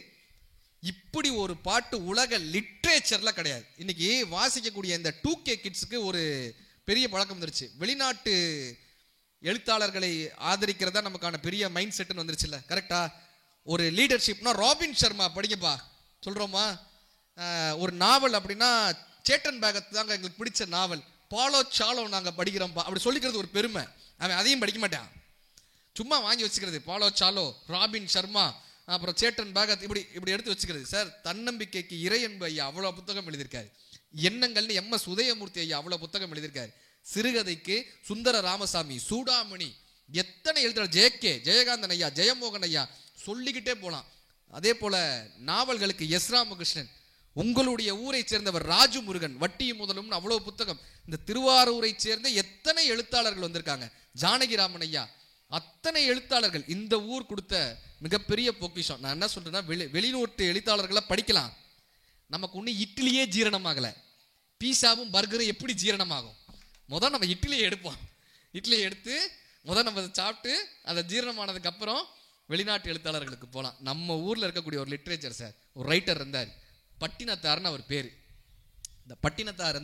இப்படி ஒரு பாட்டு உலக லிட்ரேச்சர்ல கிடையாது. இன்னைக்கு வாசிக்கக்கூடிய இந்த 2K கிட்ஸுக்கு ஒரு பெரிய பழக்கம் வந்துருச்சு. வெளிநாட்டு எழுத்தாளர்களை ஆதரிக்கிறதா நமக்கான பெரிய மைண்ட் செட்னு வந்துருச்சுல்ல. கரெக்டா? ஒரு லீடர்ஷிப்னா ராபின் சர்மா படிங்கப்பா சொல்றோமா? ஒரு நாவல் அப்படின்னா சேட்டன் பேகத் தாங்க எங்களுக்கு பிடிச்ச நாவல். பாலோ சாலோ நாங்க படிக்கிறோம்ப்பா அப்படி சொல்லிக்கிறது ஒரு பெருமை. அவன் அதையும் படிக்க மாட்டான், சும்மா வாங்கி வச்சுக்கிறது. பாலோ சாலோ, ராபின் சர்மா, அப்புறம் சேட்டன் பேகத் இப்படி இப்படி எடுத்து வச்சுக்கிறது. சார், தன்னம்பிக்கைக்கு இறையன்பு ஐயா அவ்வளவு புத்தகம் எழுதியிருக்காரு. எண்ணங்கள்னு MS உதயமூர்த்தி ஐயா அவ்வளவு புத்தகம் எழுதியிருக்காரு. சிறுகதைக்கு சுந்தர ராமசாமி, சூடாமணி, எத்தனை எழுதுறாரு, JK ஜெயகாந்தன் ஐயா, ஜெயமோகன் ஐயா, சொல்லிக்கிட்டே போலாம். அதே போல நாவல்களுக்கு S ராமகிருஷ்ணன், உங்களுடைய ஊரை சேர்ந்தவர் ராஜு முருகன், வட்டியும் முதலும் அவ்வளவு புத்தகம். இந்த திருவாரூரை சேர்ந்த எத்தனை எழுத்தாளர்கள் வந்திருக்காங்க, ஜானகிராமன் ஐயா, அத்தனை எழுத்தாளர்கள் இந்த ஊர் கொடுத்த மிகப்பெரிய பொக்கிஷம். நான் என்ன சொல்றேன்னா, வெளிநாட்டு எழுத்தாளர்களை படிக்கலாம். நமக்கு ஒன்னும் இட்லியே ஜீரணமாகல, பீஸாவும் பர்கரும் எப்படி ஜீரணமாகும்? முதல் நம்ம இட்லியை எடுப்போம். இட்லியை எடுத்து முதல் நம்ம சாப்பிட்டு அதை ஜீரணமானதுக்கு அப்புறம் வெளிநாட்டு எழுத்தாளர்களுக்கு போகலாம். நம்ம ஊர்ல இருக்கக்கூடிய ஒரு லிட்ரேச்சர் சார், ஒரு ரைட்டர் இருந்தார், பட்டினத்தார்னு அவர் பேரு. இந்த பட்டினத்தார்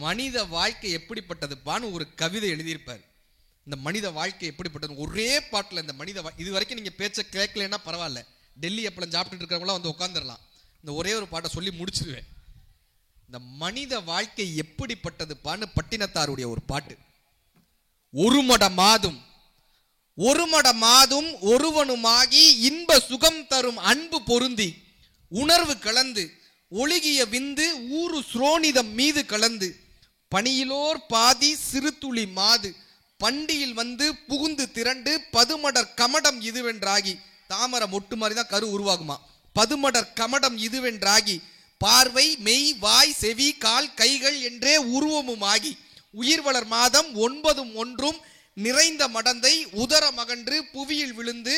மனித வாழ்க்கை எப்படிப்பட்டதுப்பான்னு ஒரு கவிதை எழுதியிருப்பார். இந்த மனித வாழ்க்கை எப்படிப்பட்டது ஒரே பாட்டில் இந்த மனித இது வரைக்கும் நீங்க பேச்ச கேட்கலன்னா பரவாயில்ல, டெல்லி அப்பளம் சாப்பிட்டுட்டு இருக்கிறவங்களாம் வந்து உட்காந்துடலாம். இந்த ஒரே ஒரு பாட்டை சொல்லி முடிச்சிருவேன். இந்த மனித வாழ்க்கை எப்படிப்பட்டதுப்பான்னு பட்டினத்தாருடைய ஒரு பாட்டு. ஒரு மட மாதும் ஒருவனுமாகி இன்ப சுகம் தரும் அன்பு பொருந்தி உணர்வு கலந்து ஒழுகிய விந்து ஊரு சுரோனிதம் மீது கலந்து பனியிலோர் பாதி சிறுதுளி மாது பண்டியில் வந்து புகுந்து திரண்டு பதுமடர் கமடம் இதுவென்றாகி, தாமரை மொட்டு மாதிரி தான் கரு உருவாகுமா, பதுமடர் கமடம் இதுவென்றாகி பார்வை மெய் வாய் செவி கால் கைகள் என்றே உருவமும் ஆகி உயிர் வளர் மாதம் 9 ஒன்றும் நிறைந்த மடந்தை உதர மகன்று புவியில் விழுந்து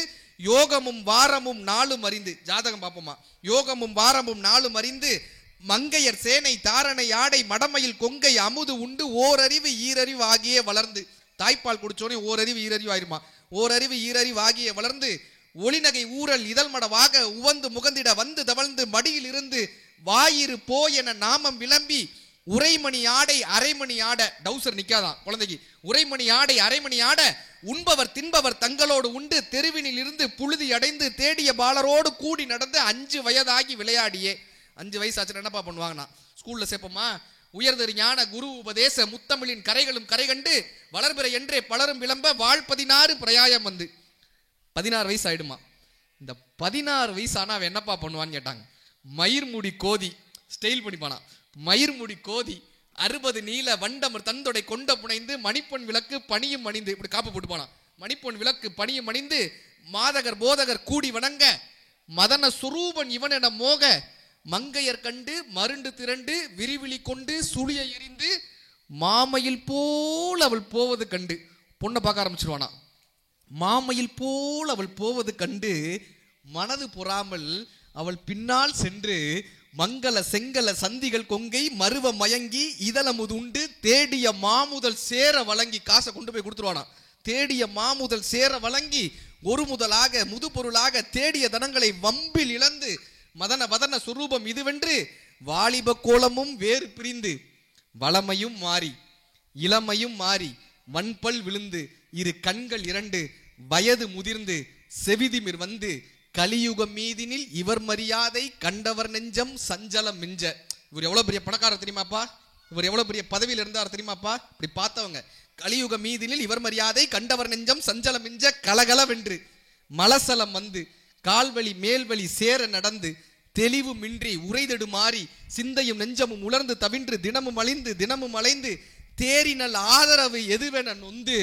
யோகமும் வாரமும் நாளும் அறிந்து, ஜாதகம் பார்ப்போமா, யோகமும் வாரமும் நாளும் அறிந்து மங்கையர் சேனை தாரணை ஆடை மடமையில் கொங்கை அமுது உண்டு ஓரறிவு ஈரறிவு ஆகியே வளர்ந்து, தாய்ப்பால் குடிச்சோனே ஓரறிவு ஈரறிவு ஆயிருமா, ஓரறிவு ஈரறிவு ஆகியே வளர்ந்து ஒளிநகை ஊரல் இதழ்மடவாக உவந்து முகந்திட வந்து தவழ்ந்து மடியில் இருந்து வாயிறு போ என நாமம் விளம்பி உரைமணி ஆடை அரைமணி ஆட, டவுசர் நிக்காதான் குழந்தைக்கு, உரைமணி ஆடை அரைமணி ஆட உண்பவர் தின்பவர் தங்களோடு உண்டு தெருவினில் இருந்து புழுதி அடைந்து தேடிய பாலரோடு கூடி நடந்து 5 வயதாகி விளையாடியே. 5 வயசு ஆச்சு என்னப்பா பண்ணுவாங்கன்னா ஸ்கூல்ல சேர்ப்போமா, உயர்தரு ஞான குரு உபதேச முத்தமிழின் கரைகளும் கரை கண்டு வளர்பிற என்றே பலரும் விளம்ப வாழ் 16 பிரயாயம் வந்து 16 வயசு ஆயிடுமா. இந்த 16 வயசு ஆனா அவன் என்னப்பா பண்ணுவான்னு கேட்டாங்க. மயிர்முடி கோதி ஸ்டைல் பண்ணிப்பானா, மயிர்முடி கோதி 60 நீல வண்டமர் தந்தொடை கொண்ட புனைந்து மணிப்பொன் விளக்கு பணியும் அணிந்து, இப்படி காப்பு போட்டு போனான், மணிப்பொன் விளக்கு பணியும் அணிந்து மாதகர் போதகர் கூடி வணங்க மதன சுரூபன் இவன் என மோக மங்கையர் கண்டு மருண்டு திரண்டு விரிவிழி கொண்டு சுழியை எறிந்து மாமையில் போல் அவள் போவது கண்டு, பொண்ணை பார்க்க ஆரம்பிச்சிருவானா, மாமையில் போல் அவள் போவது கண்டு மனது பொறாமல் அவள் பின்னால் சென்று மங்கள செங்கல சந்திகள் கொங்கை மருவ மயங்கி இதழமுது உண்டு தேடிய மாமுதல் சேர வழங்கி காசை கொண்டு போய் கொடுத்துருவானா. தேடிய மாமுதல் சேர வழங்கி ஒரு முதலாக முது பொருளாக தேடிய தனங்களை வம்பில் இழந்து மதன வதன சுரூபம் இதுவென்று வாலிப கோலமும் வேறு பிரிந்து வளமையும் மாறி இளமையும் மாறி வன்பல் விழுந்து இரு கண்கள் இரண்டு வயது முதிர்ந்து செவிதிமிர் வந்து கலியுகம் மீதினில் இவர் மரியாதை கண்டவர் நெஞ்சம் சஞ்சலம் மிஞ்ச. இவர் எவ்வளவு பெரிய பணக்காரர் தெரியுமாப்பா, இவர் எவ்வளவு பெரிய பதவியில் இருந்தார் தெரியுமாப்பா. இப்படி பார்த்தவங்க கலியுக மீதினில் இவர் மரியாதை கண்டவர் நெஞ்சம் சஞ்சலம் மிஞ்ச கலகலவென்று மலசலம் வந்து கால்வழி மேல்வழி சேர நடந்து தெளிவு மின்றி உரைதெடு மாறி சிந்தையும் நெஞ்சமும் உலர்ந்து தவின்று தினமும் அலைந்து தேரினல் ஆதரவு எதுவென நொந்து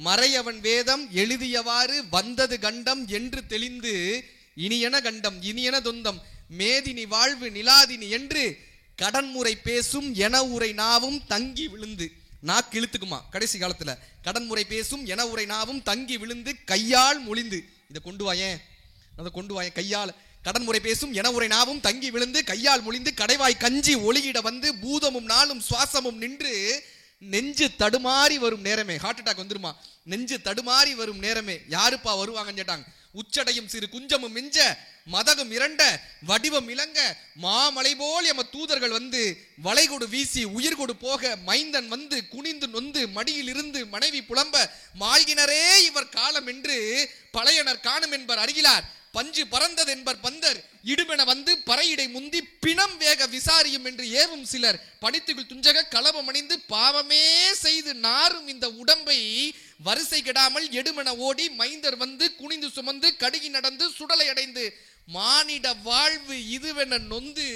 மறையவன் வேதம் எழுதியவாறு வந்தது கண்டம் என்று தெளிந்து இனியன கண்டம் இனியன தொந்தம் மேதினி வாழ்வு நிலாதினி என்று கடன்முறை பேசும் என உரை நாவும் தங்கி விழுந்து. நாக்கு இழுத்துக்குமா கடைசி காலத்துல. கடன்முறை பேசும் என உரை நாவும் தங்கி விழுந்து கையால் மொழிந்து. இதை கொண்டு வாயேன், அதை கொண்டு வாயேன். கையால் கடன்முறை பேசும் என உரை நாவும் தங்கி விழுந்து கையால் மொழிந்து கடைவாய் கஞ்சி ஒளியிட வந்து பூதமும் நாளும் சுவாசமும் நின்று நெஞ்சு தடுமாறி வரும் நேரமே. ஹார்ட் அட்டாக் வந்துருமா? நெஞ்சு தடுமாறி வரும் நேரமே. யாருப்பா வருவாங்கன்னு கேட்டாங்க. உச்சடையும் சிறு குஞ்சமும் மிஞ்ச மதகம் இரண்ட வடிவம் இளங்க மாமலை போல் எம தூதர்கள் வந்து வளைகொடு வீசி உயிர் கொடு போக மைந்தன் வந்து குனிந்து நொந்து மடியில் இருந்து மனைவி புலம்ப மாழ்கினரே இவர் காலம் என்று பழையனர் காணும் என்பர் அருகிலார் பஞ்சு பறந்தது என்பர் பந்தர் இடுமென வந்து பறையிடை முந்தி பிணம் வேக விசாரியும் என்று ஏவும் சிலர் பனித்துகள் துஞ்சக களவம் அணிந்து பாவமே செய்து நாரும் இந்த உடம்பை வரிசை கெடாமல் எடுமென ஓடி மைந்தர் வந்து குனிந்து சுமந்து கடுகி நடந்து சுடலை அடைந்து மானிட வாழ்வு இதுவென நொந்து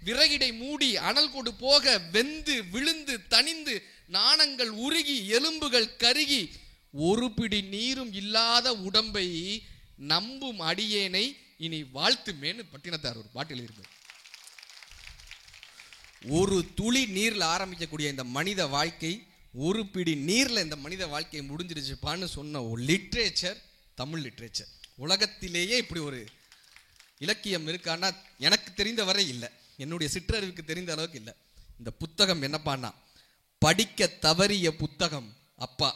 விறகிடை மூடி அனல் கொடு போக வெந்து விழுந்து தனிந்து நாணங்கள் உருகி எலும்புகள் கருகி ஒரு பிடி நீரும் இல்லாத உடம்பை நம்பும் அடியேனை இனி வாழ்த்துமேன்னு பட்டினத்தார் ஒரு பாட்டில் இருக்கு. ஒரு துளி நீர்ல ஆரம்பிக்கக்கூடிய இந்த மனித வாழ்க்கை ஒரு பிடி நீர்ல இந்த மனித வாழ்க்கை முடிஞ்சிருச்சுப்பான்னு சொன்ன ஒரு லிட்ரேச்சர் தமிழ் லிட்ரேச்சர். உலகத்திலேயே இப்படி ஒரு இலக்கியம் இருக்கான்னா எனக்கு தெரிந்த வரை இல்லை, என்னுடைய சிற்றறிவுக்கு தெரிந்த அளவுக்கு இல்லை. இந்த புத்தகம் என்னப்பான்னா படிக்க தவறிய புத்தகம் அப்பா,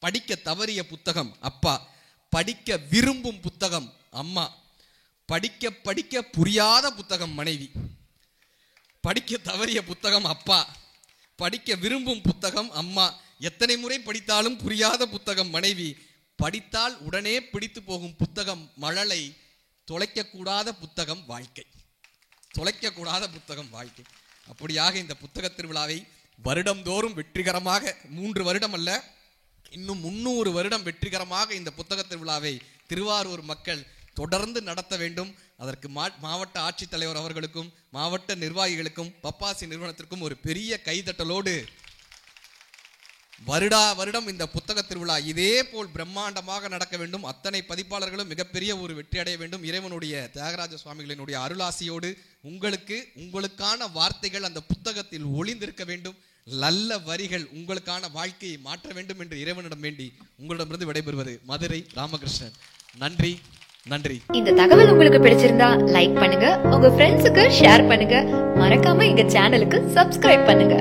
படிக்க தவறிய புத்தகம் அப்பா, படிக்க விரும்பும் புத்தகம் அம்மா, படிக்க படிக்க புரியாத புத்தகம் மனைவி. படிக்க தவறிய புத்தகம் அப்பா, படிக்க விரும்பும் புத்தகம் அம்மா, எத்தனை முறை படித்தாலும் புரியாத புத்தகம் மனைவி, படித்தால் உடனே பிடித்து போகும் புத்தகம் மழலை, தொலைக்கக்கூடாத புத்தகம் வாழ்க்கை, தொலைக்கக்கூடாத புத்தகம் வாழ்க்கை. அப்படியாக இந்த புத்தக திருவிழாவை வருடந்தோறும் வெற்றிகரமாக 3 வருடம் அல்ல இன்னும் 300 வருடம் வெற்றிகரமாக இந்த புத்தக திருவிழாவை திருவாரூர் மக்கள் தொடர்ந்து நடத்த வேண்டும். அதற்கு மாவட்ட ஆட்சித்தலைவர் அவர்களுக்கும் மாவட்ட நிர்வாகிகளுக்கும் பப்பாசி நிறுவனத்திற்கும் ஒரு பெரிய கைதட்டலோடு வருடா வருடம் இந்த புத்தக திருவிழா இதே போல் பிரம்மாண்டமாக நடக்க வேண்டும். அத்தனை பதிப்பாளர்களும் மிகப்பெரிய ஒரு வெற்றி அடைய வேண்டும். இறைவனுடைய தியாகராஜ சுவாமிகளினுடைய அருளாசியோடு உங்களுக்கான வார்த்தைகள் அந்த புத்தகத்தில் ஒளிந்திருக்க வேண்டும். நல்ல வரிகள் உங்களுக்கான வாழ்க்கையை மாற்ற வேண்டும் என்று இறைவனிடம் வேண்டி உங்களிடமிருந்து விடைபெறுவது மதுரை ராமகிருஷ்ணன். நன்றி நன்றி. இந்த தகவல் உங்களுக்கு பிடிச்சிருந்தா லைக் பண்ணுங்க, உங்க ஃப்ரெண்ட்ஸுக்கு ஷேர் பண்ணுங்க, மறக்காம எங்க சேனலுக்கு சப்ஸ்கிரைப் பண்ணுங்க.